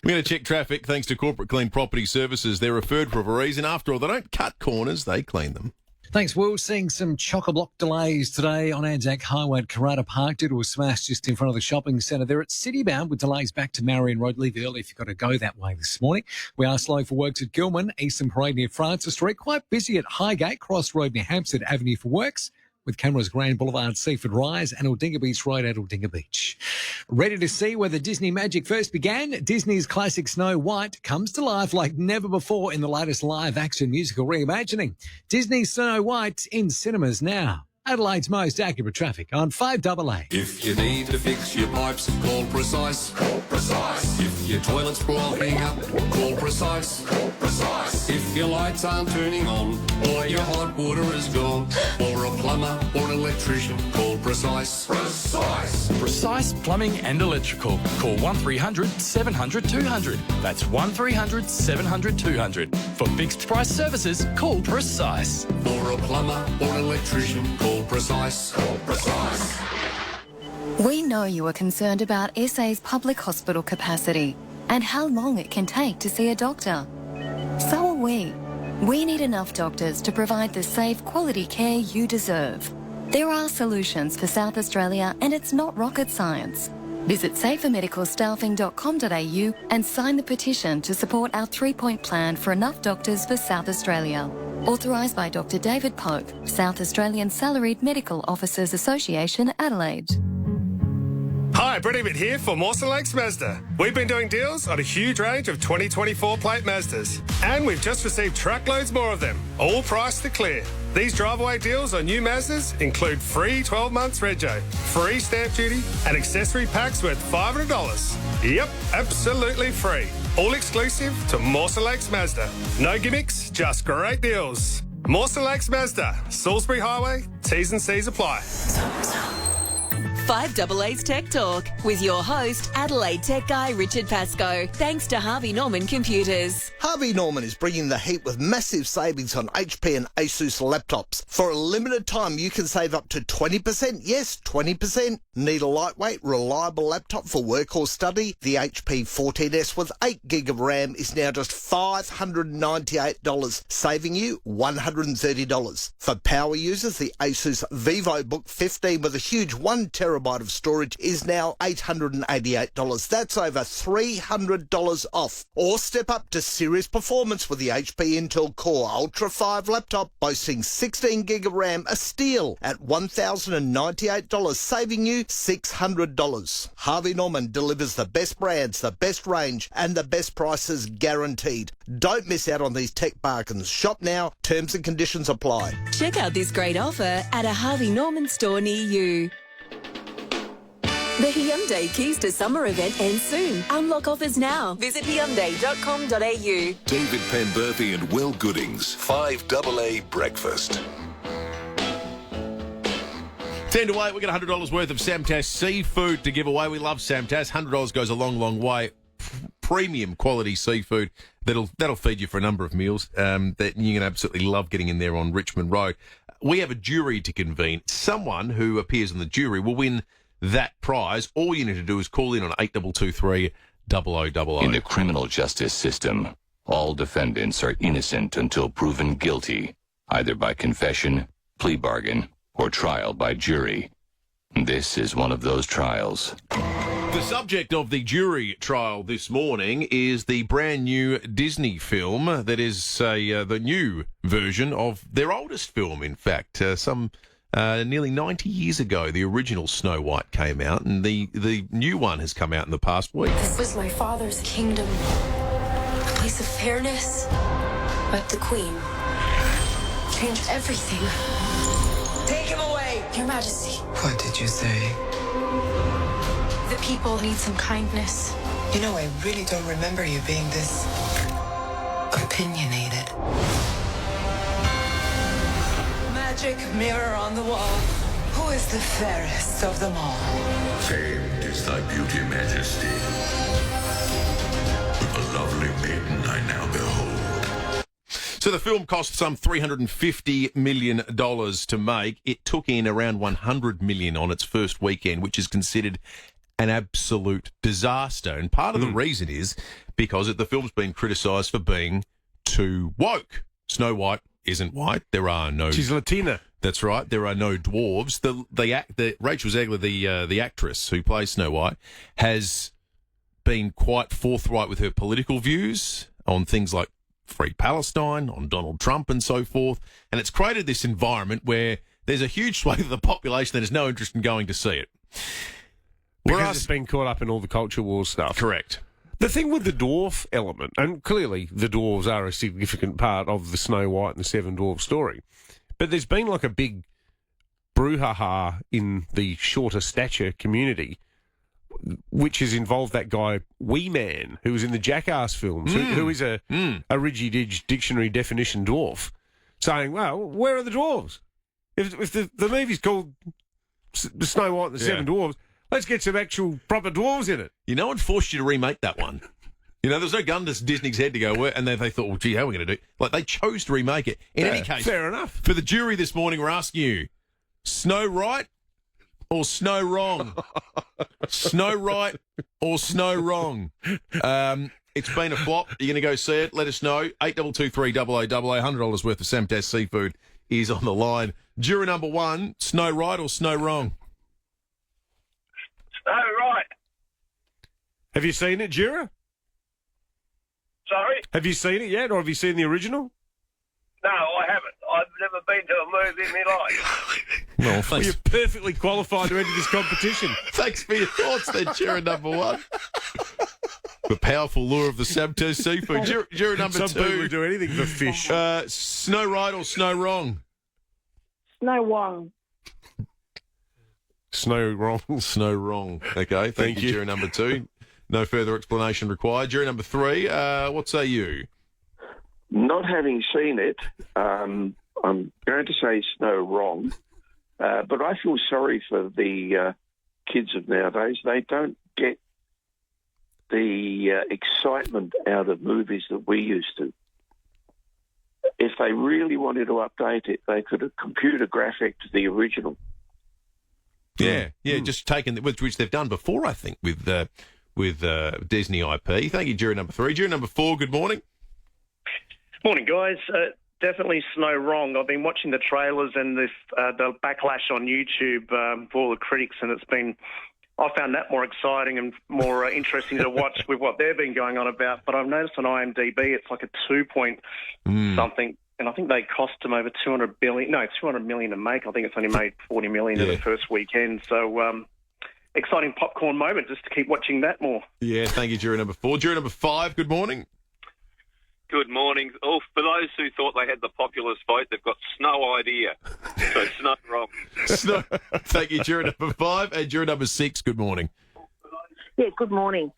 going to check traffic thanks to Corporate Clean Property Services. They're referred for a reason. After all, they don't cut corners, they clean them. Thanks, Will. Seeing some chock-a-block delays today on Anzac Highway at Karata Park due to a smash just in front of the shopping centre. They're at Citybound with delays back to Marion Road. Leave early if you've got to go that way this morning. We are slow for works at Gilman, Eastern Parade near Francis Street. Quite busy at Highgate, Cross Road near Hampstead Avenue for works, with cameras Grand Boulevard, Seaford Rise and Aldinga Beach Road at Aldinga Beach. Ready to see where the Disney magic first began? Disney's classic Snow White comes to life like never before in the latest live-action musical reimagining. Disney's Snow White in cinemas now. Adelaide's most accurate traffic on 5AA. If you need to fix your pipes, call Precise. Call Precise. If your toilet's blocking up, call Precise. Call Precise. If your lights aren't turning on, or your hot water is gone, or a plumber or an electrician, call Precise. Precise. Precise Plumbing and Electrical. Call 1300 700 200. That's 1300 700 200. For fixed price services, call Precise. For a plumber or an electrician, call Precise. Call Precise. We know you are concerned about SA's public hospital capacity and how long it can take to see a doctor. So are we. We need enough doctors to provide the safe, quality care you deserve. There are solutions for South Australia and it's not rocket science. Visit safermedicalstaffing.com.au and sign the petition to support our 3-point plan for enough doctors for South Australia. Authorised by Dr. David Pope, South Australian Salaried Medical Officers Association, Adelaide. Hi, Brett Ebbett here for Mawson Lakes Mazda. We've been doing deals on a huge range of 2024 plate Mazdas, and we've just received truckloads more of them, all priced to clear. These drive-away deals on new Mazdas include free 12 months rego, free stamp duty, and accessory packs worth $500. Yep, absolutely free. All exclusive to Mawson Lakes Mazda. No gimmicks, just great deals. Mawson Lakes Mazda, Salisbury Highway, T's and C's apply. 5AA's Tech Talk with your host, Adelaide tech guy Richard Pascoe. Thanks to Harvey Norman Computers. Harvey Norman is bringing the heat with massive savings on HP and Asus laptops. For a limited time, you can save up to 20%. Yes, 20%. Need a lightweight, reliable laptop for work or study? The HP 14S with 8 gig of RAM is now just $598, saving you $130. For power users, the Asus VivoBook 15 with a huge 1 terabyte of storage is now $888. That's over $300 off. Or step up to serious performance with the HP Intel Core Ultra 5 laptop boasting 16 gig of RAM, a steal at $1,098, saving you $600. Harvey Norman delivers the best brands, the best range, and the best prices guaranteed. Don't miss out on these tech bargains. Shop now. Terms and conditions apply. Check out this great offer at a Harvey Norman store near you. The Hyundai Keys to Summer event ends soon. Unlock offers now. Visit Hyundai.com.au. David Penberthy and Will Goodings, 5AA Breakfast. 10 to 8, we got $100 worth of Samtas seafood to give away. We love Samtas. $100 goes a long, long way. Premium quality seafood that'll feed you for a number of meals that you're going to absolutely love getting in there on Richmond Road. We have a jury to convene. Someone who appears on the jury will win that prize. All you need to do is call in on 8223 0000. In the criminal justice system, all defendants are innocent until proven guilty, either by confession, plea bargain, or trial by jury. This is one of those trials. The subject of the jury trial this morning is the brand new Disney film that is the new version of their oldest film, in fact. Nearly 90 years ago, the original Snow White came out, and the new one has come out in the past week. This was my father's kingdom, a place of fairness. But the Queen changed everything. Take him away! Your Majesty. What did you say? The people need some kindness. You know, I really don't remember you being this opinionated. Magic mirror on the wall. Who is the fairest of them all? Famed is thy beauty, Majesty. A lovely maiden I now behold. So the film cost some $350 million to make. It took in around $100 million on its first weekend, which is considered an absolute disaster. And part of the reason is because the film's been criticised for being too woke. Snow White isn't white. There are no... She's Latina. That's right. There are no dwarves. The Rachel Zegler, the actress who plays Snow White, has been quite forthright with her political views on things like Free Palestine, on Donald Trump and so forth. And it's created this environment where there's a huge swathe of the population that has no interest in going to see it. Because it's been caught up in all the culture war stuff. Correct. The thing with the dwarf element, and clearly the dwarves are a significant part of the Snow White and the Seven Dwarfs story, but there's been like a big brouhaha in the shorter stature community, which has involved that guy Wee Man, who was in the Jackass films, who is a Ridgy-Dig dictionary definition dwarf, saying, well, where are the dwarves? If the movie's called The Snow White and the Seven Dwarfs, let's get some actual proper dwarves in it. You know what forced you to remake that one? You know, there's no gun to Disney's head to go, where, and they thought, well, gee, how are we going to do it? Like, they chose to remake it. In any case, fair enough. For the jury this morning, we're asking you, Snow Right or Snow Wrong? Snow Right or Snow Wrong? It's been a flop. You're going to go see it? Let us know. 8223 $100 worth of Samtas seafood is on the line. Juror number one, Snow Right or Snow Wrong? Snow Right. Have you seen it, Jura? Sorry? Have you seen it yet, or have you seen the original? No, I haven't. I've never been to a movie in my life. Well, thanks. You're perfectly qualified to enter this competition. Thanks for your thoughts then, juror number one. The powerful lure of the Samtas seafood. Juror number Some two. people would do anything for fish. Snow Right or Snow Wrong? Snow Wrong. Snow Wrong. Snow Wrong. Okay, thank you, juror number two. No further explanation required. Juror number three, what say you? Not having seen it, I'm going to say Snow Wrong, but I feel sorry for the kids of nowadays. They don't get the excitement out of movies that we used to. If they really wanted to update it, they could have computer graphicked the original. Yeah, just taken which they've done before, I think, with Disney IP. Thank you, juror number three. Juror number four, good morning. Morning, guys. Definitely Snow Wrong. I've been watching the trailers and the backlash on YouTube for all the critics, and I found that more exciting and more interesting to watch with what they've been going on about. But I've noticed on IMDb it's like a 2 point something, and I think they cost them over $200 million to make. I think it's only made $40 million in the first weekend. So exciting popcorn moment just to keep watching that more. Yeah, thank you, juror number four. Juror number five, good morning. Good morning. Oh, for those who thought they had the populist vote, they've got no idea. So Snow Wrong. Thank you, juror number five. And juror number six, good morning. Yeah, good morning.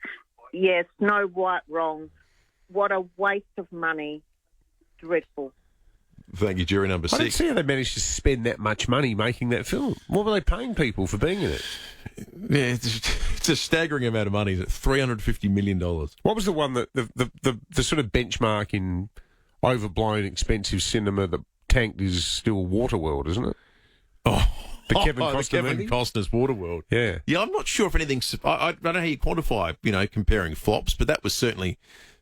Yes, Snow White Wrong. What a waste of money. Dreadful. Thank you, juror number I don't six. see how they managed to spend that much money making that film. What were they paying people for being in it? Yeah, it's a staggering amount of money. $350 million. What was the one that the sort of benchmark in overblown expensive cinema that tanked is still Waterworld, isn't it? Oh, the Kevin Costner's Waterworld. Yeah. Yeah, I'm not sure if anything's... I don't know how you quantify, comparing flops, but that was certainly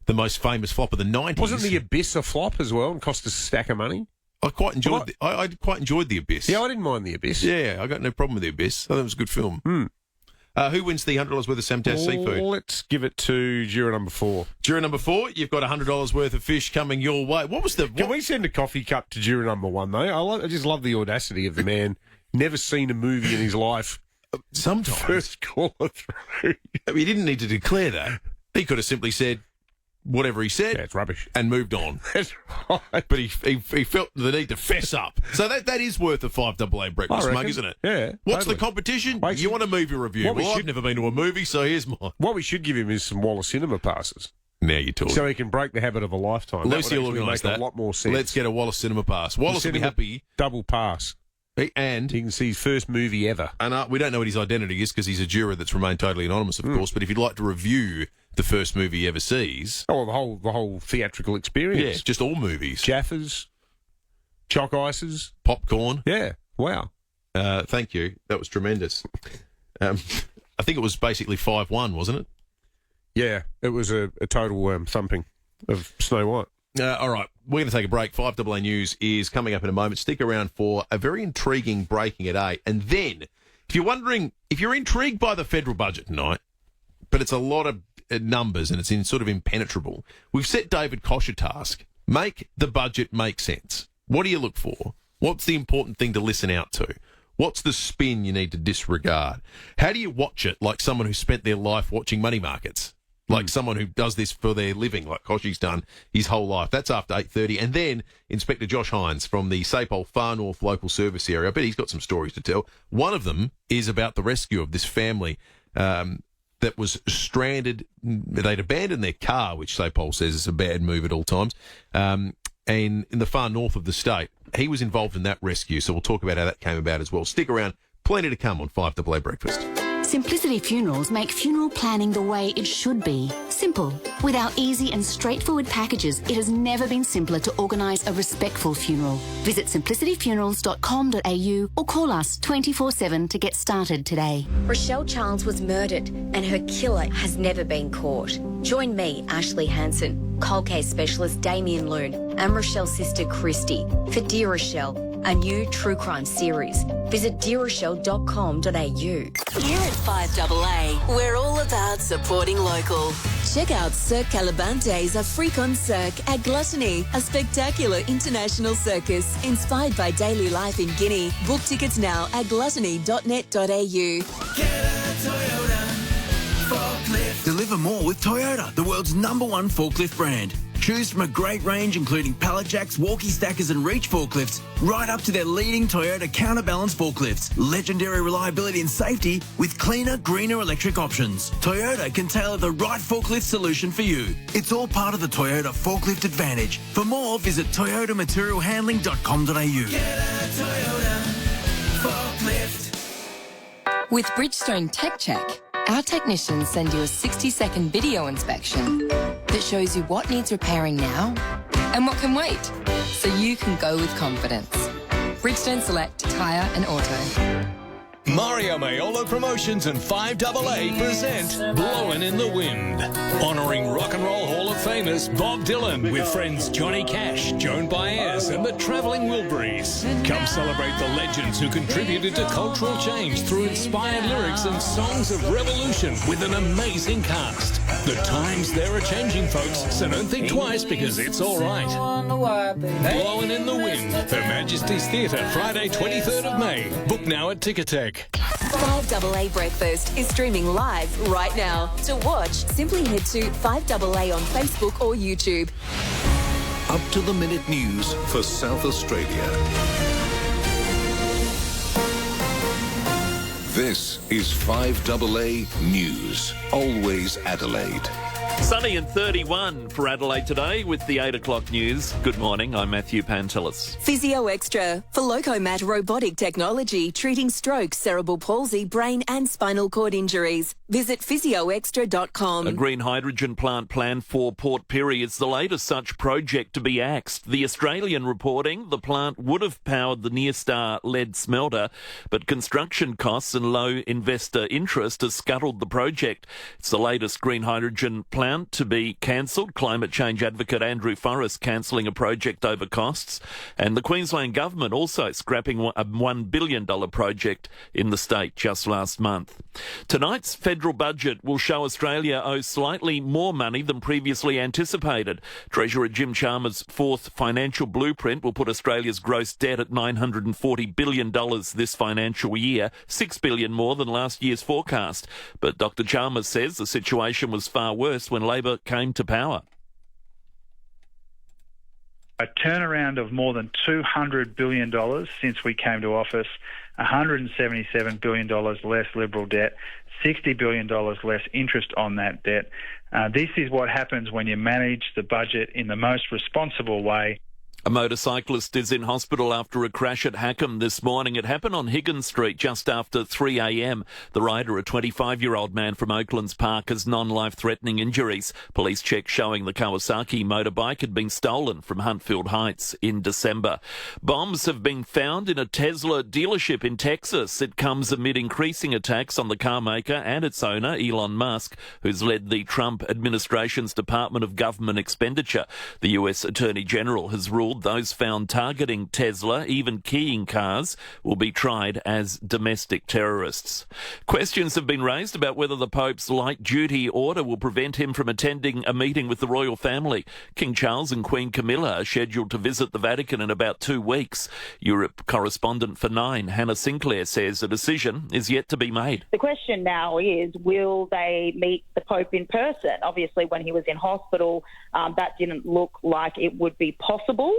the most famous flop of the 90s. Wasn't The Abyss a flop as well and cost a stack of money? I quite enjoyed. I quite enjoyed The Abyss. Yeah, I didn't mind The Abyss. Yeah, I got no problem with The Abyss. I thought it was a good film. Who wins the $100 worth of Samtas seafood? Let's give it to juror number 4. Juror number 4, you've got $100 worth of fish coming your way. What was the? Can we send a coffee cup to juror number 1 though? I just love the audacity of the man. Never seen a movie in his life. Sometimes first caller through. He didn't need to declare that. He could have simply said whatever he said. Yeah, it's rubbish. And moved on. That's right. But he felt the need to fess up. So that is worth a 5AA breakfast mug, isn't it? Yeah. What's totally. the competition? You want a movie review? I've never been to a movie, so here's mine. What we should give him is some Wallace Cinema passes. Now you're talking. So he can break the habit of a lifetime. Lucy will organise make that. a lot more sense. Let's get a Wallace Cinema pass. Wallace will be happy. Double pass. And he can see his first movie ever. And we don't know what his identity is because he's a juror that's remained totally anonymous, of course. But if you'd like to review the first movie he ever sees... Oh, the whole theatrical experience. Yeah, just all movies. Jaffas, chalk ices. Popcorn. Yeah, wow. Thank you. That was tremendous. I think it was basically 5-1, wasn't it? Yeah, it was a total thumping of Snow White. All right, we're going to take a break. 5AA News is coming up in a moment. Stick around for a very intriguing breaking at 8. And then, if you're wondering, if you're intrigued by the federal budget tonight, but it's a lot of numbers and it's sort of impenetrable, we've set David Koch a task. Make the budget make sense. What do you look for? What's the important thing to listen out to? What's the spin you need to disregard? How do you watch it like someone who spent their life watching money markets? Like someone who does this for their living, like Kochi's done his whole life. That's after 8:30. And then Inspector Josh Hines from the Sapole Far North Local Service Area. I bet he's got some stories to tell. One of them is about the rescue of this family that was stranded. They'd abandoned their car, which Sapole says is a bad move at all times, and in the far north of the state. He was involved in that rescue, so we'll talk about how that came about as well. Stick around. Plenty to come on 5AA Breakfast. Simplicity Funerals make funeral planning the way it should be. Simple. With our easy and straightforward packages, it has never been simpler to organise a respectful funeral. Visit simplicityfunerals.com.au or call us 24/7 to get started today. Rochelle Charles was murdered and her killer has never been caught. Join me, Ashley Hansen, cold case specialist Damien Loon and Rochelle's sister Christy for Dear Rochelle, a new true crime series. Visit dearrochelle.com.au. Here at 5AA, we're all about supporting local. Check out Cirque Calibante's Afrique Cirque at Gluttony, a spectacular international circus inspired by daily life in Guinea. Book tickets now at gluttony.net.au. Deliver more with Toyota, the world's #1 forklift brand. Choose from a great range including pallet jacks, walkie stackers and reach forklifts, right up to their leading Toyota counterbalance forklifts. Legendary reliability and safety with cleaner, greener electric options. Toyota can tailor the right forklift solution for you. It's all part of the Toyota Forklift Advantage. For more, visit toyotamaterialhandling.com.au. Get a Toyota forklift. With Bridgestone Tech Check, our technicians send you a 60-second video inspection that shows you what needs repairing now and what can wait, so you can go with confidence. Bridgestone Select Tyre and Auto. Mario Maiolo Promotions and 5AA present Blowin' in the Wind, honouring Rock and Roll Hall of Famers Bob Dylan with friends Johnny Cash, Joan Baez and the Travelling Wilburys. Come celebrate the legends who contributed to cultural change through inspired lyrics and songs of revolution with an amazing cast. The times they're a-changing, folks, so don't think twice because it's all right. Blowin' in the Wind, Her Majesty's Theatre, Friday 23rd of May. Book now at Ticketek. 5AA Breakfast is streaming live right now. To watch, simply head to 5AA on Facebook or YouTube. Up to the minute news for South Australia. This is 5AA News. Always Adelaide. Sunny and 31 for Adelaide today with the 8 o'clock news. Good morning, I'm Matthew Pantelis. Physio Extra for Locomat robotic technology treating stroke, cerebral palsy, brain and spinal cord injuries. Visit physioextra.com. A green hydrogen plant planned for Port Pirie is the latest such project to be axed. The Australian reporting the plant would have powered the Near Star lead smelter, but construction costs and and low investor interest has scuttled the project. It's the latest green hydrogen plant to be cancelled. Climate change advocate Andrew Forrest cancelling a project over costs. And the Queensland government also scrapping a $1 billion project in the state just last month. Tonight's federal budget will show Australia owes slightly more money than previously anticipated. Treasurer Jim Chalmers' fourth financial blueprint will put Australia's gross debt at $940 billion this financial year, $6 billion more than last year's forecast. But Dr. Chalmers says the situation was far worse when Labor came to power. A turnaround of more than $200 billion since we came to office, $177 billion less Liberal debt, $60 billion less interest on that debt. This is what happens when you manage the budget in the most responsible way. A motorcyclist is in hospital after a crash at Hackham this morning. It happened on Higgins Street just after 3 a.m. The rider, a 25-year-old man from Oaklands Park, has non-life-threatening injuries. Police checks showing the Kawasaki motorbike had been stolen from Huntfield Heights in December. Bombs have been found in a Tesla dealership in Texas. It comes amid increasing attacks on the car maker and its owner, Elon Musk, who's led the Trump administration's Department of Government Expenditure. The U.S. Attorney General has ruled those found targeting Tesla, even keying cars, will be tried as domestic terrorists. Questions have been raised about whether the Pope's light-duty order will prevent him from attending a meeting with the royal family. King Charles and Queen Camilla are scheduled to visit the Vatican in about 2 weeks. Europe correspondent for Nine, Hannah Sinclair, says a decision is yet to be made. The question now is, will they meet the Pope in person? Obviously, when he was in hospital, that didn't look like it would be possible.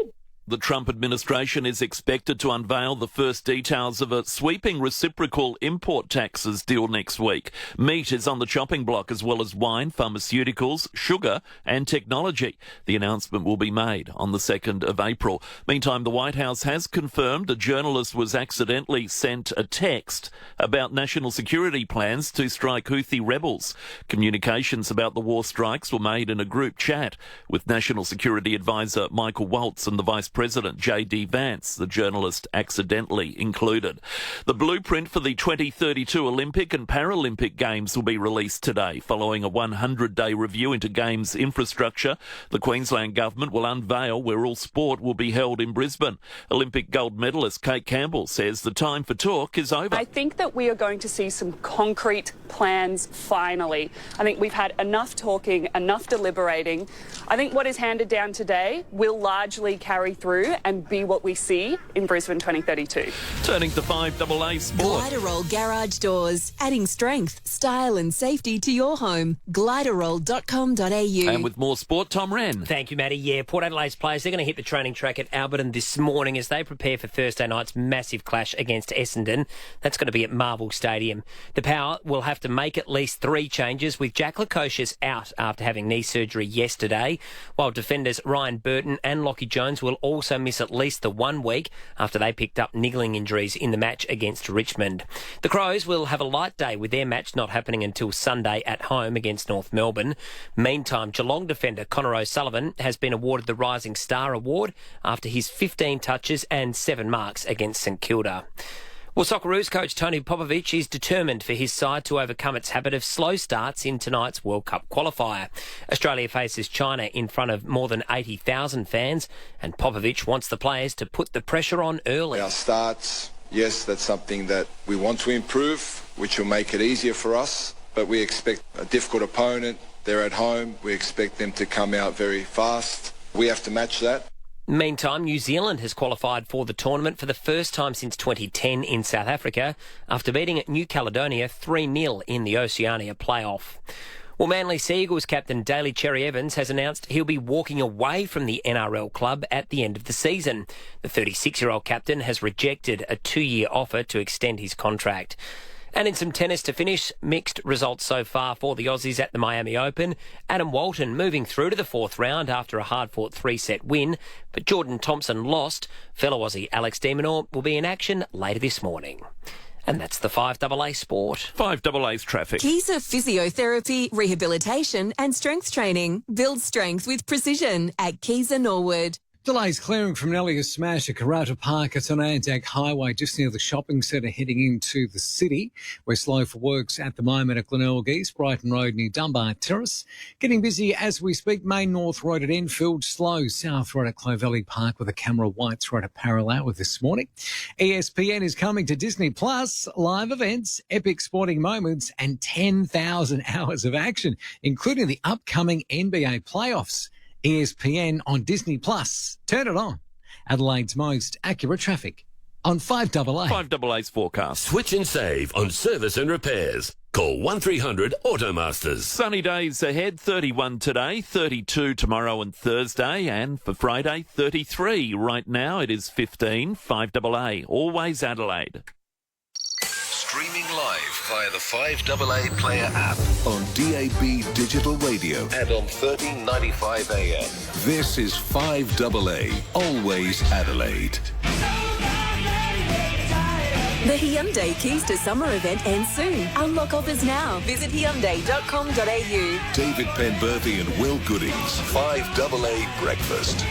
The Trump administration is expected to unveil the first details of a sweeping reciprocal import taxes deal next week. Meat is on the chopping block, as well as wine, pharmaceuticals, sugar and technology. The announcement will be made on the 2nd of April. Meantime, the White House has confirmed a journalist was accidentally sent a text about national security plans to strike Houthi rebels. Communications about the war strikes were made in a group chat with National Security Advisor Michael Waltz and the Vice President J.D. Vance, the journalist accidentally included. The blueprint for the 2032 Olympic and Paralympic Games will be released today. Following a 100-day review into Games infrastructure, the Queensland Government will unveil where all sport will be held in Brisbane. Olympic gold medalist Kate Campbell says the time for talk is over. I think that we are going to see some concrete plans finally. I think we've had enough talking, enough deliberating. I think what is handed down today will largely carry through and be what we see in Brisbane 2032. Turning to 5AA Sport. Gliderol Garage Doors, adding strength, style and safety to your home. Gliderol.com.au. And with more sport, Tom Wren. Thank you, Matty. Yeah, Port Adelaide's players, they're going to hit the training track at Alberton this morning as they prepare for Thursday night's massive clash against Essendon. That's going to be at Marvel Stadium. The Power will have to make at least 3 changes, with Jack Lukosius out after having knee surgery yesterday, while defenders Ryan Burton and Lockie Jones will also miss at least the 1 week after they picked up niggling injuries in the match against Richmond. The Crows will have a light day with their match not happening until Sunday at home against North Melbourne. Meantime, Geelong defender Connor O'Sullivan has been awarded the Rising Star Award after his 15 touches and 7 marks against St Kilda. Well, Socceroos coach Tony Popovic is determined for his side to overcome its habit of slow starts in tonight's World Cup qualifier. Australia faces China in front of more than 80,000 fans, and Popovic wants the players to put the pressure on early. Our starts, yes, that's something that we want to improve, which will make it easier for us, but we expect a difficult opponent. They're at home. We expect them to come out very fast. We have to match that. Meantime, New Zealand has qualified for the tournament for the first time since 2010 in South Africa after beating New Caledonia 3-0 in the Oceania playoff. Well, Manly Sea Eagles captain Daly Cherry Evans has announced he'll be walking away from the NRL club at the end of the season. The 36-year-old captain has rejected a 2-year offer to extend his contract. And in some tennis to finish, mixed results so far for the Aussies at the Miami Open. Adam Walton moving through to the 4th round after a hard-fought 3-set win, but Jordan Thompson lost. Fellow Aussie Alex de Minaur will be in action later this morning. And that's the 5AA Sport. 5AA's traffic. Keyser Physiotherapy, Rehabilitation and Strength Training. Build strength with precision at Keyser Norwood. Delays clearing from nearly a smash at Karata Park. It's on Anzac Highway, just near the shopping centre heading into the city. We're slow for works at the moment at Glenelg East, Brighton Road near Dunbar Terrace. Getting busy as we speak. Main North Road at Enfield, slow South Road at Clovelly Park with a camera Whites Road at Parallel with this morning. ESPN is coming to Disney Plus. Live events, epic sporting moments and 10,000 hours of action, including the upcoming NBA playoffs. ESPN on Disney Plus. Turn it on. Adelaide's most accurate traffic on 5AA. 5AA's forecast. Switch and save on service and repairs. Call 1300 Automasters. Sunny days ahead, 31 today, 32 tomorrow and Thursday, and for Friday, 33. Right now it is 15, 5AA. Always Adelaide. Streaming live via the 5AA Player app on DAB Digital Radio and on 1395 AM. This is 5AA, always Adelaide. The Hyundai Keys to Summer event ends soon. Unlock offers now. Visit Hyundai.com.au. David Penberthy and Will Goodings, 5AA Breakfast.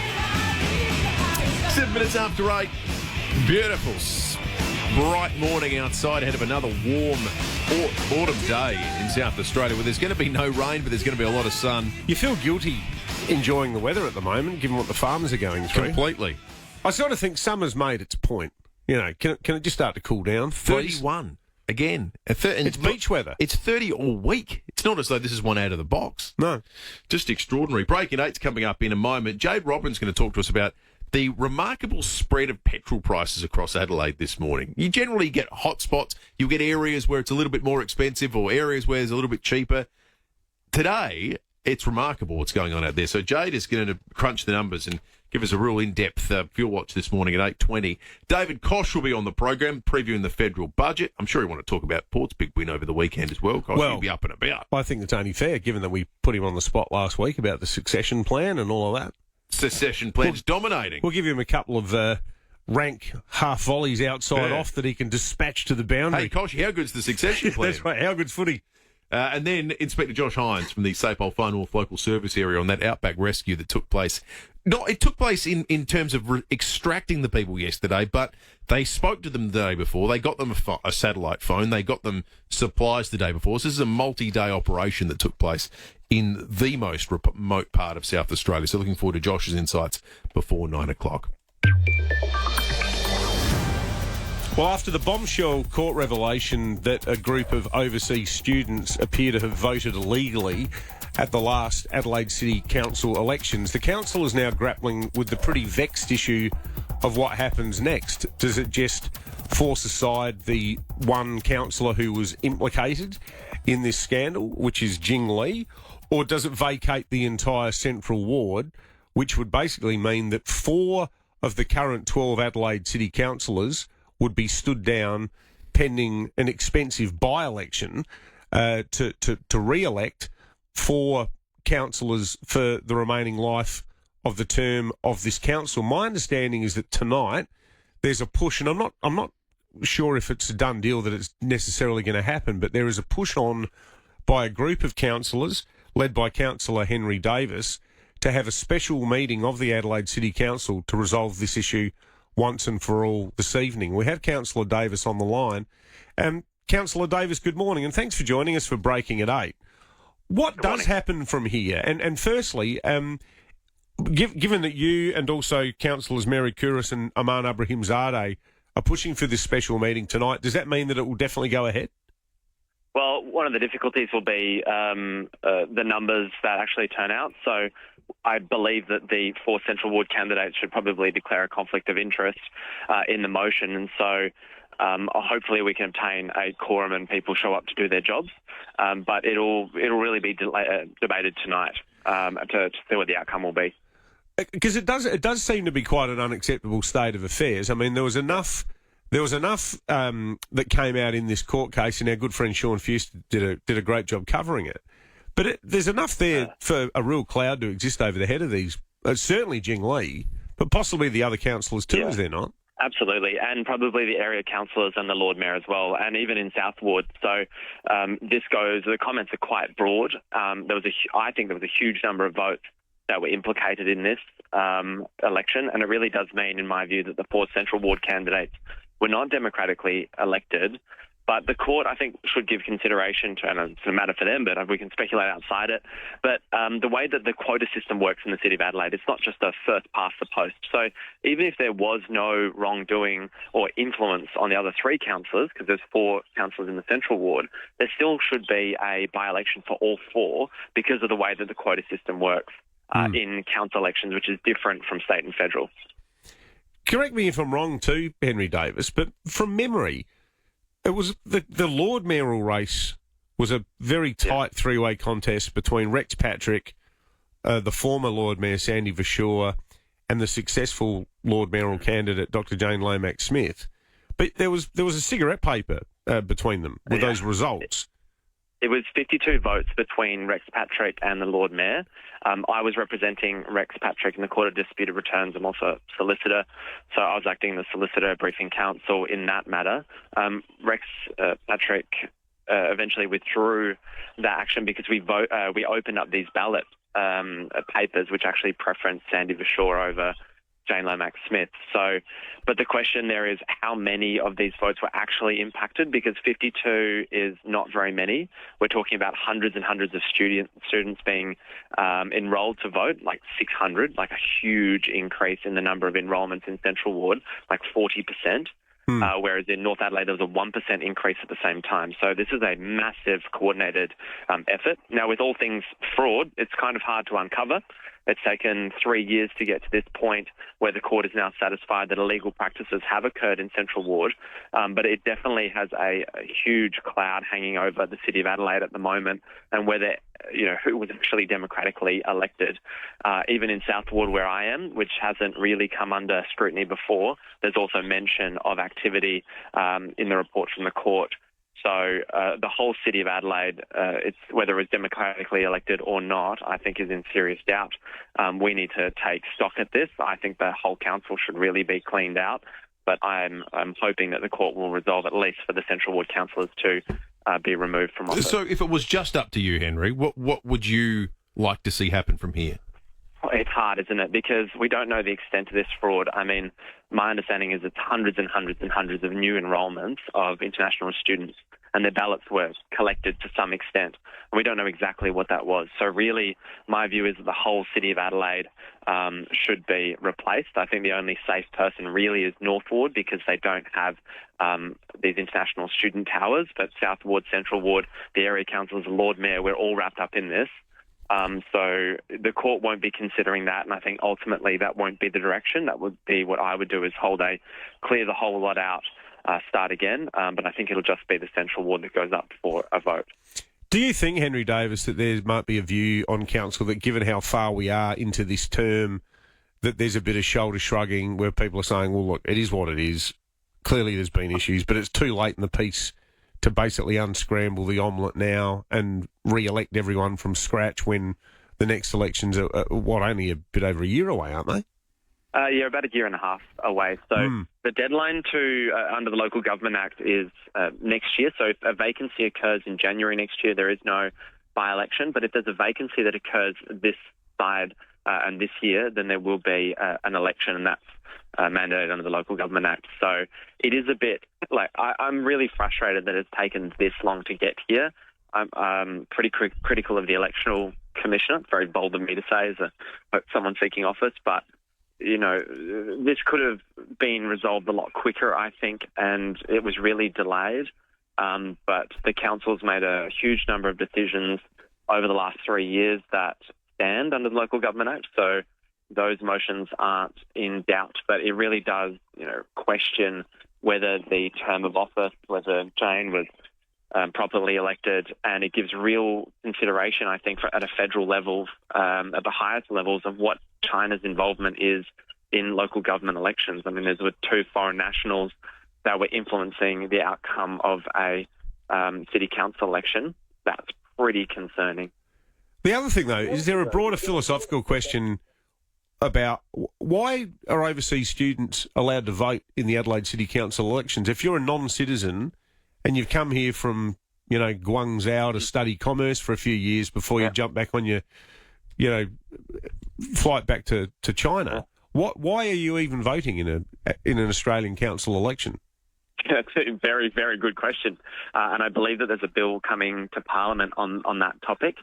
7 minutes after 8. Beautiful, bright morning outside ahead of another warm autumn day in South Australia where there's going to be no rain, but there's going to be a lot of sun. You feel guilty enjoying the weather at the moment, given what the farmers are going through. Completely. I sort of think summer's made its point. You know, can it just start to cool down? 31 again. It's beach weather. It's 30 all week. It's not as though this is one out of the box. No. Just extraordinary. Breaking 8's coming up in a moment. Jade Robin's going to talk to us about the remarkable spread of petrol prices across Adelaide this morning. You generally get hot spots. You'll get areas where it's a little bit more expensive or areas where it's a little bit cheaper. Today, it's remarkable what's going on out there. So Jade is going to crunch the numbers and give us a real in-depth fuel watch this morning at 8:20. David Kosh will be on the program previewing the federal budget. I'm sure he want to talk about Port's big win over the weekend as well. Kosh will be up and about. I think it's only fair, given that we put him on the spot last week about the succession plan and all of that. Succession plan's dominating. We'll give him a couple of rank half volleys outside off that he can dispatch to the boundary. Hey, Kosh, how good's the succession plan? That's right. How good's footy? And then Inspector Josh Hines from the Sapole Far North Local Service Area on that outback rescue that took place. No, it took place in terms of extracting the people yesterday, but they spoke to them the day before. They got them a satellite phone. They got them supplies the day before. So this is a multi-day operation that took place in the most remote part of South Australia. So looking forward to Josh's insights before 9 o'clock. Well, after the bombshell court revelation that a group of overseas students appear to have voted illegally at the last Adelaide City Council elections, the council is now grappling with the pretty vexed issue of what happens next. Does it just force aside the one councillor who was implicated in this scandal, which is Jing Lee, or does it vacate the entire central ward, which would basically mean that 4 of the current 12 Adelaide City councillors would be stood down pending an expensive by-election to re-elect 4 councillors for the remaining life of the term of this council. My understanding is that tonight there's a push, and I'm not sure if it's a done deal that it's necessarily going to happen, but there is a push on by a group of councillors led by Councillor Henry Davis to have a special meeting of the Adelaide City Council to resolve this issue once and for all this evening. We have Councillor Davis on the line. Councillor Davis, good morning, and thanks for joining us for Breaking at 8. What does happen from here? And firstly, given that you and also Councillors Mary Kouris and Aman Abrahimzadeh are pushing for this special meeting tonight, does that mean that it will definitely go ahead? Well, one of the difficulties will be the numbers that actually turn out. So I believe that the 4 Central Ward candidates should probably declare a conflict of interest in the motion. And so hopefully we can obtain a quorum and people show up to do their jobs. But it'll really be debated tonight to see what the outcome will be. Because it does seem to be quite an unacceptable state of affairs. I mean, there was enough that came out in this court case, and our good friend Sean Fewst did a great job covering it. But there's enough there for a real cloud to exist over the head of these, certainly Jing Lee, but possibly the other councillors too, is there not? Absolutely, and probably the area councillors and the Lord Mayor as well, and even in South Ward. So the comments are quite broad. I think there was a huge number of votes that were implicated in this election, and it really does mean, in my view, that the 4 Central Ward candidates were not democratically elected. But the court, I think, should give consideration to, and it's a matter for them, but we can speculate outside it. But the way that the quota system works in the City of Adelaide, it's not just a first past the post. So even if there was no wrongdoing or influence on the other 3 councillors, because there's 4 councillors in the Central Ward, there still should be a by-election for all 4 because of the way that the quota system works in council elections, which is different from state and federal. Correct me if I'm wrong too, Henry Davis, but from memory, it was the Lord mayoral race was a very tight three-way contest between Rex Patrick, the former Lord Mayor Sandy Verschoor, and the successful Lord mayoral candidate Dr. Jane Lomax-Smith. But there was a cigarette paper between them with those results. It was 52 votes between Rex Patrick and the Lord Mayor. I was representing Rex Patrick in the Court of Disputed Returns. I'm also a solicitor, so I was acting as solicitor, briefing counsel in that matter. Rex Patrick eventually withdrew that action because we opened up these ballot papers which actually preferenced Sandy Verschoor over Jane Lomax-Smith. So, but the question there is how many of these votes were actually impacted, because 52 is not very many. We're talking about hundreds and hundreds of students being enrolled to vote, like 600, like a huge increase in the number of enrolments in Central Ward, like 40%. Whereas in North Adelaide, there was a 1% increase at the same time. So this is a massive coordinated effort. Now, with all things fraud, it's kind of hard to uncover. It's taken 3 years to get to this point where the court is now satisfied that illegal practices have occurred in Central Ward, but it definitely has a huge cloud hanging over the City of Adelaide at the moment, and whether, who was actually democratically elected. Even in South Ward, where I am, which hasn't really come under scrutiny before, there's also mention of activity in the report from the court. So the whole City of Adelaide, whether it's democratically elected or not, I think is in serious doubt. We need to take stock at this. I think the whole council should really be cleaned out, but I'm hoping that the court will resolve, at least for the Central Ward councillors, to be removed from office. So if it was just up to you, Henry, what would you like to see happen from here? It's hard, isn't it? Because we don't know the extent of this fraud. I mean, my understanding is it's hundreds and hundreds and hundreds of new enrolments of international students, and their ballots were collected to some extent. And we don't know exactly what that was. So really, my view is that the whole City of Adelaide should be replaced. I think the only safe person really is North Ward, because they don't have these international student towers. But South Ward, Central Ward, the area councils, the Lord Mayor, we're all wrapped up in this. So the court won't be considering that, and I think ultimately that won't be the direction. That would be what I would do, is clear the whole lot out, start again, but I think it'll just be the Central Ward that goes up for a vote. Do you think, Henry Davis, that there might be a view on council that, given how far we are into this term, that there's a bit of shoulder shrugging where people are saying, well, look, it is what it is. Clearly there's been issues, but it's too late in the piece to basically unscramble the omelette now and re-elect everyone from scratch when the next elections are, only a bit over a year away, aren't they? Yeah, about a year and a half away. So the deadline under the Local Government Act is next year. So if a vacancy occurs in January next year, there is no by-election. But if there's a vacancy that occurs this side and this year, then there will be an election, and that's mandated under the Local Government Act. So it is a bit I'm really frustrated that it's taken this long to get here. I'm pretty critical of the Electoral Commissioner. It's very bold of me to say as someone seeking office, but this could have been resolved a lot quicker, I think, and it was really delayed. But the council's made a huge number of decisions over the last 3 years that stand under the Local Government Act. So those motions aren't in doubt, but it really does, question whether the term of office, whether Jane was properly elected, and it gives real consideration, I think, at a federal level, at the highest levels, of what China's involvement is in local government elections. I mean, there were 2 foreign nationals that were influencing the outcome of a city council election. That's pretty concerning. The other thing, though, is there a broader philosophical question about why are overseas students allowed to vote in the Adelaide City Council elections? If you're a non-citizen and you've come here from, Guangzhou to study commerce for a few years before you jump back on your flight back to China. Why are you even voting in an Australian council election? That's a very, very good question. And I believe that there's a bill coming to Parliament on that topic.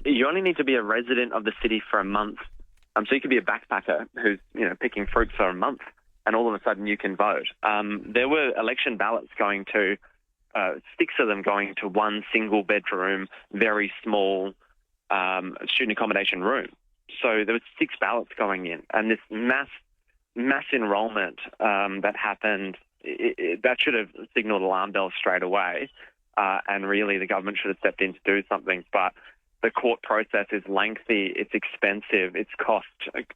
You only need to be a resident of the city for a month. So you could be a backpacker who's, picking fruit for a month, and all of a sudden you can vote. There were election ballots going to, 6 of them going to one single bedroom, very small student accommodation room. So there were 6 ballots going in, and this mass enrolment that happened, that should have signalled alarm bells straight away, and really the government should have stepped in to do something. But the court process is lengthy, it's expensive, it's cost.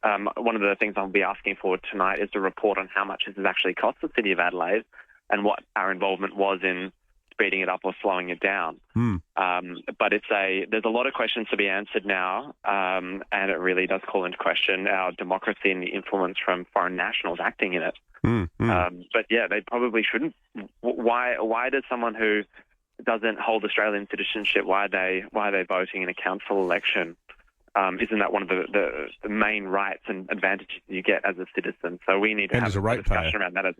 One of the things I'll be asking for tonight is a report on how much this has actually cost the City of Adelaide and what our involvement was in speeding it up or slowing it down. But there's a lot of questions to be answered now, and it really does call into question our democracy and the influence from foreign nationals acting in it. But yeah, they probably shouldn't. Why does someone who doesn't hold Australian citizenship, why are they voting in a council election? Isn't that one of the main rights and advantages you get as a citizen? So we need to have a discussion around that as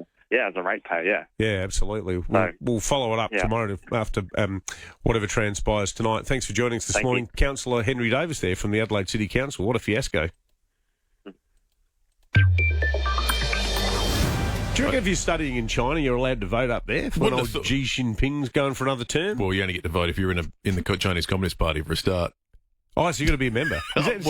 a ratepayer, yeah. Yeah, absolutely. We'll follow it up tomorrow after whatever transpires tonight. Thanks for joining us this morning. Councillor Henry Davis there from the Adelaide City Council. What a fiasco. Do you reckon if you're studying in China, you're allowed to vote up there? When old Xi Jinping's going for another term? Well, you only get to vote if you're in the Chinese Communist Party for a start. Oh, so you've got to be a member. I think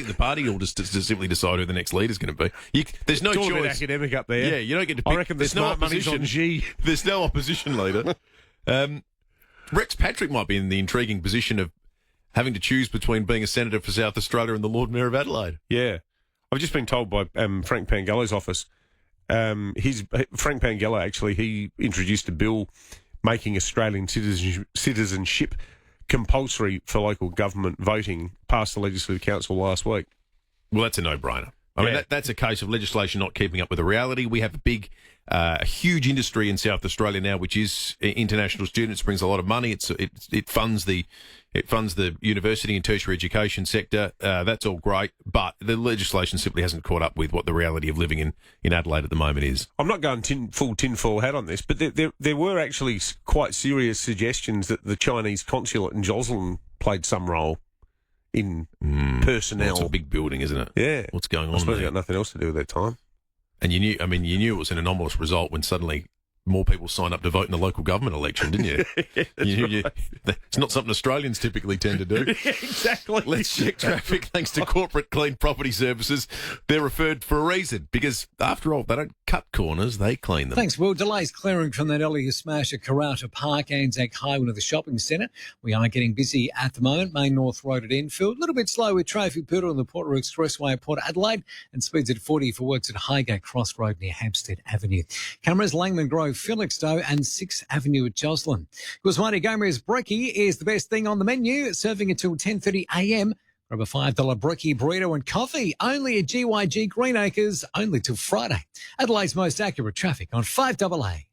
the party will just simply decide who the next leader's going to be. There's no choice. All a bit academic up there. Yeah, you don't get to pick. I reckon there's no opposition. There's no opposition leader. Rex Patrick might be in the intriguing position of having to choose between being a senator for South Australia and the Lord Mayor of Adelaide. Yeah. I've just been told by Frank Pangello's office, Frank Pangello, actually, he introduced a bill making Australian citizenship compulsory for local government voting, passed the Legislative Council last week. Well, that's a no-brainer. I mean, that's a case of legislation not keeping up with the reality. We have a huge industry in South Australia now, which is international students. Brings a lot of money. It funds the university and tertiary education sector. That's all great, but the legislation simply hasn't caught up with what the reality of living in Adelaide at the moment is. I'm not going full tinfoil hat on this, but there were actually quite serious suggestions that the Chinese consulate in Joslin played some role in personnel. Well, it's a big building, isn't it? Yeah. What's going on I suppose there? they got nothing else to do with their time. And you knew it was an anomalous result when suddenly more people signed up to vote in the local government election, didn't you? It's not something Australians typically tend to do. Yeah, exactly. Let's check traffic thanks to Corporate Clean Property Services. They're referred for a reason, because after all, they don't cut corners, they clean them. Thanks, Will. Delays clearing from that earlier smash at Karata Park, Anzac Highway to the shopping centre. We are getting busy at the moment. Main North Road at Enfield. A little bit slow with traffic Poodle on the Porter Expressway at Port Adelaide, and speeds at 40 for works at Highgate Cross Road near Hampstead Avenue. Cameras Langman Grove, Felixstowe and 6th Avenue at Joslin. Guzmani Gomez brekkie is the best thing on the menu, serving until 10:30am. Grab a $5 brekkie burrito and coffee, only at GYG Greenacres, only till Friday. Adelaide's most accurate traffic on 5AA.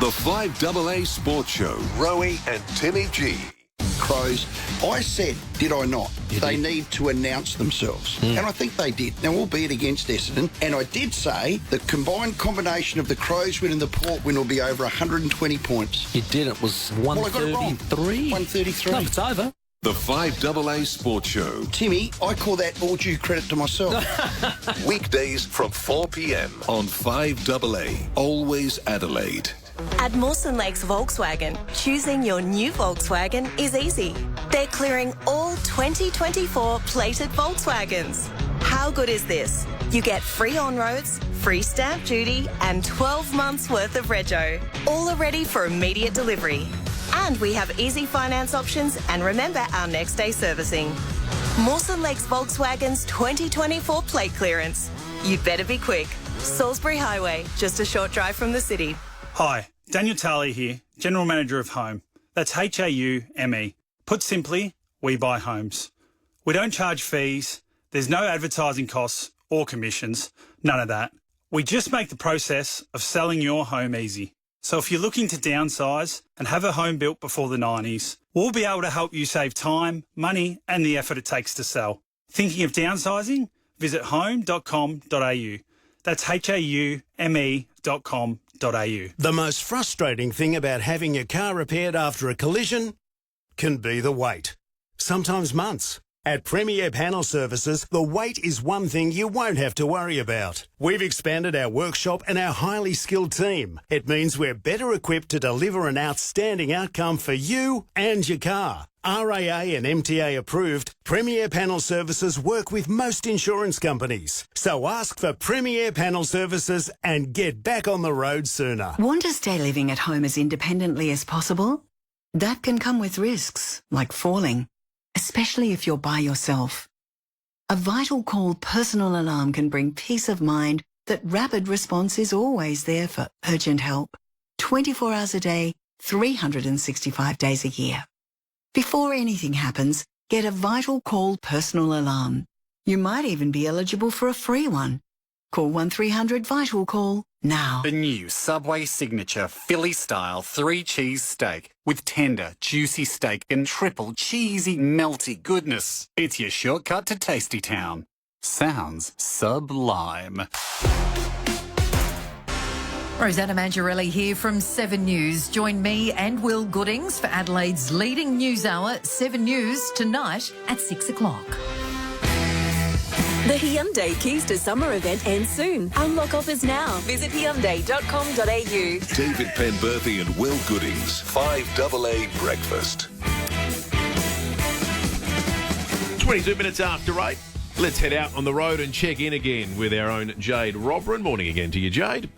The 5AA Sports Show. Rowie and Timmy G. Crows. I said, did I not? They need to announce themselves. And I think they did. Now, albeit against Essendon. And I did say the combined combination of the Crows win and the Port win will be over 120 points. You did. It was 133. 133. No, it's over. The 5AA Sports Show. Timmy, I call that all due credit to myself. Weekdays from 4 p.m. on 5AA. Always Adelaide. At Mawson Lakes Volkswagen, choosing your new Volkswagen is easy. They're clearing all 2024 plated Volkswagens. How good is this? You get free on-roads, free stamp duty, and 12 months worth of rego. All are ready for immediate delivery. And we have easy finance options and remember our next day servicing. Mawson Lakes Volkswagen's 2024 plate clearance. You'd better be quick. Salisbury Highway, just a short drive from the city. Hi, Daniel Tarley here, General Manager of Home. That's HAUME. Put simply, we buy homes. We don't charge fees, there's no advertising costs or commissions, none of that. We just make the process of selling your home easy. So if you're looking to downsize and have a home built before the 90s, We'll be able to help you save time, money and the effort it takes to sell. Thinking of downsizing? Visit home.com.au. That's haume.com.au. The most frustrating thing about having your car repaired after a collision can be the wait. Sometimes months. At Premier Panel Services, the wait is one thing you won't have to worry about. We've expanded our workshop and our highly skilled team. It means we're better equipped to deliver an outstanding outcome for you and your car. RAA and MTA approved, Premier Panel Services work with most insurance companies. So ask for Premier Panel Services and get back on the road sooner. Want to stay living at home as independently as possible? That can come with risks, like falling, especially if you're by yourself. A Vital Call personal alarm can bring peace of mind that rapid response is always there for urgent help. 24 hours a day, 365 days a year. Before anything happens, get a Vital Call personal alarm. You might even be eligible for a free one. Call 1300 Vital Call now. The new Subway Signature Philly-style 3-cheese steak with tender, juicy steak and triple cheesy, melty goodness. It's your shortcut to Tasty Town. Sounds sublime. Rosanna Mangiarelli here from 7 News. Join me and Will Goodings for Adelaide's leading news hour, 7 News, tonight at 6 o'clock. The Hyundai Keys to Summer event ends soon. Unlock offers now. Visit Hyundai.com.au. David Penberthy and Will Goodings, 5AA Breakfast. 22 minutes after 8. Let's head out on the road and check in again with our own Jade Robran. Morning again to you, Jade.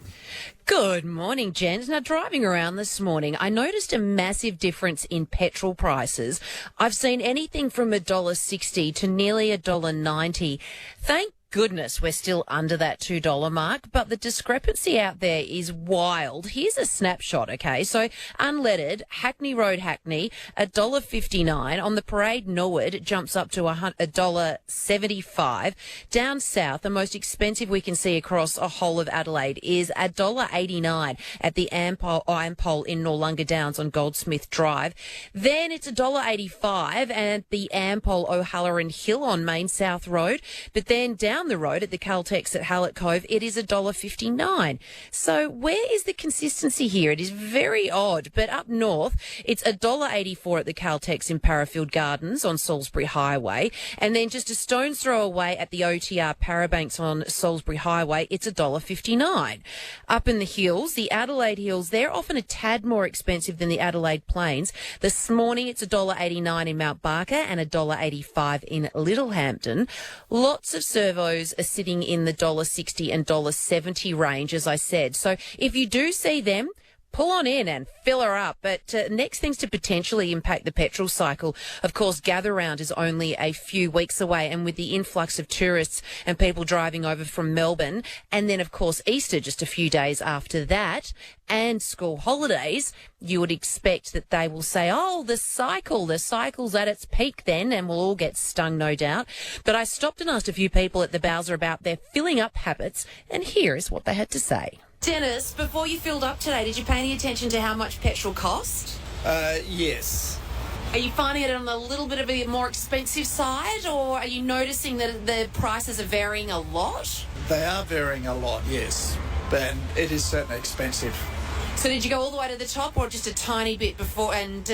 Good morning, gents. Now, driving around this morning, I noticed a massive difference in petrol prices. I've seen anything from $1.60 to nearly $1.90. Thank goodness we're still under that $2 mark, but the discrepancy out there is wild. Here's a snapshot, okay? So, unleaded, Hackney Road, Hackney, $1.59. On the Parade, Norwood, jumps up to $1.75. Down south, the most expensive we can see across a whole of Adelaide is $1.89 at the Iron Pole in Noarlunga Downs on Goldsmith Drive. Then it's $1.85 at the Ampol O'Halloran Hill on Main South Road. But then down the road at the Caltex at Hallett Cove, it is $1.59. So where is the consistency here? It is very odd. But up north, it's $1.84 at the Caltex in Parafield Gardens on Salisbury Highway. And then just a stone's throw away at the OTR Parabanks on Salisbury Highway, it's $1.59. Up in the hills, the Adelaide Hills, they're often a tad more expensive than the Adelaide Plains. This morning, it's $1.89 in Mount Barker and $1.85 in Littlehampton. Lots of servos are sitting in the $1.60 and $1.70 range, as I said. So if you do see them, pull on in and fill her up. But next things to potentially impact the petrol cycle, of course, Gather Round is only a few weeks away, and with the influx of tourists and people driving over from Melbourne, and then, of course, Easter just a few days after that, and school holidays, you would expect that they will say, oh, the cycle's at its peak then, and we'll all get stung, no doubt. But I stopped and asked a few people at the Bowser about their filling up habits, and here is what they had to say. Dennis, before you filled up today, did you pay any attention to how much petrol cost? Yes. Are you finding it on a little bit of a more expensive side, or are you noticing that the prices are varying a lot? They are varying a lot, yes. But it is certainly expensive. So did you go all the way to the top, or just a tiny bit before, and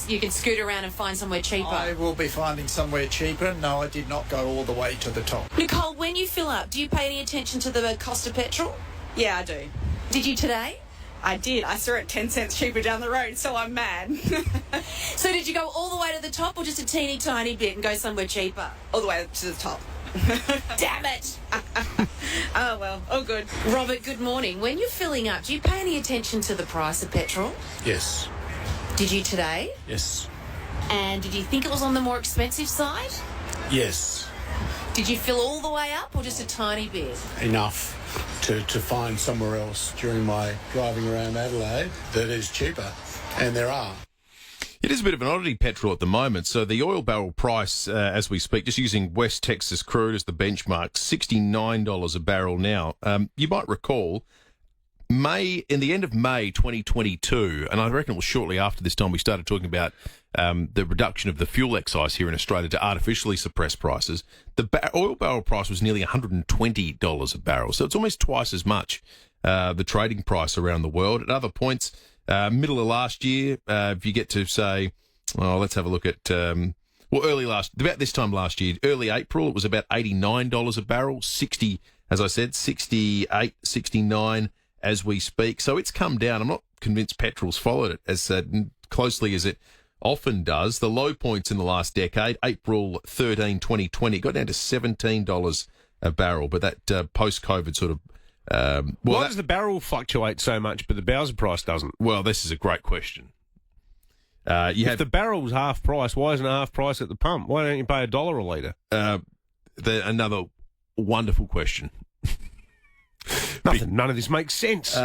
you can scoot around and find somewhere cheaper? I will be finding somewhere cheaper. No, I did not go all the way to the top. Nicole, when you fill up, do you pay any attention to the cost of petrol? Yeah, I do. Did you today? I did. I saw it 10 cents cheaper down the road, so I'm mad. So did you go all the way to the top, or just a teeny tiny bit and go somewhere cheaper? All the way to the top. Damn it! Oh, well. Oh, good. Robert, good morning. When you're filling up, do you pay any attention to the price of petrol? Yes. Did you today? Yes. And did you think it was on the more expensive side? Yes. Did you fill all the way up, or just a tiny bit? Enough to find somewhere else during my driving around Adelaide that is cheaper. And there are. It is a bit of an oddity, petrol, at the moment. So the oil barrel price, as we speak, just using West Texas crude as the benchmark, $69 a barrel now. You might recall, in the end of May 2022, and I reckon it was shortly after this time we started talking about the reduction of the fuel excise here in Australia to artificially suppress prices, the oil barrel price was nearly $120 a barrel. So it's almost twice as much the trading price around the world. At other points, middle of last year, if you get to say, let's have a look at, about this time last year, early April, it was about $89 a barrel, 60, as I said, 68, 69 as we speak. So it's come down. I'm not convinced petrol's followed it as closely as it often does. The low points in the last decade, April 13, 2020, got down to $17 a barrel, but that post-COVID sort of... why does the barrel fluctuate so much, but the Bowser price doesn't? Well, this is a great question. If the barrel's half price, why isn't it half price at the pump? Why don't you pay $1 a litre? Another wonderful question. None of this makes sense.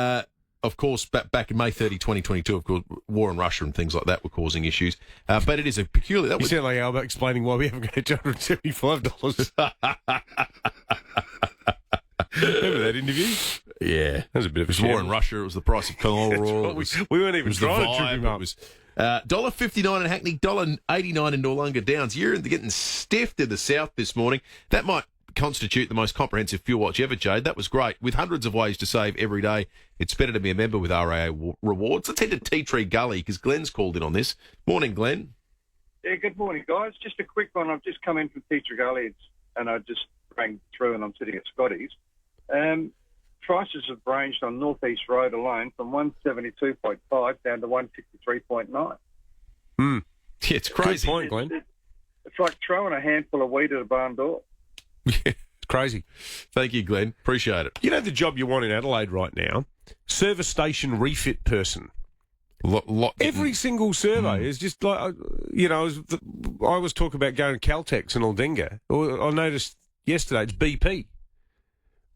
Of course, back in May 30, 2022, of course, war in Russia and things like that were causing issues. But it is a peculiar... You sound like Albert explaining why we haven't got $275. Remember that interview? Yeah. That was a bit of a war in Russia. It was the price of canola oil. We weren't even trying to trip him up. It was $1.59 in Hackney, $1.89 in Noarlunga Downs. You're getting stiffed in the south this morning. That might constitute the most comprehensive fuel watch ever, Jade. That was great. With hundreds of ways to save every day, it's better to be a member with RAA Rewards. Let's head to Tea Tree Gully because Glenn's called in on this. Morning, Glenn. Yeah, good morning, guys. Just a quick one. I've just come in from Tea Tree Gully and I just rang through and I'm sitting at Scotty's. Prices have ranged on North East Road alone from 172.5 down to 163.9. Yeah, it's crazy. Good point, Glenn. It's like throwing a handful of weed at a barn door. Yeah, it's crazy. Thank you, Glenn. Appreciate it. You know the job you want in Adelaide right now? Service station refit person. Every single survey is just like, I was talking about going to Caltex in Aldinga. I noticed yesterday it's BP.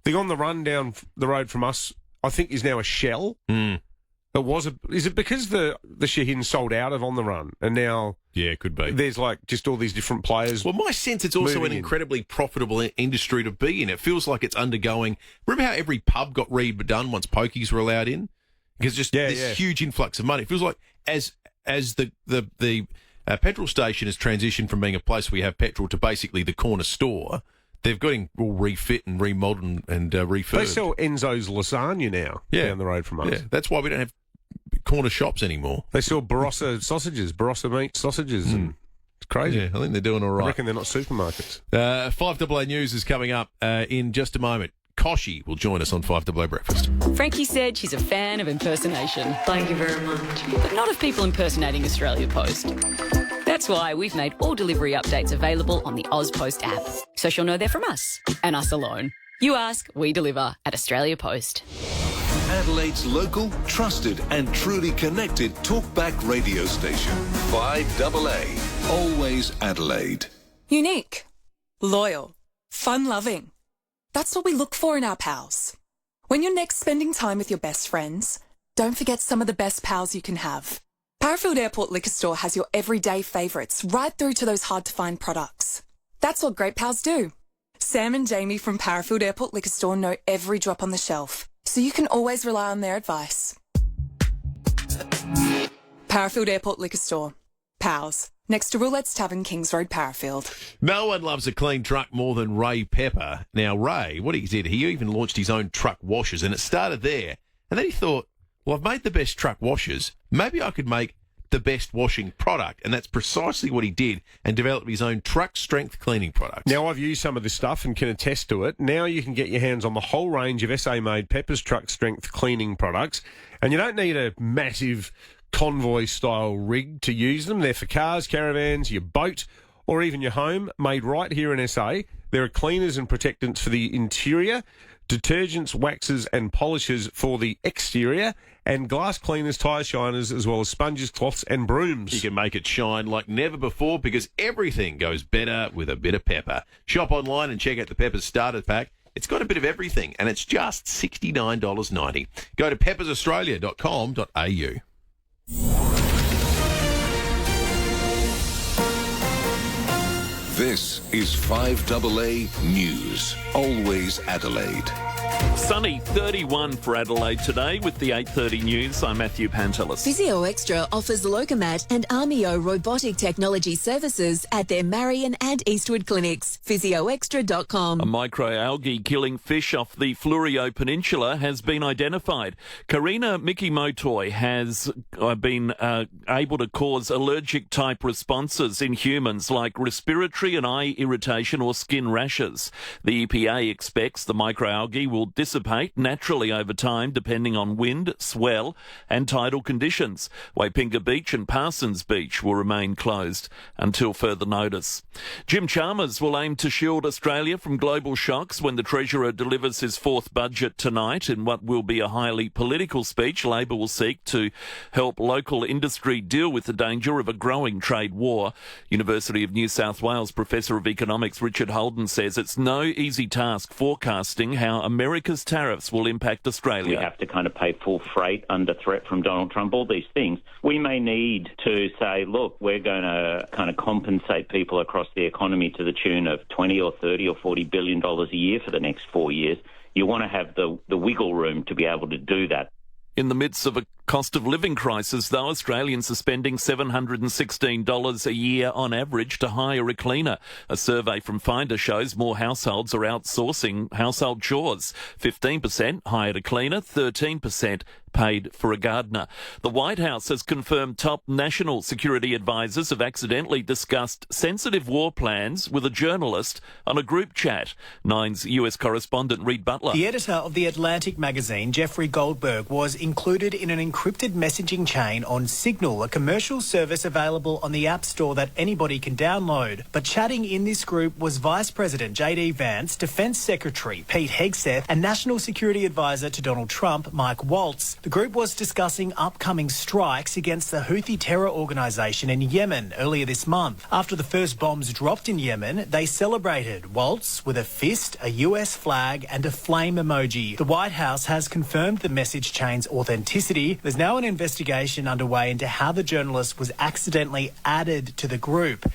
The on the run down the road from us, I think, is now a Shell. Is it because the Shaheen sold out of on the run and now? Yeah, it could be. There's just all these different players. Well, my sense it's also an incredibly profitable industry to be in. It feels like it's undergoing. Remember how every pub got redone once pokies were allowed in? Because this huge influx of money. It feels like as the petrol station has transitioned from being a place where you have petrol to basically the corner store. They've got him all refit and remodeled and refurbed. They sell Enzo's lasagna now down the road from us. Yeah, that's why we don't have corner shops anymore. They sell Barossa sausages, Barossa meat sausages, and it's crazy. Yeah, I think they're doing all right. I reckon they're not supermarkets. 5AA News is coming up in just a moment. Koshi will join us on 5AA Breakfast. Frankie said she's a fan of impersonation. Thank you very much. But not of people impersonating Australia Post. That's why we've made all delivery updates available on the AusPost app. So she'll know they're from us, and us alone. You ask, we deliver at Australia Post. Adelaide's local, trusted and truly connected talkback radio station. 5AA. Always Adelaide. Unique, loyal, fun-loving. That's what we look for in our pals. When you're next spending time with your best friends, don't forget some of the best pals you can have. Parafield Airport Liquor Store has your everyday favourites right through to those hard-to-find products. That's what great pals do. Sam and Jamie from Parafield Airport Liquor Store know every drop on the shelf, so you can always rely on their advice. Parafield Airport Liquor Store. Pals. Next to Roulette's Tavern, Kings Road, Parafield. No one loves a clean truck more than Ray Pepper. Now, Ray, what he did, he even launched his own truck washers, and it started there. And then he thought, well, I've made the best truck washers. Maybe I could make the best washing product. And that's precisely what he did and developed his own truck strength cleaning products. Now, I've used some of this stuff and can attest to it. Now you can get your hands on the whole range of SA-made Pepper's truck strength cleaning products. And you don't need a massive convoy-style rig to use them. They're for cars, caravans, your boat, or even your home, made right here in SA. There are cleaners and protectants for the interior, detergents, waxes and polishes for the exterior, and glass cleaners, tyre shiners, as well as sponges, cloths and brooms. You can make it shine like never before because everything goes better with a bit of Pepper. Shop online and check out the Pepper's starter pack. It's got a bit of everything and it's just $69.90. Go to peppersaustralia.com.au. This is 5AA News. Always Adelaide. Sunny 31 for Adelaide today with the 8:30 news. I'm Matthew Pantelis. Physio Extra offers Locomat and Armio robotic technology services at their Marion and Eastwood clinics. PhysioExtra.com. A microalgae killing fish off the Fleurieu Peninsula has been identified. Karina Mikimotoy has been able to cause allergic type responses in humans like respiratory and eye irritation or skin rashes. The EPA expects the microalgae will dissipate naturally over time depending on wind, swell and tidal conditions. Waipinga Beach and Parsons Beach will remain closed until further notice. Jim Chalmers will aim to shield Australia from global shocks when the Treasurer delivers his fourth budget tonight. In what will be a highly political speech, Labor will seek to help local industry deal with the danger of a growing trade war. University of New South Wales Professor of Economics Richard Holden says it's no easy task forecasting how America's tariffs will impact Australia. We have to kind of pay full freight under threat from Donald Trump, all these things. We may need to say, look, we're going to kind of compensate people across the economy to the tune of 20 or 30 or 40 billion dollars a year for the next 4 years. You want to have the wiggle room to be able to do that. In the midst of a cost of living crisis, though, Australians are spending $716 a year on average to hire a cleaner. A survey from Finder shows more households are outsourcing household chores. 15% hired a cleaner, 13% paid for a gardener. The White House has confirmed top national security advisors have accidentally discussed sensitive war plans with a journalist on a group chat. Nine's US correspondent Reid Butler. The editor of The Atlantic magazine, Jeffrey Goldberg, was included in an encrypted messaging chain on Signal, a commercial service available on the App Store that anybody can download. But chatting in this group was Vice President J.D. Vance, Defence Secretary Pete Hegseth, and National Security Advisor to Donald Trump, Mike Waltz. The group was discussing upcoming strikes against the Houthi terror organisation in Yemen earlier this month. After the first bombs dropped in Yemen, they celebrated, Waltz with a fist, a US flag and a flame emoji. The White House has confirmed the message chain's authenticity. There's now an investigation underway into how the journalist was accidentally added to the group.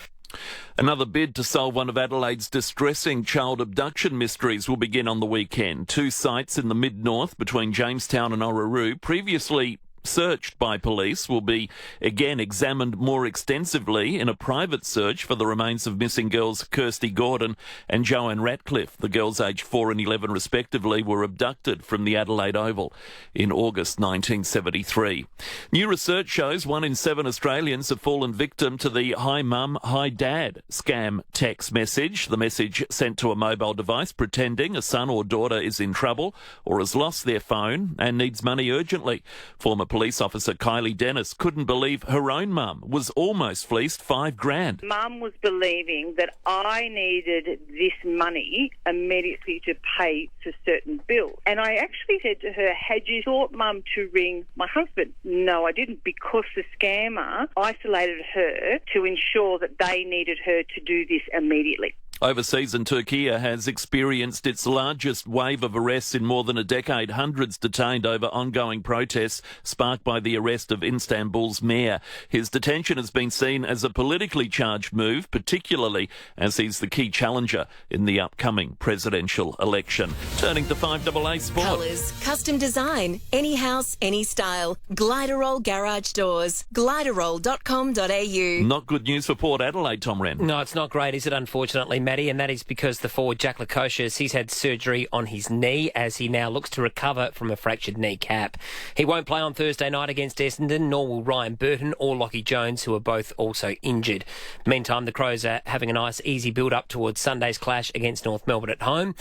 Another bid to solve one of Adelaide's distressing child abduction mysteries will begin on the weekend. Two sites in the mid-north between Jamestown and Orroroo, previously searched by police, will be again examined more extensively in a private search for the remains of missing girls Kirsty Gordon and Joanne Ratcliffe. The girls aged 4 and 11 respectively were abducted from the Adelaide Oval in August 1973. New research shows 1 in 7 Australians have fallen victim to the "Hi Mum, Hi Dad" scam text message. The message sent to a mobile device pretending a son or daughter is in trouble or has lost their phone and needs money urgently. Former police officer Kylie Dennis couldn't believe her own mum was almost fleeced $5,000. Mum was believing that I needed this money immediately to pay for certain bills. And I actually said to her, had you thought, Mum, to ring my husband? No, I didn't, because the scammer isolated her to ensure that they needed her to do this immediately. Overseas, and Turkey has experienced its largest wave of arrests in more than a decade. Hundreds detained over ongoing protests sparked by the arrest of Istanbul's mayor. His detention has been seen as a politically charged move, particularly as he's the key challenger in the upcoming presidential election. Turning to 5AA Sport. Colours, custom design, any house, any style. Gliderol Garage Doors. Gliderol.com.au. Not good news for Port Adelaide, Tom Wren. No, it's not great, is it, unfortunately, Matty? And that is because the forward Jack Lukosius, he's had surgery on his knee as he now looks to recover from a fractured kneecap. He won't play on Thursday night against Essendon, nor will Ryan Burton or Lockie Jones, who are both also injured. Meantime, the Crows are having a nice, easy build-up towards Sunday's clash against North Melbourne at home.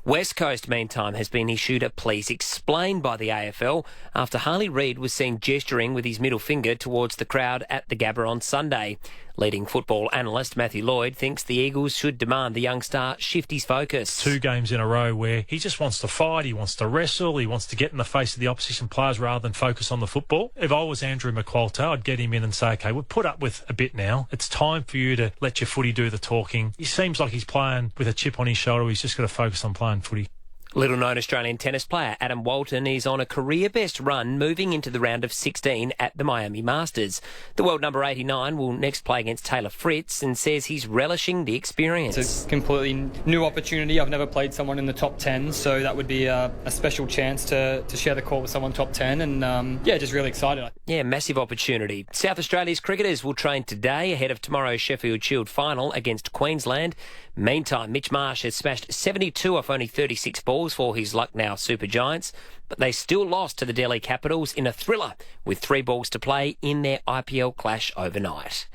West Coast, meantime, has been issued a please explain by the AFL after Harley Reid was seen gesturing with his middle finger towards the crowd at the Gabba on Sunday. Leading football analyst Matthew Lloyd thinks the Eagles should demand the young star shift his focus. 2 games in a row where he just wants to fight, he wants to wrestle, he wants to get in the face of the opposition players rather than focus on the football. If I was Andrew McQualter, I'd get him in and say, OK, we'll put up with a bit now. It's time for you to let your footy do the talking. He seems like he's playing with a chip on his shoulder. He's just got to focus on playing footy. Little-known Australian tennis player Adam Walton is on a career-best run moving into the round of 16 at the Miami Masters. The world number 89 will next play against Taylor Fritz and says he's relishing the experience. It's a completely new opportunity. I've never played someone in the top 10, so that would be a special chance to share the court with someone top 10 and, just really excited. Yeah, massive opportunity. South Australia's cricketers will train today ahead of tomorrow's Sheffield Shield final against Queensland. Meantime, Mitch Marsh has smashed 72 off only 36 balls for his Lucknow Super Giants, but they still lost to the Delhi Capitals in a thriller with 3 balls to play in their IPL clash overnight.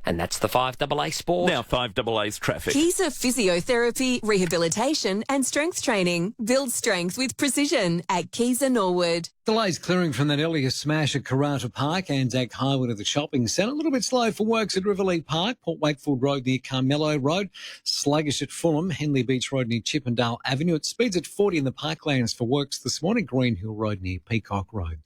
And that's the 5AA Sport. Now 5AA's traffic. Keyser Physiotherapy, Rehabilitation and Strength Training. Build strength with precision at Keyser Norwood. Delays clearing from that earlier smash at Karata Park, Anzac Highway to the shopping centre. A little bit slow for works at Riverlea Park, Port Wakefield Road near Carmelo Road. Sluggish at Fulham, Henley Beach Road near Chippendale Avenue. It speeds at 40 in the Parklands for works this morning. Green Hill Road near Peacock Road.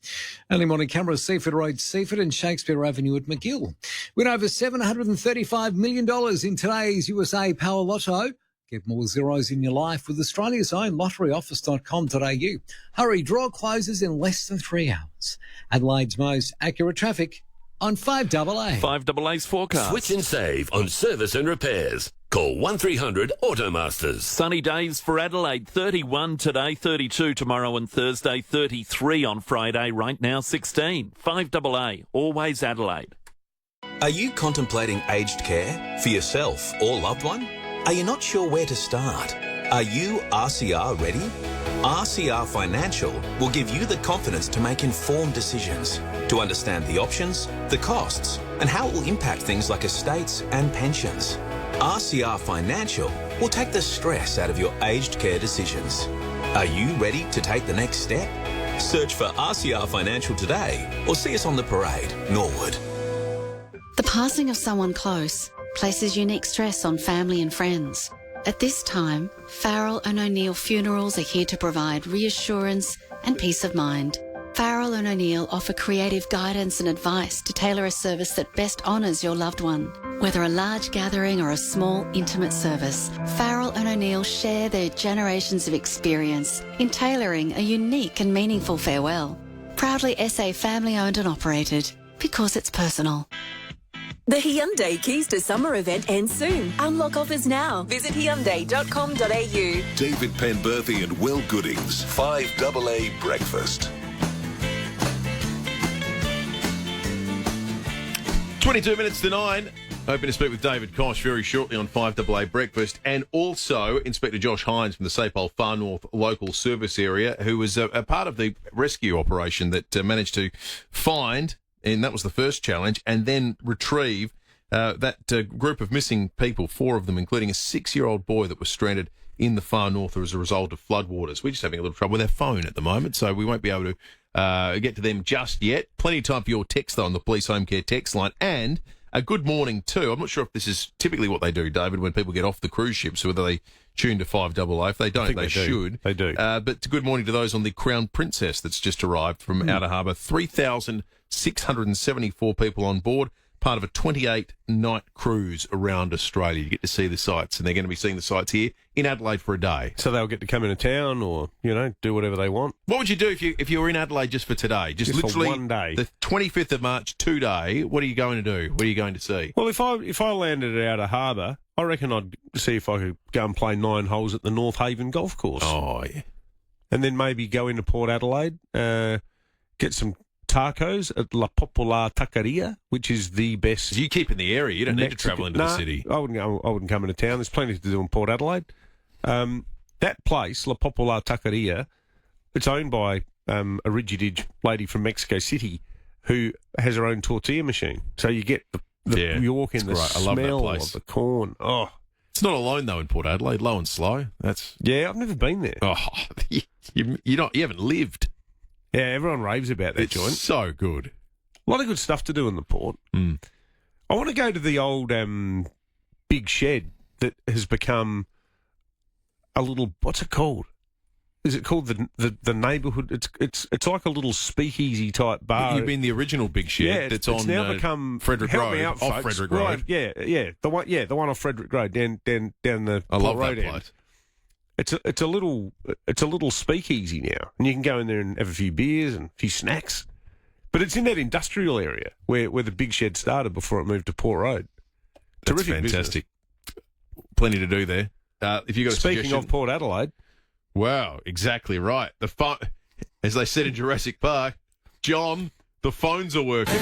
Early morning camera, Seaford Road, Seaford and Shakespeare Avenue at McGill. With over $735 million in today's USA Power Lotto. Get more zeros in your life with Australia's own lotteryoffice.com.au. Hurry, draw closes in less than 3 hours. Adelaide's most accurate traffic on 5AA. 5AA's forecast. Switch and save on service and repairs. Call 1300 Automasters. Sunny days for Adelaide. 31 today, 32 tomorrow and Thursday, 33 on Friday. Right now, 16. 5AA, always Adelaide. Are you contemplating aged care for yourself or loved one? Are you not sure where to start? Are you RCR ready? RCR Financial will give you the confidence to make informed decisions, to understand the options, the costs, and how it will impact things like estates and pensions. RCR Financial will take the stress out of your aged care decisions. Are you ready to take the next step? Search for RCR Financial today or see us on the parade, Norwood. The passing of someone close places unique stress on family and friends. At this time, Farrell and O'Neill Funerals are here to provide reassurance and peace of mind. Farrell and O'Neill offer creative guidance and advice to tailor a service that best honours your loved one. Whether a large gathering or a small, intimate service, Farrell and O'Neill share their generations of experience in tailoring a unique and meaningful farewell. Proudly SA family-owned and operated, because it's personal. The Hyundai Keys to Summer event ends soon. Unlock offers now. Visit Hyundai.com.au. David Penberthy and Will Goodings, 5AA Breakfast. 22 minutes to 9. Hoping to speak with David Koch very shortly on 5AA Breakfast, and also Inspector Josh Hines from the Sapole Far North Local Service Area, who was a part of the rescue operation that managed to find, and that was the first challenge, and then retrieve that group of missing people, 4 of them, including a 6-year-old boy that was stranded in the far north as a result of floodwaters. We're just having a little trouble with our phone at the moment, so we won't be able to get to them just yet. Plenty of time for your text, though, on the Police Home Care text line. And a good morning, too. I'm not sure if this is typically what they do, David, when people get off the cruise ships, whether they tune to 5AA. If they don't, they should. They do. But good morning to those on the Crown Princess that's just arrived from Outer Harbour. 3,674 people on board, part of a 28-night cruise around Australia. You get to see the sights, and they're going to be seeing the sights here in Adelaide for a day. So they'll get to come into town or, do whatever they want. What would you do if you were in Adelaide just for today? Just literally for one day. The 25th of March, 2 day. What are you going to do? What are you going to see? Well, if I landed at Outer Harbour, I reckon I'd see if I could go and play 9 holes at the North Haven Golf Course. Oh, yeah. And then maybe go into Port Adelaide, get some tacos at La Popular Taqueria, which is the best. You keep in the area. You don't need to travel into the city. I wouldn't come into town. There's plenty to do in Port Adelaide. That place, La Popular Taqueria, it's owned by a rigidage lady from Mexico City who has her own tortilla machine. So you get you walk in the smell of the corn. Oh, it's not alone though in Port Adelaide. Low and Slow. I've never been there. Oh, you haven't lived. Yeah, everyone raves about that joint. So good. A lot of good stuff to do in the port. I want to go to the old big shed that has become a little. What's it called? Is it called the neighbourhood? It's like a little speakeasy type bar. You've been the original big shed. Yeah, it's on now become Frederick help Road. Me out, off folks. Frederick Road. Right, the one off Frederick Road down the I love road that end. place. it's a little speakeasy now, and you can go in there and have a few beers and a few snacks. But it's in that industrial area where the big shed started before it moved to Port Road. That's Terrific fantastic. business. Plenty to do there. If you got a Speaking suggestion, of Port Adelaide, wow, exactly right. The phone, as they said in Jurassic Park, John, the phones are working.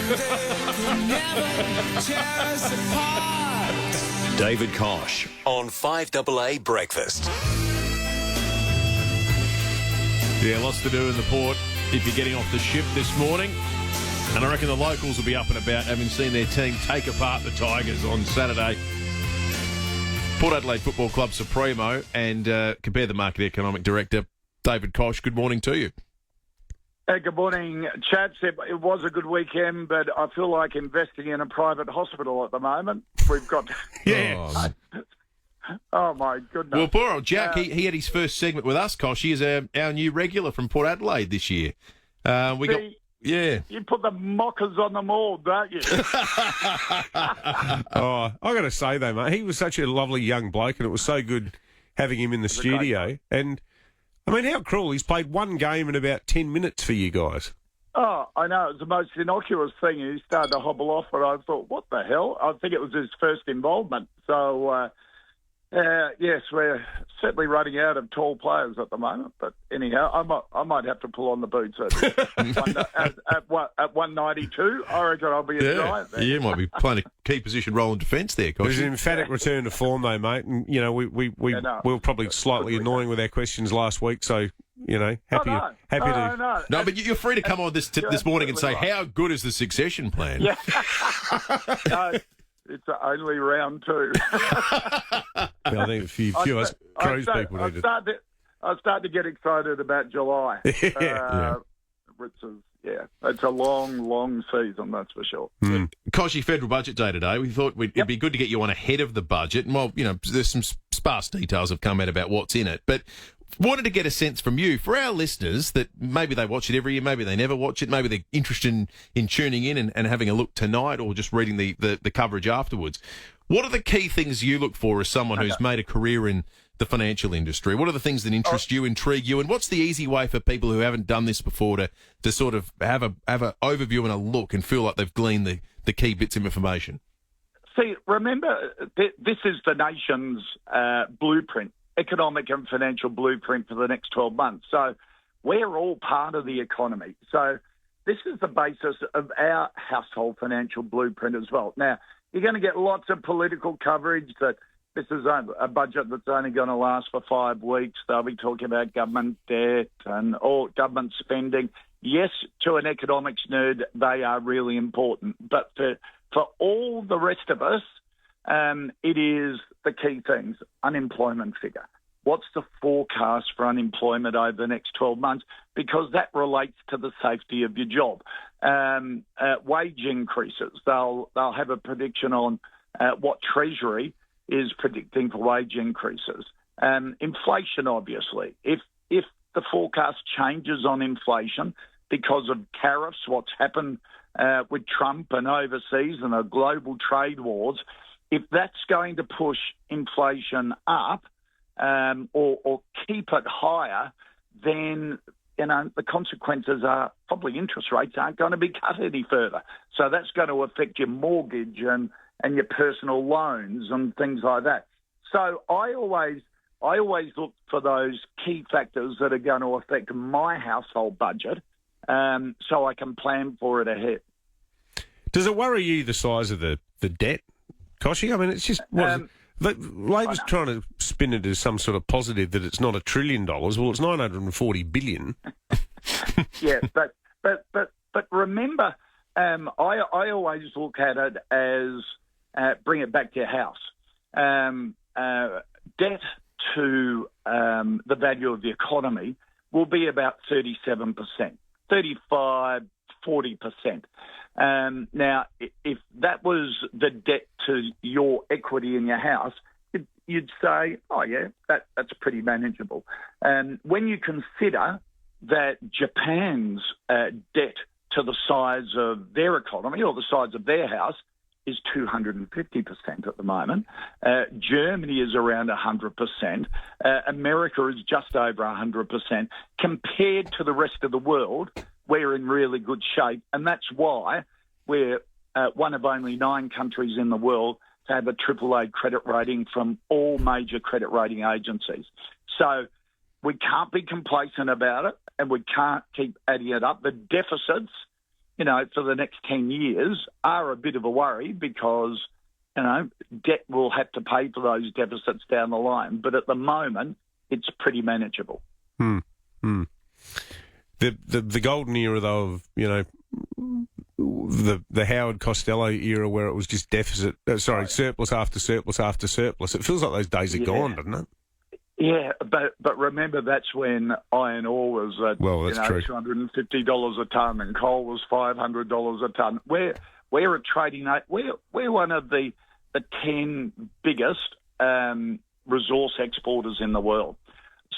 David Kosh on 5AA Breakfast. Yeah, lots to do in the port if you're getting off the ship this morning. And I reckon the locals will be up and about, having seen their team take apart the Tigers on Saturday. Port Adelaide Football Club Supremo and Compare the Market Economic Director, David Kosh. Good morning to you. Good morning, chaps. It was a good weekend, but I feel like investing in a private hospital at the moment. We've got... Yeah. Oh, my goodness. Well, poor old Jack, he had his first segment with us, Kosh. He is our new regular from Port Adelaide this year. Yeah. You put the mockers on them all, don't you? I got to say, though, mate, he was such a lovely young bloke, and it was so good having him in the studio. And, I mean, how cruel. He's played one game in about 10 minutes for you guys. Oh, I know. It was the most innocuous thing. He started to hobble off, and I thought, what the hell? I think it was his first involvement. So, yes, we're certainly running out of tall players at the moment. But anyhow, I might have to pull on the boots at 192. I reckon I'll be a giant there. You might be playing a key position role in defence there, Kosh. It was an emphatic return to form, though, mate. And, you know, we were probably slightly annoying with our questions last week, so... You know, happy to. No, but you're free to come on this morning and say, how good is the succession plan? Yeah. No, it's only round 2. I think a few us Crows people need to. I start to get excited about July. Which is, it's a long season, that's for sure. Koshy, Federal Budget Day today. We thought it'd be good to get you on ahead of the budget. And, well, you know, there's some sparse details have come out about what's in it. But wanted to get a sense from you, for our listeners, that maybe they watch it every year, maybe they never watch it, maybe they're interested in tuning in and having a look tonight or just reading the coverage afterwards. What are the key things you look for as someone who's made a career in the financial industry? What are the things that interest you, intrigue you, and what's the easy way for people who haven't done this before to sort of have an overview and a look and feel like they've gleaned the key bits of information? See, remember, this is the nation's blueprint, economic and financial blueprint for the next 12 months. So we're all part of the economy. So this is the basis of our household financial blueprint as well. Now, you're going to get lots of political coverage that this is a budget that's only going to last for 5 weeks. They'll be talking about government debt and all government spending. Yes, to an economics nerd, they are really important. But for all the rest of us, it is the key things. Unemployment figure. What's the forecast for unemployment over the next 12 months? Because that relates to the safety of your job. Wage increases. They'll have a prediction on what Treasury is predicting for wage increases. Inflation, obviously. If the forecast changes on inflation because of tariffs, what's happened with Trump and overseas and the global trade wars, if that's going to push inflation up or keep it higher, then the consequences are probably interest rates aren't going to be cut any further. So that's going to affect your mortgage and your personal loans and things like that. So I always look for those key factors that are going to affect my household budget, so I can plan for it ahead. Does it worry you, the size of the debt, Koshy? I mean, it's just Labor's trying to spin it as some sort of positive that it's not $1 trillion. Well, it's $940 billion. Yeah, but remember, I always look at it as bring it back to your house. Debt to the value of the economy will be about 37%, 35, 40%. Now, if that was the debt to your equity in your house, you'd say, oh, yeah, that's pretty manageable. When you consider that Japan's debt to the size of their economy or the size of their house is 250% at the moment. Germany is around 100%. America is just over 100%. Compared to the rest of the world, we're in really good shape, and that's why we're one of only 9 countries in the world to have a AAA credit rating from all major credit rating agencies. So we can't be complacent about it, and we can't keep adding it up. The deficits, for the next 10 years are a bit of a worry because, debt will have to pay for those deficits down the line. But at the moment, it's pretty manageable. The golden era, though, of, the Howard Costello era where it was just surplus after surplus after surplus. It feels like those days are gone, doesn't it? Yeah, but remember that's when iron ore was at $250 a tonne and coal was $500 a tonne. We're a trading. We're one of the 10 biggest resource exporters in the world.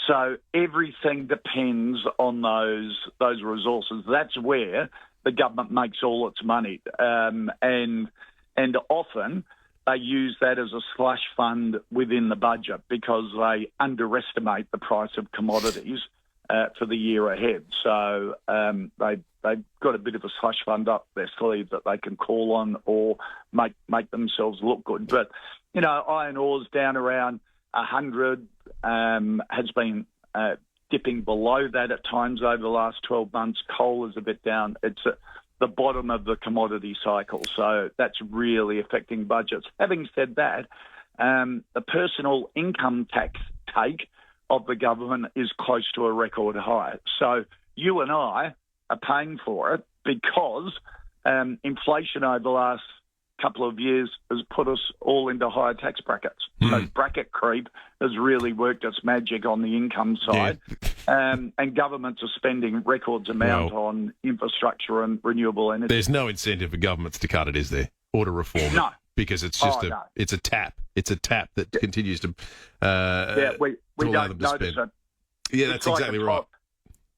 So everything depends on those resources. That's where the government makes all its money, and often they use that as a slush fund within the budget because they underestimate the price of commodities for the year ahead. So they've got a bit of a slush fund up their sleeve that they can call on or make themselves look good. But iron ore's down around 100, has been dipping below that at times over the last 12 months. Coal is a bit down. It's the bottom of the commodity cycle, so that's really affecting budgets. Having said that, the personal income tax take of the government is close to a record high. So you and I are paying for it because inflation over the last couple of years has put us all into higher tax brackets. So bracket creep has really worked its magic on the income side. Yeah. And governments are spending records amount on infrastructure and renewable energy. There's no incentive for governments to cut it, is there? Or to reform it? Because it's just it's a tap. It's a tap that continues to we allow don't them to notice spend. it. Yeah, that's exactly right.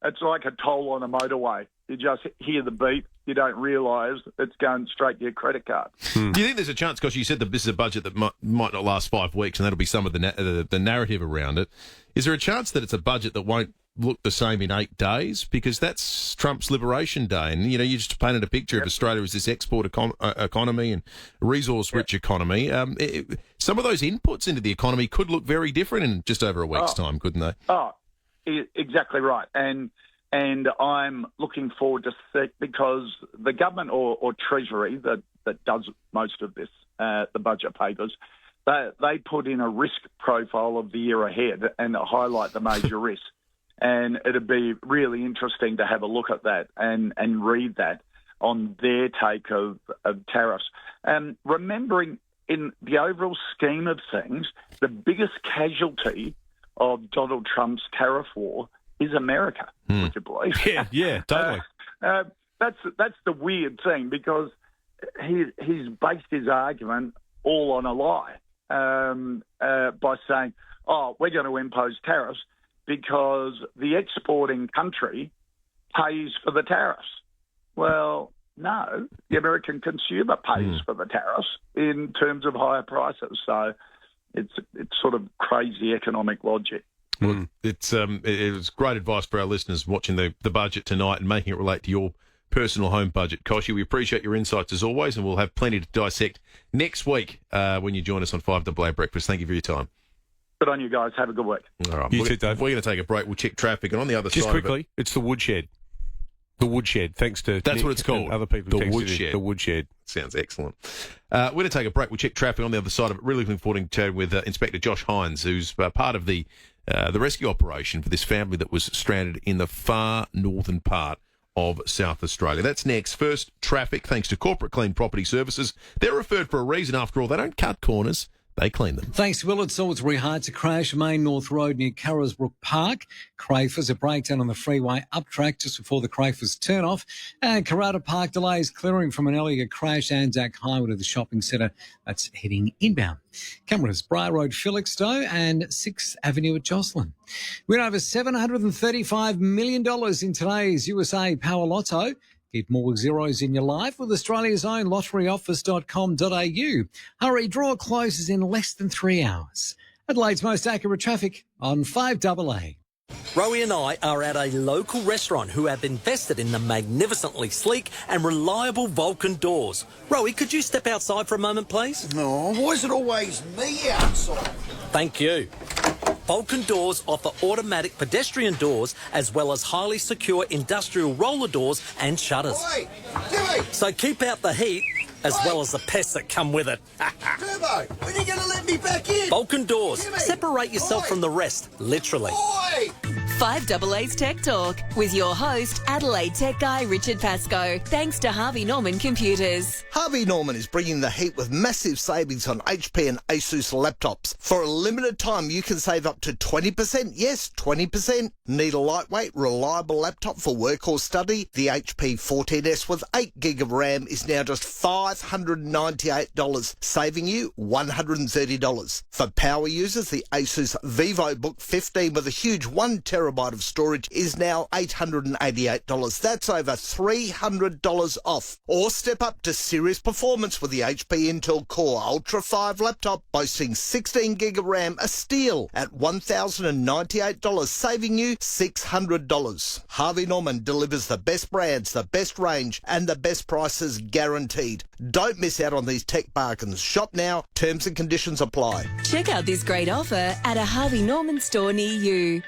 It's like a toll on a motorway. You just hear the beep. You don't realise it's going straight to your credit card. Do you think there's a chance, because you said that this is a budget that might not last 5 weeks, and that'll be some of the narrative around it. Is there a chance that it's a budget that won't look the same in 8 days? Because that's Trump's Liberation Day, and you just painted a picture of Australia as this export economy and resource-rich economy. Some of those inputs into the economy could look very different in just over a week's time, couldn't they? Oh, exactly right. And I'm looking forward to see, because the government or Treasury that does most of this, the budget papers, they put in a risk profile of the year ahead and highlight the major risks. And it'd be really interesting to have a look at that and read that on their take of tariffs. Remembering in the overall scheme of things, the biggest casualty of Donald Trump's tariff war is America, would you believe? Yeah, totally. That's the weird thing, because he's based his argument all on a lie by saying, we're going to impose tariffs because the exporting country pays for the tariffs. Well, no, the American consumer pays for the tariffs in terms of higher prices. So it's sort of crazy economic logic. Well, it was great advice for our listeners watching the budget tonight and making it relate to your personal home budget. Koshi, we appreciate your insights as always, and we'll have plenty to dissect next week when you join us on 5AA Breakfast. Thank you for your time. Good on you guys. Have a good week. All right. You too, Dave. We're going to take a break. We'll check traffic, and on the other just side quickly, of it, it's the Woodshed. The Woodshed, thanks to that's Nick what it's called. Other people the Woodshed. The Woodshed. Sounds excellent. We're going to take a break. We'll check traffic on the other side of it. Really looking forward to chatting with Inspector Josh Hines, who's part of the rescue operation for this family that was stranded in the far northern part of South Australia. That's next. First, traffic, thanks to Corporate Clean Property Services. They're referred for a reason, after all. They don't cut corners. They clean them. Thanks to Willard Salisbury Heights, a crash, Main North Road near Carrisbrook Park. Crafers, a breakdown on the freeway up track just before the Crafers turn off. And Karata Park delays clearing from an earlier crash. Anzac Highway to the shopping centre. That's heading inbound. Cameras, Briar Road, Felixstowe and 6th Avenue at Jocelyn. We had over $735 million in today's USA Power Lotto. Keep more zeros in your life with Australia's own lotteryoffice.com.au. Hurry, draw closes in less than 3 hours. Adelaide's most accurate traffic on 5AA. Rowie and I are at a local restaurant who have invested in the magnificently sleek and reliable Vulcan doors. Rowie, could you step outside for a moment, please? No, why is it always me outside? Thank you. Vulcan doors offer automatic pedestrian doors as well as highly secure industrial roller doors and shutters. Oi, Jimmy! So keep out the heat as well as the pests that come with it. Turbo, when are you going to let me back in? Vulcan doors. Jimmy! Separate yourself from the rest, literally. Oi! 5AA's Tech Talk with your host, Adelaide tech guy Richard Pascoe. Thanks to Harvey Norman Computers. Harvey Norman is bringing the heat with massive savings on HP and Asus laptops. For a limited time, you can save up to 20%. Yes, 20%. Need a lightweight, reliable laptop for work or study? The HP 14S with 8 gig of RAM is now just $598, saving you $130. For power users, the Asus VivoBook 15 with a huge 1 terabyte of storage is now $888. That's over $300 off. Or step up to serious performance with the HP Intel Core Ultra 5 laptop boasting 16 gig of RAM, a steal at $1,098, saving you $600. Harvey Norman delivers the best brands, the best range, and the best prices guaranteed. Don't miss out on these tech bargains. Shop now. Terms and conditions apply. Check out this great offer at a Harvey Norman store near you.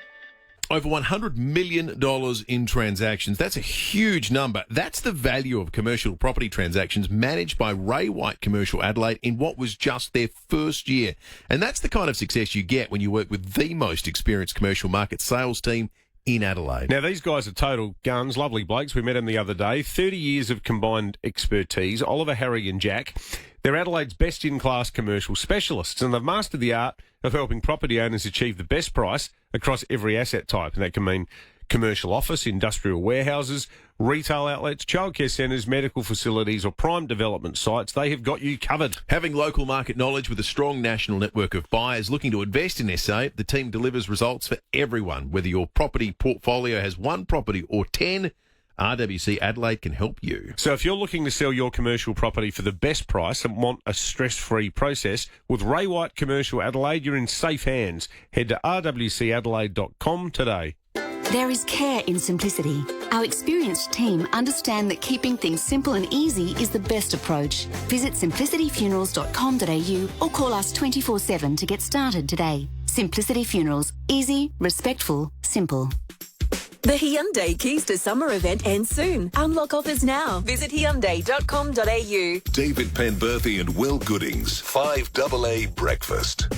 Over $100 million in transactions. That's a huge number. That's the value of commercial property transactions managed by Ray White Commercial Adelaide in what was just their first year. And that's the kind of success you get when you work with the most experienced commercial market sales team in Adelaide. Now, these guys are total guns, lovely blokes. We met them the other day. 30 years of combined expertise, Oliver, Harry and Jack. They're Adelaide's best-in-class commercial specialists, and they've mastered the art of helping property owners achieve the best price across every asset type. And that can mean commercial office, industrial warehouses, retail outlets, childcare centres, medical facilities or prime development sites. They have got you covered. Having local market knowledge with a strong national network of buyers looking to invest in SA, the team delivers results for everyone. Whether your property portfolio has 1 property or 10, RWC Adelaide can help you. So if you're looking to sell your commercial property for the best price and want a stress-free process, with Ray White Commercial Adelaide, you're in safe hands. Head to rwcadelaide.com today. There is care in simplicity. Our experienced team understand that keeping things simple and easy is the best approach. Visit simplicityfunerals.com.au or call us 24/7 to get started today. Simplicity Funerals. Easy, respectful, simple. The Hyundai Keys to Summer event ends soon. Unlock offers now. Visit Hyundai.com.au. David Penberthy and Will Goodings, 5AA Breakfast.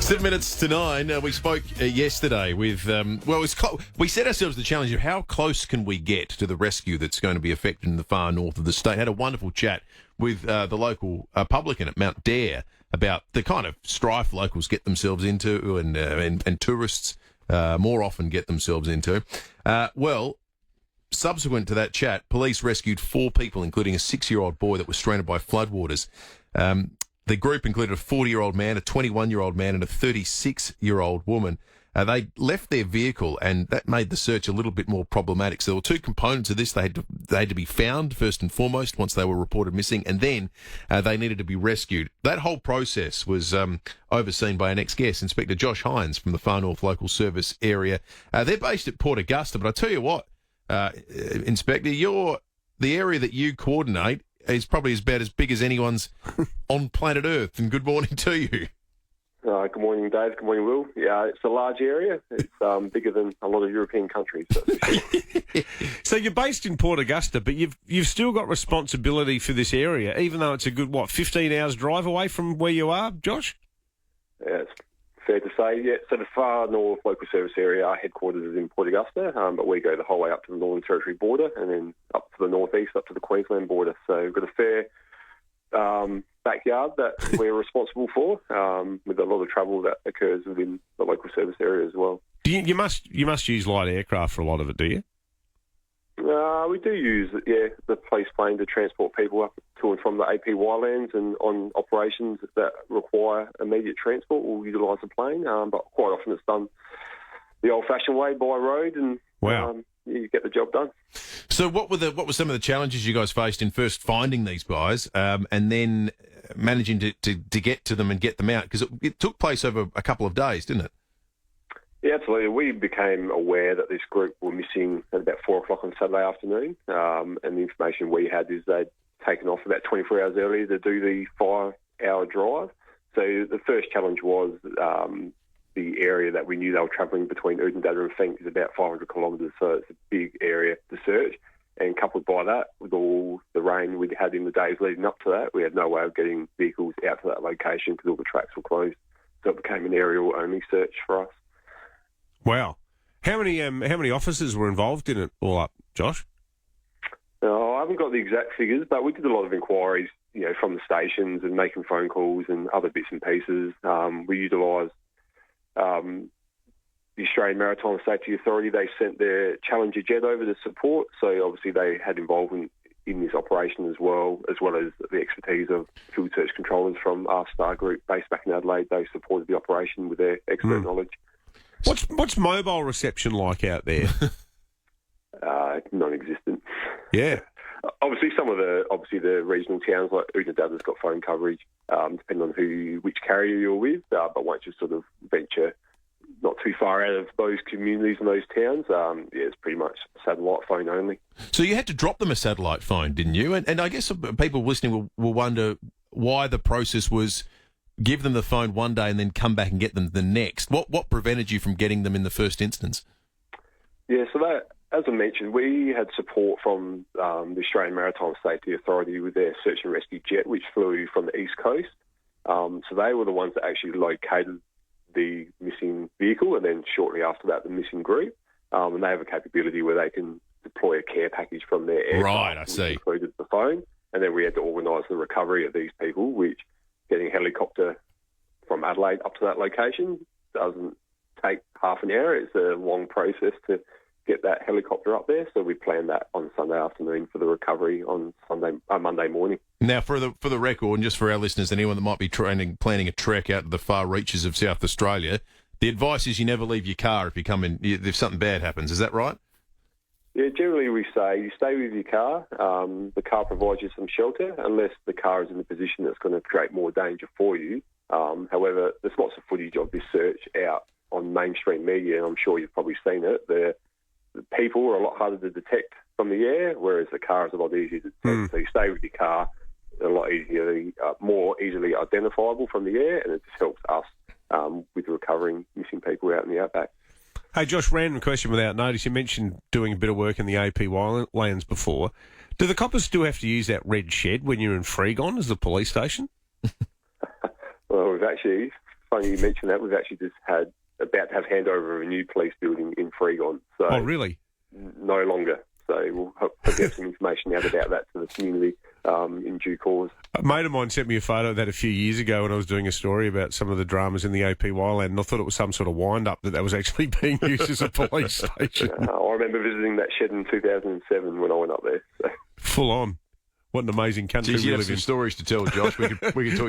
Seven minutes to 9. We spoke yesterday with, we set ourselves the challenge of how close can we get to the rescue that's going to be affected in the far north of the state. Had a wonderful chat with the local publican at Mount Dare about the kind of strife locals get themselves into and tourists more often get themselves into. Subsequent to that chat, police rescued 4 people, including a 6-year-old boy that was stranded by floodwaters. The group included a 40-year-old man, a 21-year-old man, and a 36-year-old woman. They left their vehicle, and that made the search a little bit more problematic. So there were 2 components of this. They had to be found, first and foremost, once they were reported missing, and then they needed to be rescued. That whole process was overseen by our next guest, Inspector Josh Hines from the Far North Local Service area. They're based at Port Augusta, but I tell you what, Inspector, the area that you coordinate is probably about as big as anyone's on planet Earth. And good morning to you. Good morning, Dave. Good morning, Will. Yeah, it's a large area. It's bigger than a lot of European countries. So you're based in Port Augusta, but you've still got responsibility for this area, even though it's a good 15 hours drive away from where you are, Josh? Yeah, it's fair to say. Yeah, so the Far North Local Service area, our headquarters is in Port Augusta, but we go the whole way up to the Northern Territory border and then up to the northeast, up to the Queensland border. So we've got a fair backyard that we're responsible for, with a lot of travel that occurs within the local service area as well. You must use light aircraft for a lot of it, do you? We do use the police plane to transport people up to and from the AP Wirelands, and on operations that require immediate transport, we'll utilise the plane. But quite often it's done the old-fashioned way by road, and wow. You get the job done. So what were some of the challenges you guys faced in first finding these guys and then managing to get to them and get them out? Because it took place over a couple of days, didn't it? Yeah, absolutely. We became aware that this group were missing at about 4 o'clock on Saturday afternoon, and the information we had is they'd taken off about 24 hours earlier to do the 5-hour drive. So the first challenge was the area that we knew they were travelling between Oodnadatta and Fink is about 500 kilometres, so it's a big area to search. And coupled by that, with all the rain we'd had in the days leading up to that, we had no way of getting vehicles out to that location because all the tracks were closed. So it became an aerial-only search for us. Wow. How many officers were involved in it all up, Josh? No, I haven't got the exact figures, but we did a lot of inquiries, from the stations and making phone calls and other bits and pieces. We utilised the Australian Maritime Safety Authority. They sent their Challenger jet over to support, so obviously they had involvement in this operation as well as the expertise of field search controllers from our Star Group based back in Adelaide. They supported the operation with their expert knowledge. What's mobile reception like out there? Non-existent. Yeah. Obviously, the regional towns like Oodnadatta's got phone coverage, depending on which carrier you're with. But once you sort of venture not too far out of those communities and those towns, it's pretty much satellite phone only. So you had to drop them a satellite phone, didn't you? And I guess people listening will wonder why the process was give them the phone one day and then come back and get them the next. What prevented you from getting them in the first instance? Yeah, so that, as I mentioned, we had support from the Australian Maritime Safety Authority with their search and rescue jet, which flew from the East Coast. So they were the ones that actually located the missing vehicle, and then shortly after that, the missing group. And they have a capability where they can deploy a care package from their aircraft. Right, I see. Which included the phone. And then we had to organise the recovery of these people, which getting a helicopter from Adelaide up to that location doesn't take half an hour. It's a long process to get that helicopter up there. So we planned that on Sunday afternoon for the recovery on Monday morning. Now, for the record, and just for our listeners, anyone that might be planning a trek out to the far reaches of South Australia, the advice is you never leave your car if something bad happens. Is that right? Yeah, generally we say you stay with your car. The car provides you some shelter unless the car is in a position that's going to create more danger for you. However, there's lots of footage of this search out on mainstream media, and I'm sure you've probably seen it. The people are a lot harder to detect from the air, whereas the car is a lot easier to detect. So you stay with your car, a lot easier, more easily identifiable from the air, and it just helps us with recovering missing people out in the outback. Hey, Josh, random question without notice. You mentioned doing a bit of work in the AP lands before. Do the coppers still have to use that red shed when you're in Freegon as the police station? Well, funny you mentioned that, we've actually just about to have handover of a new police building in Freegon. So oh, really? No longer. So we'll hope to get some information out about that to the community in due course. A mate of mine sent me a photo of that a few years ago when I was doing a story about some of the dramas in the AP Wildland, and I thought it was some sort of wind-up that was actually being used as a police station. I remember visiting that shed in 2007 when I went up there. So. Full on. What an amazing country we you live have some in. stories to tell, Josh. We could talk